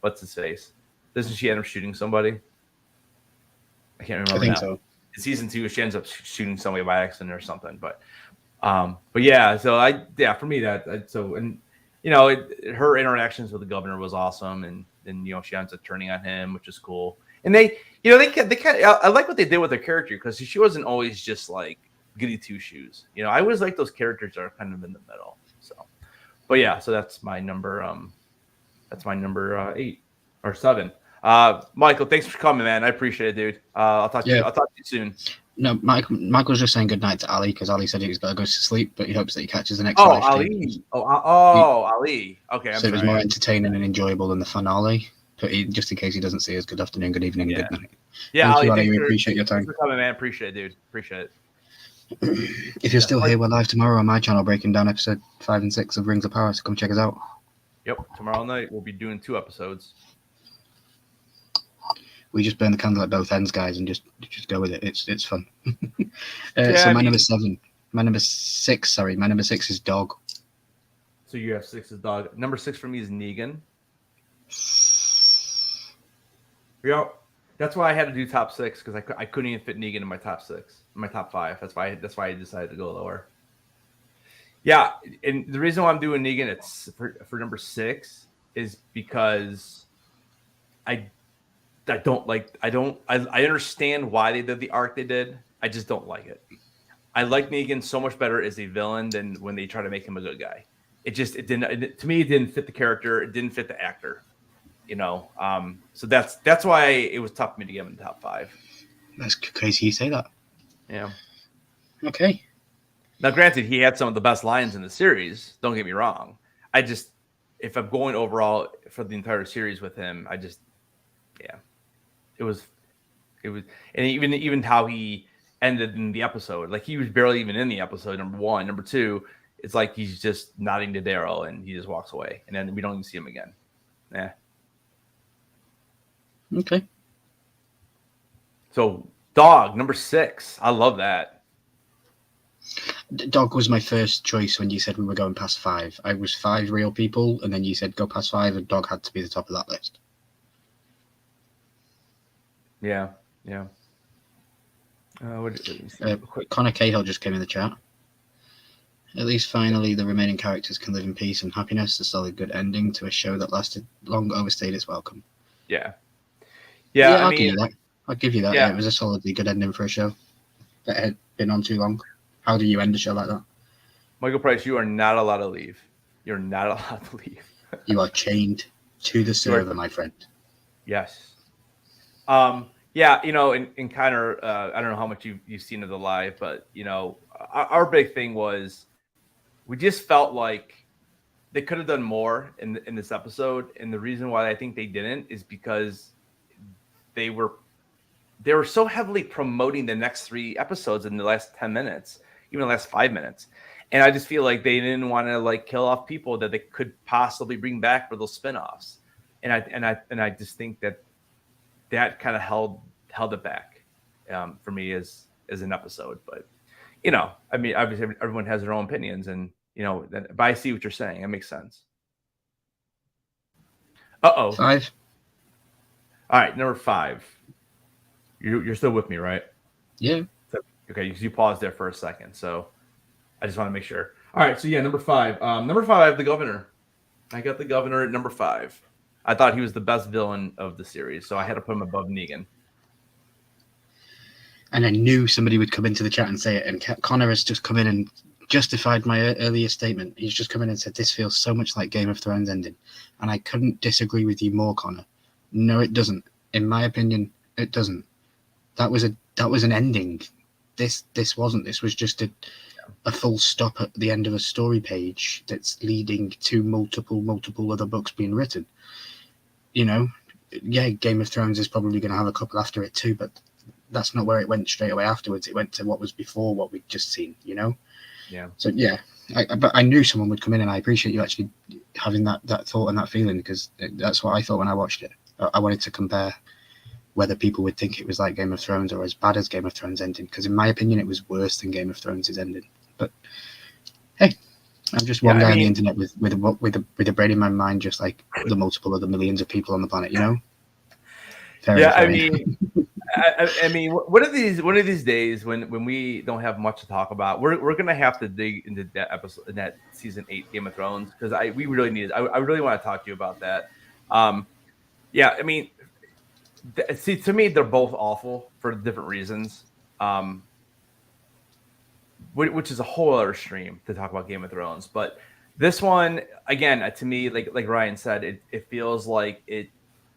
what's his face? Doesn't she end up shooting somebody? I can't remember. I think so. In season 2, she ends up shooting somebody by accident or something. But yeah. So for me her interactions with the governor was awesome, and she ends up turning on him, which is cool. And they kind of, I like what they did with her character because she wasn't always just like goody two shoes. I always like those characters that are kind of in the middle. So, but yeah, so that's my number 8 or 7. Michael, thanks for coming, man. I appreciate it, dude. I'll talk to you soon. No, Michael's just saying good night to Ali because Ali said he's got to go to sleep, but he hopes that he catches the next. Oh, Ali. Ali. Okay. So it was more entertaining and enjoyable than the finale. But just in case he doesn't see us, good afternoon, good evening, good night. Yeah, Thank you, Ali. We appreciate your time. Thanks for coming, man. Appreciate it, dude. Appreciate it. If you're still here, we're live tomorrow on my channel breaking down episode 5 and 6 of Rings of Power, so come check us out. Yep, tomorrow night we'll be doing 2 episodes. We just burn the candle at both ends, guys, and just go with it. It's fun. So my number 7. My number 6, sorry. My number 6 is Dog. So you have 6 as Dog. Number 6 for me is Negan. Yep. That's why I had to do top 6 because I couldn't even fit Negan in my top 6, in my top 5. That's why I decided to go lower. Yeah, and the reason why I'm doing Negan it's for number 6 is because I understand why they did the arc they did. I just don't like it. I like Negan so much better as a villain than when they try to make him a good guy. it didn't to me. It didn't fit the character. It didn't fit the actor. So that's why it was tough for me to get him in the top 5. That's crazy you say that. Yeah. Okay. Now, granted, he had some of the best lines in the series. Don't get me wrong. If I'm going overall for the entire series with him, it was, and even how he ended in the episode, like he was barely even in the episode. Number 1, number 2, it's like he's just nodding to Daryl and he just walks away, and then we don't even see him again. Yeah. Okay. So, Dog, number 6. I love that. Dog was my first choice when you said we were going past 5. I was 5 real people, and then you said go past 5, and Dog had to be the top of that list. Yeah. Connor Cahill just came in the chat. At least finally, the remaining characters can live in peace and happiness. A solid, good ending to a show that lasted long, overstayed its welcome. Yeah. I'll give you that. I'll give you that. Yeah. Yeah, it was a solidly good ending for a show that had been on too long. How do you end a show like that? Michael Price, you are not allowed to leave. You're not allowed to leave. You are chained to the server, my friend. Yes. Yeah, and Connor, I don't know how much you've seen of the live, but our big thing was we just felt like they could have done more in this episode, and the reason why I think they didn't is because they were so heavily promoting the next 3 episodes in the last 10 minutes, even the last 5 minutes. And I just feel like they didn't want to kill off people that they could possibly bring back for those spinoffs. And I just think that kind of held it back for me as an episode. But, I mean, obviously everyone has their own opinions, and, but I see what you're saying. It makes sense. 5. All right, number 5. You're still with me, right? Yeah. Okay, because you paused there for a second, so I just want to make sure. All right, so yeah, number 5. Number 5, I have the Governor. I got the Governor at number 5. I thought he was the best villain of the series, so I had to put him above Negan. And I knew somebody would come into the chat and say it, and Connor has just come in and justified my earlier statement. He's just come in and said, this feels so much like Game of Thrones ending. And I couldn't disagree with you more, Connor. No, it doesn't. In my opinion, it doesn't. That was an ending. This wasn't. This was just a full stop at the end of a story page that's leading to multiple other books being written. Yeah, Game of Thrones is probably going to have a couple after it too, but that's not where it went straight away afterwards. It went to what was before what we'd just seen, Yeah. So yeah, but I knew someone would come in, and I appreciate you actually having that thought and that feeling, because that's what I thought when I watched it. I wanted to compare whether people would think it was like Game of Thrones or as bad as Game of Thrones ending, because in my opinion it was worse than Game of Thrones' ending. But hey, I'm just one guy on the internet with a brain in my mind, just like the multiple other millions of people on the planet, Very. I mean, one of these days when we don't have much to talk about, we're gonna have to dig into that episode in that season 8 Game of Thrones, because we really need it. I really want to talk to you about that. Yeah, I mean, see, to me, they're both awful for different reasons, which is a whole other stream to talk about Game of Thrones. But this one, again, to me, like Ryan said, it feels like it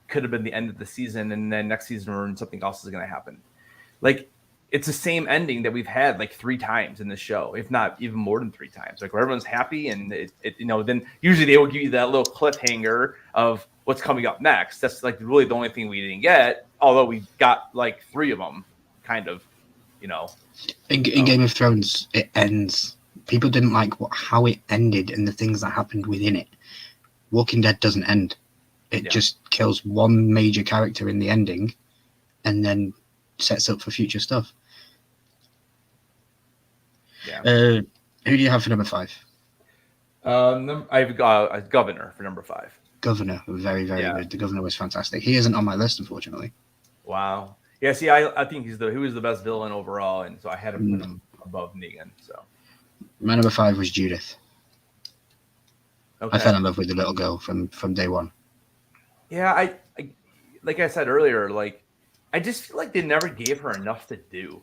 could have been the end of the season, and then next season something else is going to happen. It's the same ending that we've had 3 times in the show, if not even more than 3 times. Where everyone's happy, and then usually they will give you that little cliffhanger of what's coming up next. That's really the only thing we didn't get, although we got 3 of them, kind of, In Game of Thrones, it ends. People didn't like how it ended and the things that happened within it. Walking Dead doesn't end. It just kills one major character in the ending, and then sets up for future stuff. Yeah. Who do you have for number 5? I've got a Governor for number 5. Governor, very good. The Governor was fantastic. He isn't on my list, unfortunately. Wow. Yeah. See, I think he was the best villain overall, and so I had to put him above Negan. So my number 5 was Judith. Okay. I fell in love with the little girl from day one. Yeah, I like I said earlier, I just feel like they never gave her enough to do.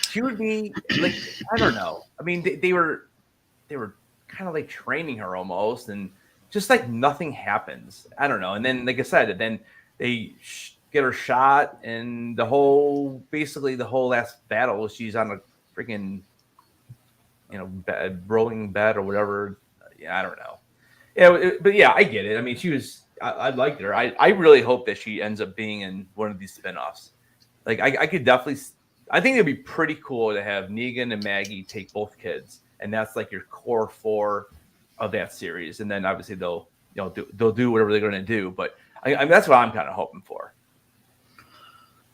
She would be I don't know. I mean, they were kind of like training her almost, and just like nothing happens. I don't know. And then, like I said, then they get her shot, and basically the whole last battle, she's on a freaking, rolling bed or whatever. Yeah, I don't know. Yeah, but yeah, I get it. I mean, I liked her. I really hope that she ends up being in one of these spinoffs. Like, I could definitely, I think it'd be pretty cool to have Negan and Maggie take both kids, and that's like your core 4 of that series. And then obviously they'll do whatever they're going to do. But I mean, that's what I'm kind of hoping for.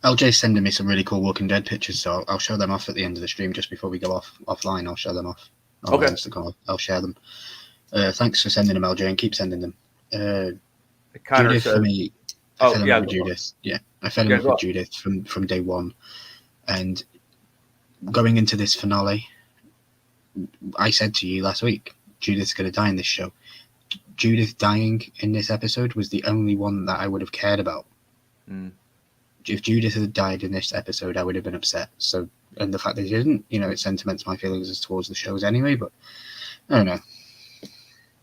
LJ's sending me some really cool Walking Dead pictures, so I'll show them off at the end of the stream just before we go offline. I'll show them off. On Instagram. I'll share them. Thanks for sending them, LJ, and keep sending them. Judith for me. I fell in love with Judith. Yeah, I fell in love with Judith from day one, and going into this finale, I said to you last week, Judith's going to die in this show. Judith dying in this episode was the only one that I would have cared about. If Judith had died in this episode, I would have been upset. So, and the fact that she didn't, it cements my feelings as towards the shows anyway. But I don't know.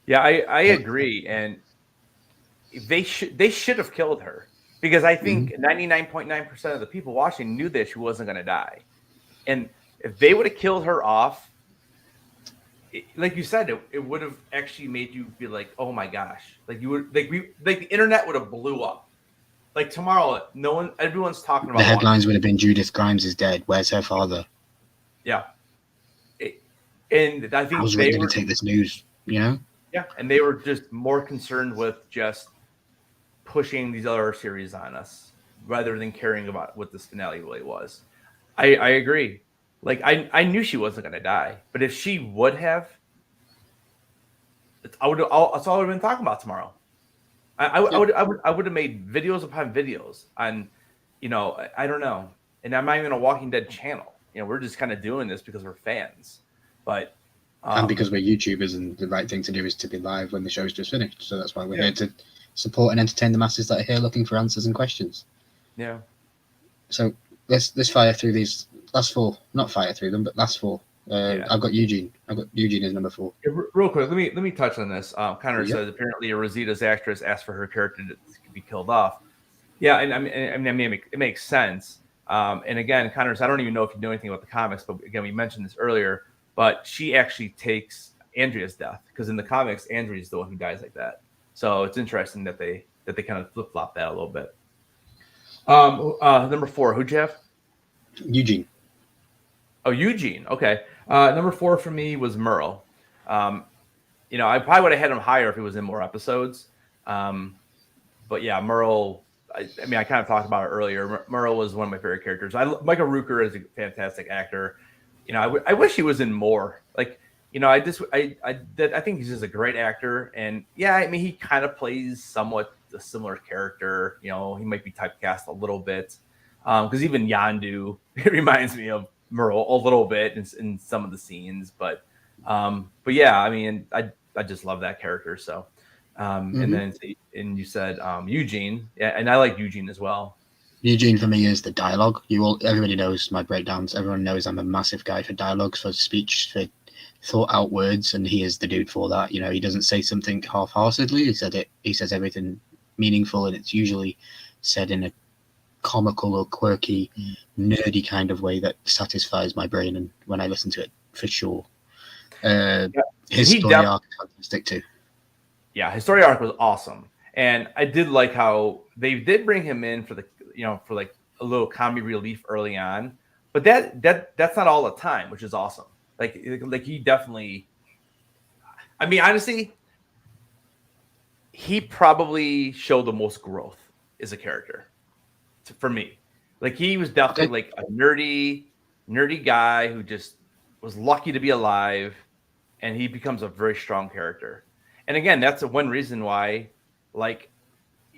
Yeah, I agree, and they should have killed her, because I think 99.9% of the people watching knew that she wasn't going to die, and if they would have killed her off, like you said, it would have actually made you be like, oh my gosh, like the internet would have blew up. Like tomorrow, everyone's talking about. The headlines would have been Judith Grimes is dead. Where's her father? Yeah, and I think how's Rick going to take this news? Yeah, and they were just more concerned with just pushing these other series on us rather than caring about what this finale really was. I agree. Like I knew she wasn't going to die, but if she would have, that's all I would have been talking about tomorrow. I would have made videos upon videos on, I don't know. And I'm not even a Walking Dead channel. We're just kind of doing this because we're fans. But and because we're YouTubers, and the right thing to do is to be live when the show's just finished. So that's why we're here to support and entertain the masses that are here looking for answers and questions. Yeah. So let's fire through these last 4. Not fire through them, but last 4. I've got Eugene. As number 4. Real quick, let me touch on this. Connor says apparently Rosita's actress asked for her character to be killed off. Yeah, and I mean it makes sense. And again, Connor, I don't even know if you know anything about the comics, but again, we mentioned this earlier. But she actually takes Andrea's death, because in the comics, Andrea's the one who dies like that. So it's interesting that they kind of flip flop that a little bit. Number 4, who'd you have? Eugene. Oh, Eugene. Okay. Number 4 for me was Merle. I probably would have had him higher if he was in more episodes. But yeah, Merle. I kind of talked about it earlier. Merle was one of my favorite characters. Michael Rooker is a fantastic actor. I wish he was in more. Like, I think he's just a great actor. And yeah, he kind of plays somewhat a similar character. He might be typecast a little bit. Because even Yondu, it reminds me of Merle a little bit in some of the scenes. But yeah, I just love that character. So, and then you said Eugene, and I like Eugene as well. Eugene for me is the dialogue. Everybody knows my breakdowns. Everyone knows I'm a massive guy for dialogues, for speech, for thought out words, and he is the dude for that. He doesn't say something half-heartedly. He says everything meaningful, and it's usually said in a comical or quirky, nerdy kind of way that satisfies my brain, and when I listen to it, for sure. His story arc is fantastic too. Yeah, his story arc was awesome, and I did like how they did bring him in for like a little comedy relief early on, but that's not all the time, which is awesome. Like he definitely. Honestly, he probably showed the most growth as a character, for me. Like he was definitely like a nerdy guy who just was lucky to be alive, and he becomes a very strong character. And again, that's one reason why, like,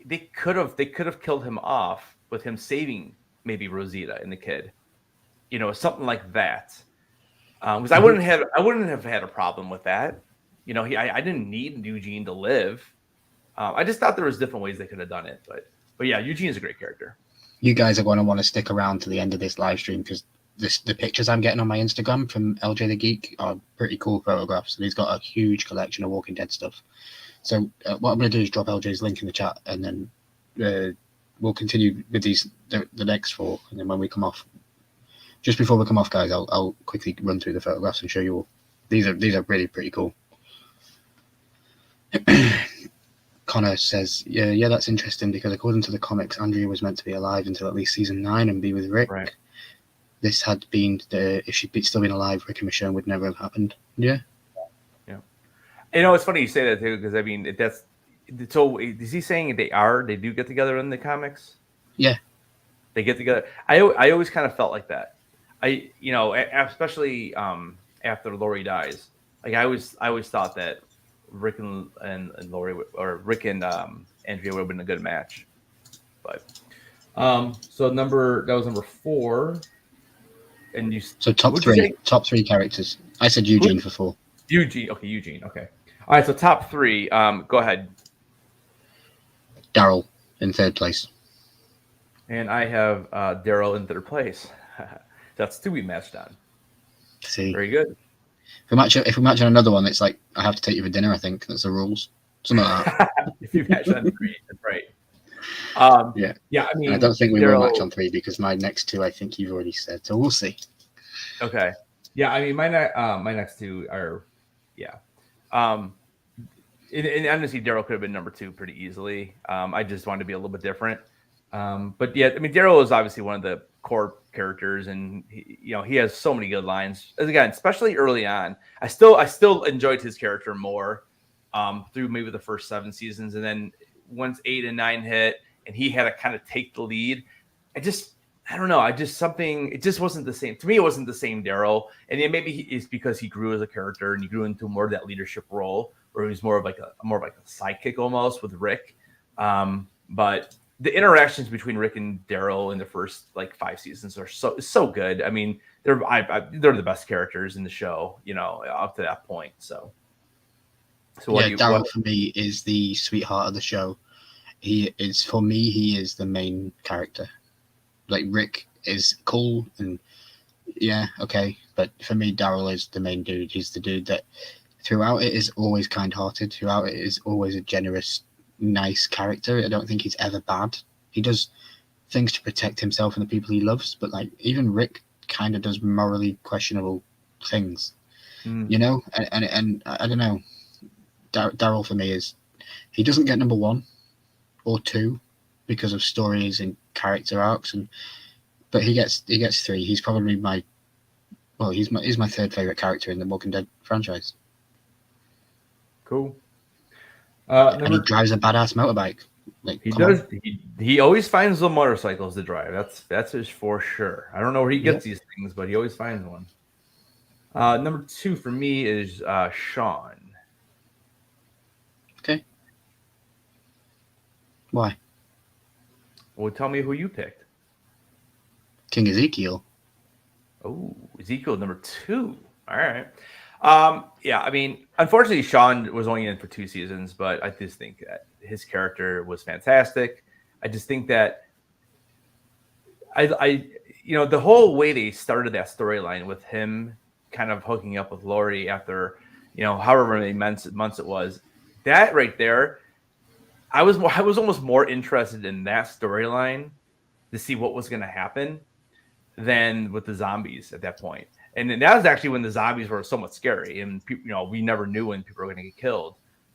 they could have killed him off with him saving maybe Rosita and the kid, something like that. Because I wouldn't have had a problem with that. I didn't need Eugene to live. I just thought there was different ways they could have done it. But yeah, Eugene is a great character. You guys are going to want to stick around to the end of this live stream, because the pictures I'm getting on my Instagram from LJ the Geek are pretty cool photographs, and he's got a huge collection of Walking Dead stuff. So what I'm going to do is drop LJ's link in the chat, and then we'll continue with the next 4, and then when we come off, just before we come off, guys, I'll quickly run through the photographs and show you all. These are really pretty cool. Connor says, yeah, that's interesting because according to the comics, Andrea was meant to be alive until at least season 9 and be with Rick. Right. This had been if she'd still been alive, Rick and Michonne would never have happened. Yeah. Yeah. It's funny you say that too, because I mean so is he saying they do get together in the comics? Yeah. They get together. I always kind of felt like that. Especially after Lori dies. Like I always thought that Rick and Lori or Rick and Andrea would have been a good match. But so that was number 4. And you top 3 characters. I said Eugene for 4. Eugene. Okay. All right, so top 3. Go ahead. Daryl in 3rd place. And I have Daryl in 3rd place. That's 2 we matched on. See, very good. If we match on another one, it's like I have to take you for dinner. I think that's the rules. Something like that. If you match on 3, that's right. Yeah. I mean, I don't think we will match on 3 because my next 2, I think you've already said. So we'll see. Okay. Yeah. I mean, my next 2 are, yeah. And honestly, Daryl could have been number 2 pretty easily. I just wanted to be a little bit different. But yeah, I mean, Daryl is obviously one of the core characters, and he has so many good lines. Again, especially early on, I still enjoyed his character more through maybe the first 7 seasons, and then once 8 and 9 hit, and he had to kind of take the lead. I don't know. It just wasn't the same. To me, it wasn't the same Daryl, and then maybe it's because he grew as a character and he grew into more of that leadership role, where he was more of like a sidekick almost with Rick. But the interactions between Rick and Daryl in the first 5 seasons are so good. I mean, they're the best characters in the show, up to that point. So Daryl for me is the sweetheart of the show. He is the main character. Like Rick is cool and okay, but for me, Daryl is the main dude. He's the dude that throughout it is always kind-hearted. Throughout it is always a generous, nice character. I don't think he's ever bad. He does things to protect himself and the people he loves, but even Rick kind of does morally questionable things, and I don't know. Daryl for me he doesn't get number 1 or 2 because of stories and character arcs, but he gets 3. He's probably my 3rd favorite character in the Walking Dead franchise. Cool. And he drives a badass motorbike. He does. He always finds the motorcycles to drive. That's his for sure. I don't know where he gets these things, but he always finds one. Number 2 for me is Sean. Okay. Why? Well, tell me who you picked. King Ezekiel. Oh, Ezekiel number 2. All right. Yeah, I mean, unfortunately, Sean was only in for 2 seasons, but I just think that his character was fantastic. I just think that the whole way they started that storyline with him kind of hooking up with Lori after, however many months it was, that right there, I was almost more interested in that storyline to see what was going to happen than with the zombies at that point. And that was actually when the zombies were somewhat scary, and we never knew when people were going to get killed.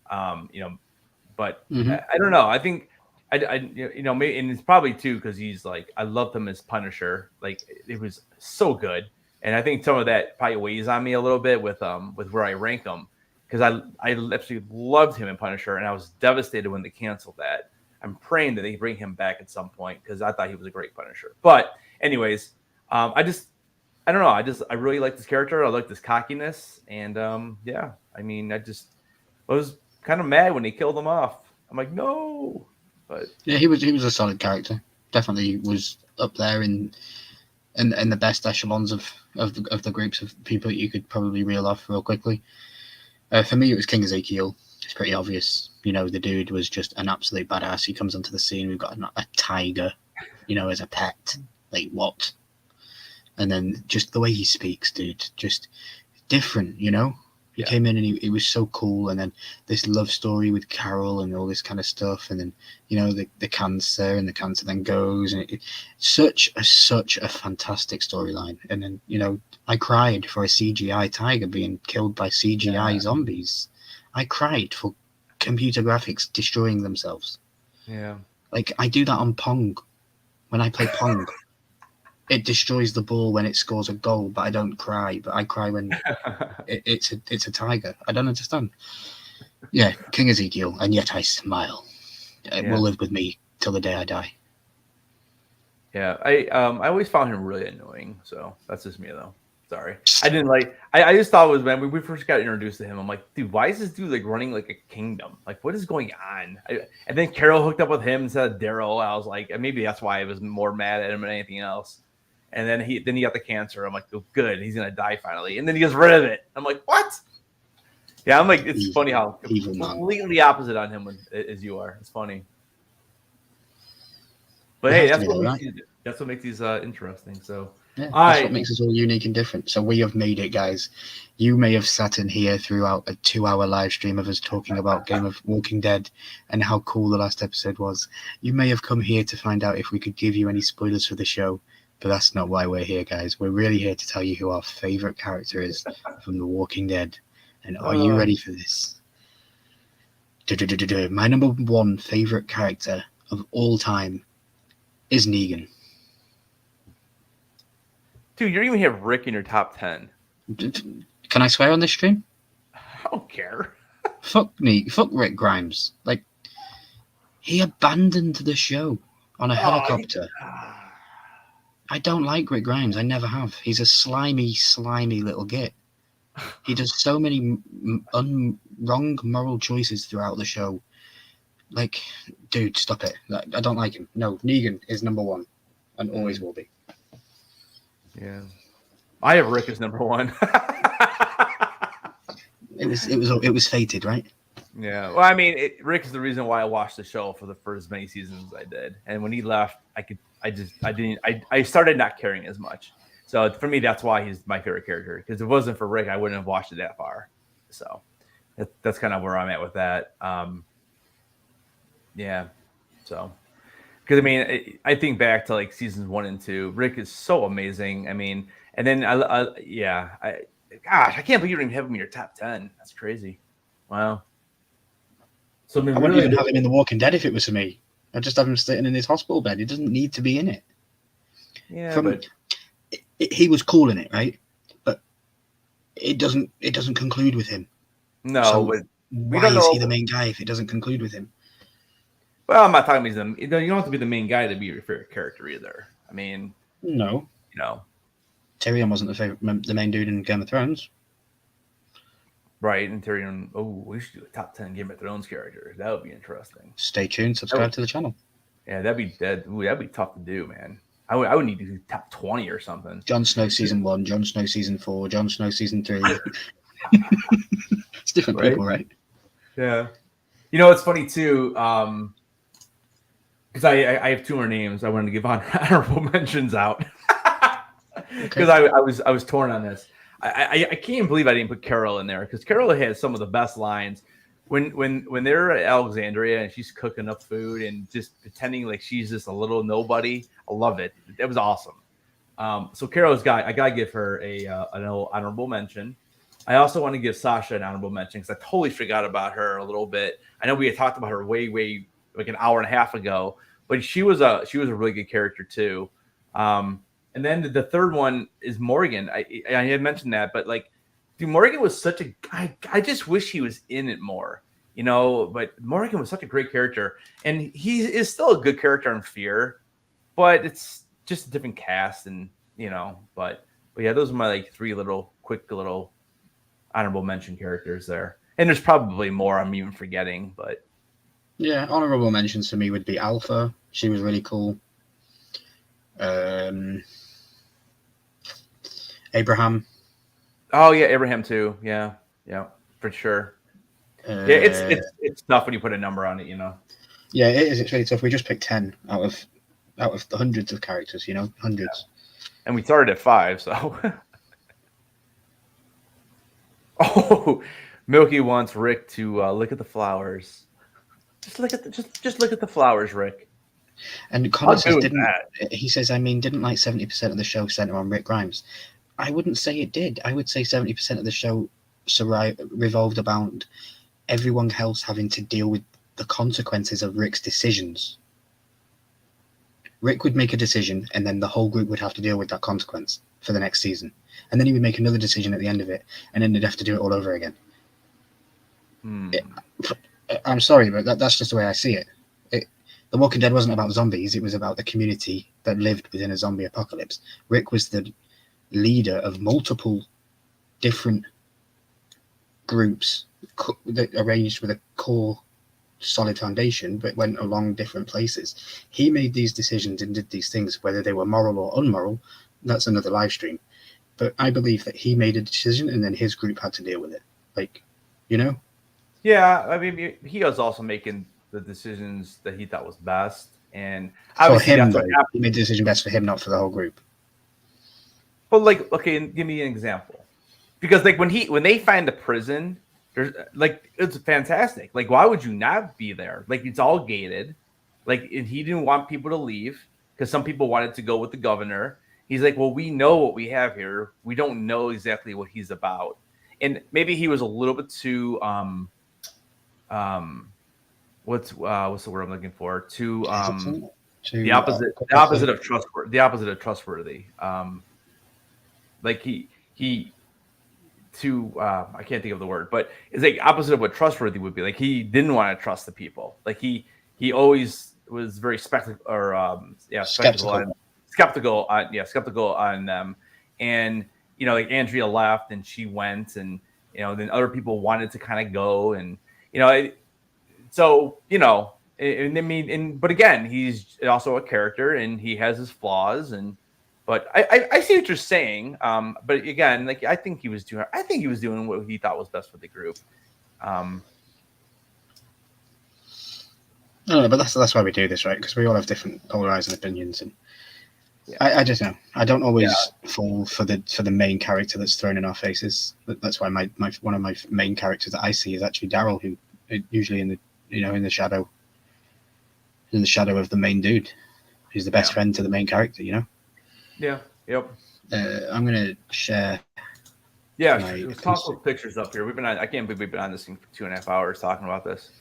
But I don't know. I think maybe, and it's probably too because he's I loved him as Punisher. It was so good, and I think some of that probably weighs on me a little bit with where I rank him, because I absolutely loved him in Punisher, and I was devastated when they canceled that. I'm praying that they bring him back at some point because I thought he was a great Punisher. But anyways, I don't know. I really like this character. I like this cockiness, and I mean, I was kind of mad when they killed him off. I'm like, no, but yeah, he was a solid character. Definitely was up there in the best echelons of the groups of people that you could probably reel off real quickly. For me, it was King Ezekiel. It's pretty obvious. The dude was just an absolute badass. He comes onto the scene. We've got a tiger, as a pet. What? And then just the way he speaks, dude, just different, you know? He came in and he was so cool. And then this love story with Carol and all this kind of stuff. And then, you know, the cancer, and the cancer then goes. And such a fantastic storyline. And then, you know, I cried for a CGI tiger being killed by CGI zombies. I cried for computer graphics destroying themselves. Yeah. Like, I do that on Pong. When I play Pong, it destroys the ball when it scores a goal, but I don't cry. But I cry when it's a tiger. I don't understand. Yeah, King Ezekiel, and yet I smile. It will live with me till the day I die. Yeah, I always found him really annoying. So that's just me, though. Sorry, I didn't like. I just thought it was when we first got introduced to him. I'm like, dude, why is this dude like running like a kingdom? Like, what is going on? And then Carol hooked up with him instead of Daryl. I was like, maybe that's why I was more mad at him than anything else. And then he got the cancer. I'm like, oh, good, he's gonna die finally. And then he gets rid of it. I'm like, what? Yeah, I'm like, it's funny how completely opposite on him as you are. It's funny. But hey, that's what makes these interesting. So. Yeah, that's what makes us all unique and different. So we have made it, guys. You may have sat in here throughout a 2-hour live stream of us talking about Game of Walking Dead and how cool the last episode was. You may have come here to find out if we could give you any spoilers for the show, but that's not why we're here, guys. We're really here to tell you who our favorite character is from The Walking Dead. And are you ready for this? My number one favorite character of all time is Negan. Dude, you don't even have Rick in your top 10. Can I swear on this stream? I don't care. Fuck Rick Grimes. Like, he abandoned the show on a helicopter. I don't like Rick Grimes. I never have. He's a slimy little git. He does so many wrong moral choices throughout the show. Like, dude, stop it. I don't like him. No, Negan is number one and always will be. Yeah, I have Rick as number one. It was fated, right? Yeah. Well, I mean, Rick is the reason why I watched the show for the first many seasons I did, and when he left, I started not caring as much. So for me, that's why he's my favorite character. Because if it wasn't for Rick, I wouldn't have watched it that far. So that's kind of where I'm at with that. Yeah. So. Because, I mean, I think back to, like, seasons 1 and 2. Rick is so amazing. I mean, and then, gosh, I can't believe you didn't have him in your top 10. That's crazy. Wow. So I wouldn't even have him in The Walking Dead if it was for me. I'd just have him sitting in his hospital bed. He doesn't need to be in it. Yeah, but... He was cool in it, right? But it doesn't conclude with him. No, so but... Why is he the main guy if it doesn't conclude with him? Well, I'm not talking about you don't have to be the main guy to be your favorite character either. I mean, no, you know, Tyrion wasn't the main dude in Game of Thrones, right? And Tyrion, we should do a top 10 Game of Thrones characters. That would be interesting. Stay tuned, subscribe to the channel. Yeah, that'd be tough to do, man. I would need to do top 20 or something. Jon Snow season 1, Jon Snow season 4, Jon Snow season 3. It's different people, right? Yeah. You know, it's funny too. Because I have 2 more names I wanted to give honorable mentions out. Because I was torn on this. I can't believe I didn't put Carol in there because Carol has some of the best lines when they're at Alexandria and she's cooking up food and just pretending like she's just a little nobody. I love it. It was awesome. So Carol's I gotta give her an honorable mention. I also want to give Sasha an honorable mention because I totally forgot about her a little bit. I know we had talked about her way like an hour and a half ago, but she was a really good character too. And then the third one is Morgan. I had mentioned that, but like, dude, Morgan was I just wish he was in it more, you know. But Morgan was such a great character, and he is still a good character in Fear, but it's just a different cast, and you know. But yeah, those are my like 3 quick little honorable mention characters there, and there's probably more I'm even forgetting, but. Yeah, honorable mentions for me would be Alpha. She was really cool. Abraham. Oh yeah, Abraham too. Yeah, for sure. Yeah, it's tough when you put a number on it, you know. Yeah, it is. It's really tough. We just picked 10 out of the hundreds of characters, you know, hundreds. And we started at 5, so. Oh, Milky wants Rick to look at the flowers. Just look at just look at the flowers, Rick. And Connor says, he says, I mean, didn't like 70% of the show center on Rick Grimes? I wouldn't say it did. I would say 70% of the show revolved about everyone else having to deal with the consequences of Rick's decisions. Rick would make a decision, and then the whole group would have to deal with that consequence for the next season. And then he would make another decision at the end of it, and then they'd have to do it all over again. I'm sorry, but that's just the way I see it. The Walking Dead wasn't about zombies. It was about the community that lived within a zombie apocalypse. Rick was the leader of multiple different groups that arranged with a core solid foundation, but went along different places. He made these decisions and did these things, whether they were moral or unmoral. That's another live stream. But I believe that he made a decision and then his group had to deal with it. Like, you know? Yeah, I mean, he was also making the decisions that he thought was best. And for him, though, he made the decision best for him, not for the whole group. But like, okay, give me an example. Because like when they find the prison, there's like it's fantastic. Like, why would you not be there? Like, it's all gated. Like, and he didn't want people to leave because some people wanted to go with the governor. He's like, well, we know what we have here. We don't know exactly what he's about. And maybe he was a little bit too what's the word I'm looking for? The opposite of trustworthy. The opposite of trustworthy. Like I can't think of the word, but it's like opposite of what trustworthy would be. Like, he didn't want to trust the people. Like, he always was very skeptical on them. And like Andrea left and she went, and then other people wanted to kind of go, and but again, he's also a character and he has his flaws, but I see what you're saying. But again, like, I think he was doing what he thought was best for the group. I don't know, but that's why we do this, right? Because we all have different polarizing opinions, and yeah. I just know I don't always fall for the main character that's thrown in our faces. That's why my one of my main characters that I see is actually Daryl, who usually in the shadow of the main dude, who's the best friend to the main character. Yeah. Yep. I'm gonna share. Yeah, let's toss those pictures up here. I can't believe we've been on this thing for 2.5 hours talking about this.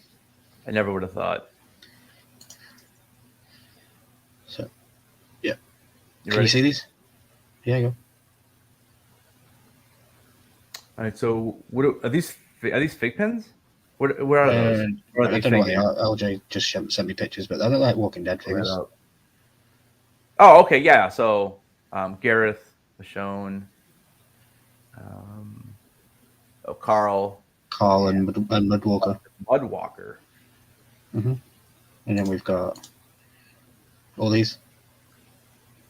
I never would have thought. So, yeah. Can you see these? Yeah, go. All right. So, what are these? Are these fake pens? Where are those? I don't know what they are. LJ just sent me pictures, but they look like Walking Dead figures. Oh, okay, yeah. So, Gareth, Michonne, Carl, and Mudwalker. Mm-hmm. And then we've got all these.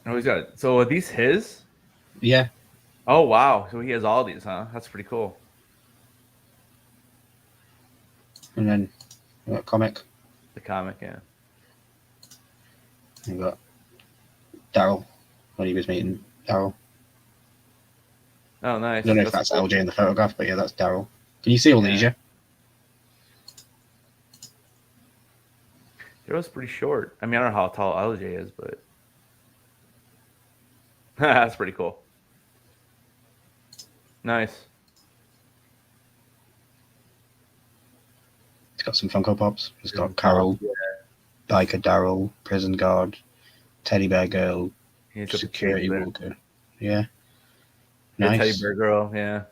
Oh, he's got it. So are these his? Yeah. Oh, wow. So he has all these, huh? That's pretty cool. And then we got comic. The comic, yeah. We got Daryl when he was meeting Daryl. Oh, nice. I don't know if that's cool. LJ in the photograph, but yeah, that's Daryl. Can you see all these, yeah? Daryl's pretty short. I mean, I don't know how tall LJ is, but that's pretty cool. Nice. It's got some Funko Pops. It's got Carol, Biker Daryl, Prison Guard, Teddy Bear Girl, Security Walker. Yeah. Nice. Teddy Bear Girl, yeah.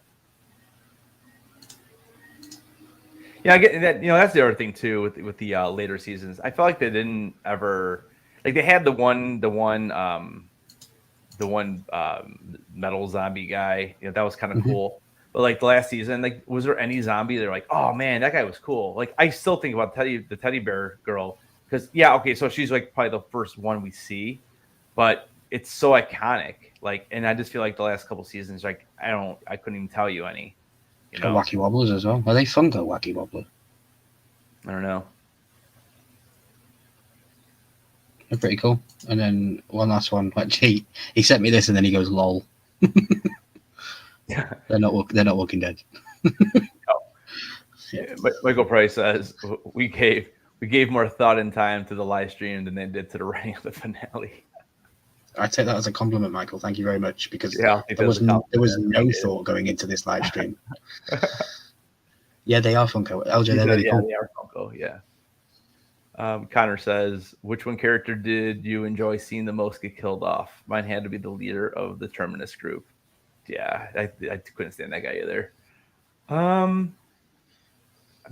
Yeah, I get that. That's the other thing too with the later seasons. I felt like they didn't ever like they had the one metal zombie guy. That was kind of cool. But like the last season, like, was there any zombie? They're like, oh man, that guy was cool. Like, I still think about the teddy bear girl because so she's like probably the first one we see, but it's so iconic. Like, and I just feel like the last couple seasons, like I couldn't even tell you any. Wacky Wobblers as well. Are they Funko Wacky Wobbler? I don't know. They're pretty cool. And then one last one. Actually, he sent me this, and then he goes, "Lol." They're not Walking Dead. Yeah. Michael Price says we gave more thought and time to the live stream than they did to the writing of the finale. I take that as a compliment, Michael. Thank you very much, because Yeah, there was no thought going into this live stream. Yeah, they are Funko. LJ, they're really cool. They are Funko. Yeah. Connor says, which one character did you enjoy seeing the most get killed off? Mine had to be the leader of the Terminus group. Yeah, I couldn't stand that guy either. I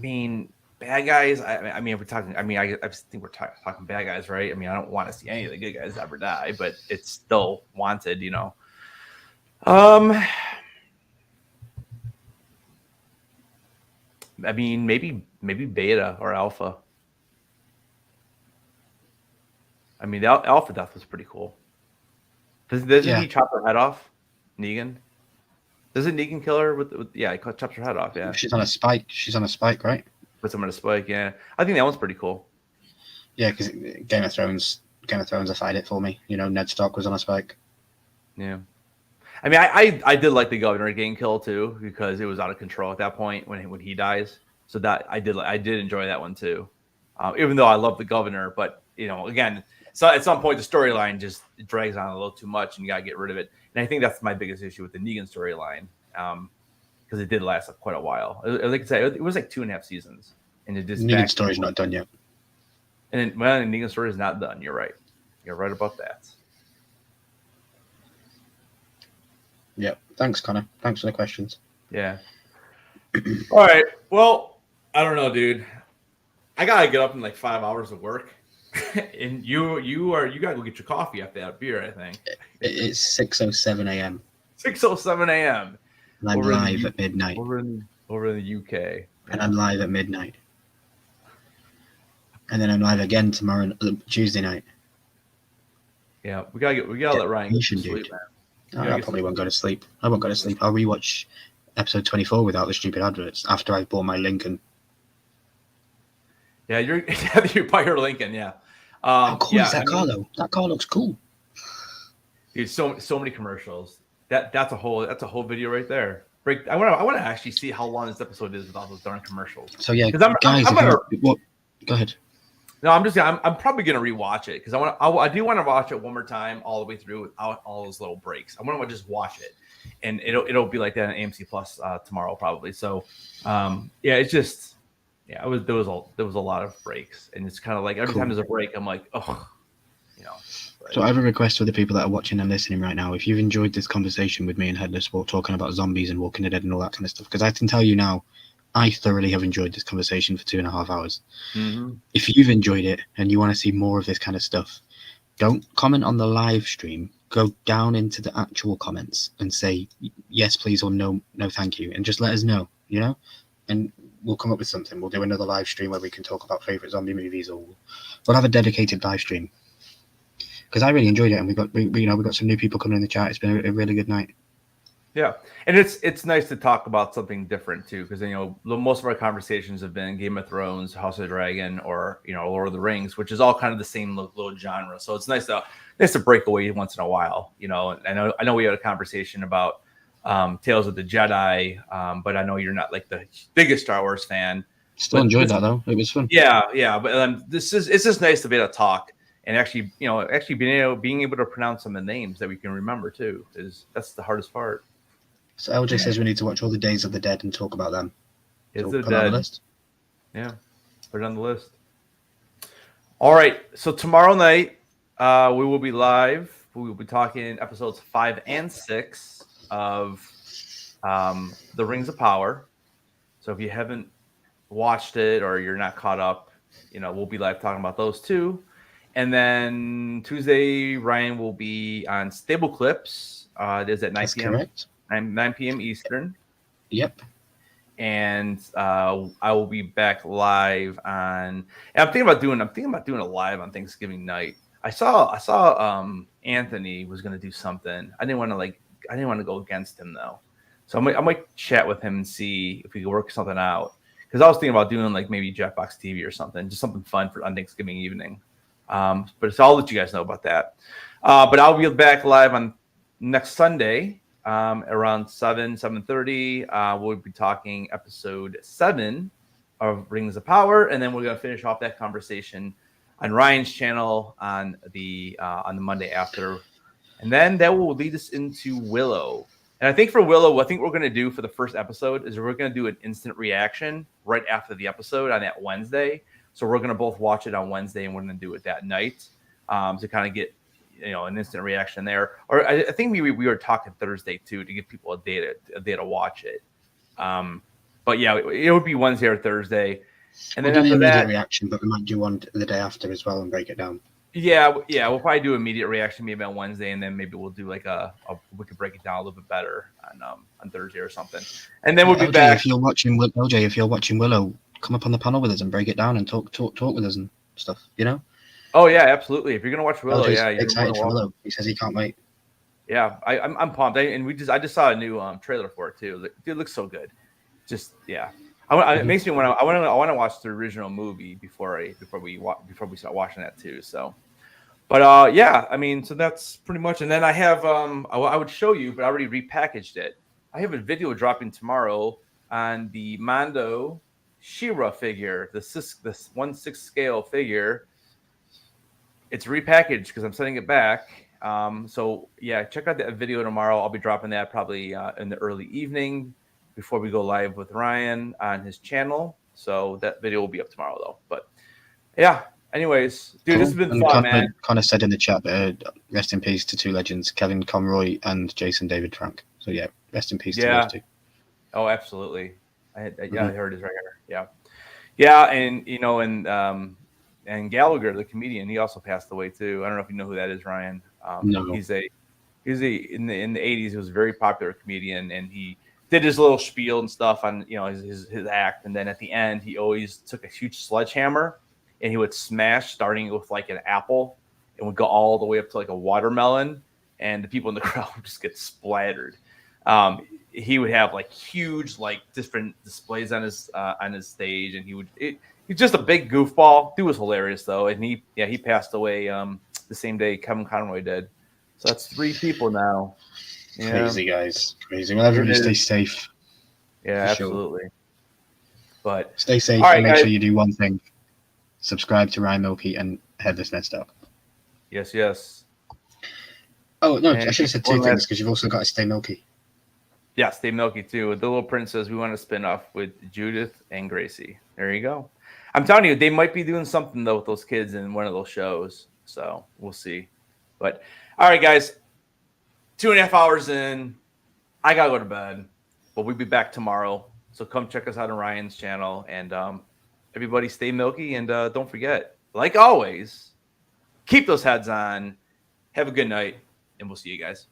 mean, bad guys. I mean, if we're talking. I mean, I think we're talking bad guys, right? I mean, I don't want to see any of the good guys ever die, but it's still wanted, you know. I mean, maybe Beta or Alpha. I mean, the Alpha death was pretty cool. Doesn't he chop her head off? Negan. Doesn't Negan kill her with he chops her head off. Yeah. She's on a spike. Right? Puts him on a spike. Yeah, I think that one's pretty cool. Yeah, because Game of Thrones defied it for me. You know, Ned Stark was on a spike. Yeah. I mean, I did like the governor getting killed too, because it was out of control at that point when he dies. So that I did enjoy that one too. Even though I love the governor, but you know, again, so at some point the storyline just drags on a little too much, and you gotta get rid of it. And I think that's my biggest issue with the Negan storyline, because it did last quite a while. Like I said, it was like 2.5 seasons, and it just Negan's story's not done yet. And the Negan story is not done. You're right. You're right about that. Yep. Thanks, Connor. Thanks for the questions. Yeah. All right. Well, I don't know, dude. I gotta get up in like 5 hours of work, and you gotta go get your coffee after that beer. I think it's 6:07 a.m. 6:07 a.m. And I'm live at midnight. Over in the UK. And I'm live at midnight. And then I'm live again tomorrow, Tuesday night. Yeah, we gotta let Ryan get to sleep, man. I probably won't go to sleep. I won't go to sleep. I'll rewatch episode 24 without the stupid adverts after I've bought my Lincoln. Yeah, you buy your Lincoln, yeah. How cool is that car though? That car looks cool. Dude, so many commercials. That's a whole video right there. I want to actually see how long this episode is with all those darn commercials. So yeah, guys, go ahead. No, I'm probably gonna rewatch it because I do want to watch it one more time all the way through without all those little breaks. I want to just watch it, and it'll be like that on AMC Plus tomorrow probably. So it's just there was a lot of breaks, and it's kind of like every time there's a break, I'm like, oh, you know. So I have a request for the people that are watching and listening right now. If you've enjoyed this conversation with me and Headless Sport talking about zombies and Walking Dead and all that kind of stuff, because I can tell you now, I thoroughly have enjoyed this conversation for 2.5 hours. Mm-hmm. If you've enjoyed it and you want to see more of this kind of stuff, don't comment on the live stream. Go down into the actual comments and say yes, please, or no, thank you, and just let us know, you know, and we'll come up with something. We'll do another live stream where we can talk about favorite zombie movies, or we'll have a dedicated live stream. Because I really enjoyed it, and we got some new people coming in the chat. It's been a really good night. Yeah, and it's nice to talk about something different too, because most of our conversations have been Game of Thrones, House of the Dragon, or Lord of the Rings, which is all kind of the same little genre. So it's nice to break away once in a while. And I know we had a conversation about Tales of the Jedi, but I know you're not like the biggest Star Wars fan. Still enjoyed that though; it was fun. Yeah, but it's just nice to be able to talk. And actually being able to pronounce some of the names that we can remember too that's the hardest part. So LJ says we need to watch all the Days of the Dead and talk about them. Days of the Dead. On the list. Yeah, put it on the list. All right, so tomorrow night we will be live. We will be talking episodes 5 and 6 of The Rings of Power. So if you haven't watched it or you're not caught up, we'll be live talking about those two. And then Tuesday, Ryan will be on Stable Clips. It is at 9 p.m. Correct. 9 p.m. Eastern. Yep. And I will be back live on. And I'm thinking about doing a live on Thanksgiving night. I saw Anthony was going to do something. I didn't want to go against him though. So I might chat with him and see if we can work something out. Because I was thinking about doing like maybe Jackbox TV or something, just something fun on Thanksgiving evening. But so I'll let you guys know about that. But I'll be back live on next Sunday around 7:30. We'll be talking episode 7 of Rings of Power, and then we're going to finish off that conversation on Ryan's channel on the Monday after, and then that will lead us into Willow. And I think for Willow, what I think we're going to do for the first episode is we're going to do an instant reaction right after the episode on that Wednesday. So we're going to both watch it on Wednesday, and we're going to do it that night to kind of get an instant reaction there. Or I think we were talking Thursday too to give people a day to watch it. But yeah, it would be Wednesday or Thursday, and then after that, reaction. But we might do one the day after as well and break it down. Yeah, we'll probably do immediate reaction maybe on Wednesday, and then maybe we'll do like we could break it down a little bit better on Thursday or something, and then we'll be back. If you're watching Willow, come up on the panel with us and break it down and talk with us and stuff. Oh yeah, absolutely. If you're gonna watch Willow, LJ's you're excited for Willow. He says he can't wait. Yeah, I'm pumped. I just saw a new trailer for it too. It looks so good. Just yeah, it makes me want to watch the original movie before we start watching that too. So, but yeah, I mean, so that's pretty much. And then I have I would show you, but I already repackaged it. I have a video dropping tomorrow on the Mando She-Ra figure, the 1/6 scale figure. It's repackaged because I'm sending it back. So yeah, check out that video tomorrow. I'll be dropping that probably in the early evening before we go live with Ryan on his channel. So that video will be up tomorrow though. But yeah, anyways, dude, cool. This has been fun, man. Connor said in the chat, rest in peace to two legends, Kevin Conroy and Jason David Frank. So yeah, rest in peace to those two. Oh, absolutely. I heard his right here. Yeah, and Gallagher, the comedian, he also passed away too. I don't know if you know who that is, Ryan. No. He's in the 80s. He was a very popular comedian, and he did his little spiel and stuff on his act. And then at the end, he always took a huge sledgehammer and he would smash, starting with like an apple, and would go all the way up to like a watermelon, and the people in the crowd would just get splattered. He would have like huge like different displays on his stage, and he's just a big goofball. Dude was hilarious though, and he passed away the same day Kevin Conroy did. So that's 3 people now. Crazy guys, crazy. Well, everybody stay safe. Yeah, absolutely. Sure. But stay safe and make sure you do one thing: subscribe to Ryan Milky and Headless Ned Stark. Yes. Oh no, I should have said 2 things because you've also got to stay milky. Yeah, stay milky too. The Little Princess, we want to spin off with Judith and Gracie. There you go. I'm telling you, they might be doing something though with those kids in one of those shows. So we'll see. But all right, guys, 2.5 hours in, I gotta go to bed. But we'll be back tomorrow. So come check us out on Ryan's channel, and everybody stay milky, and don't forget, like always, keep those heads on. Have a good night, and we'll see you guys.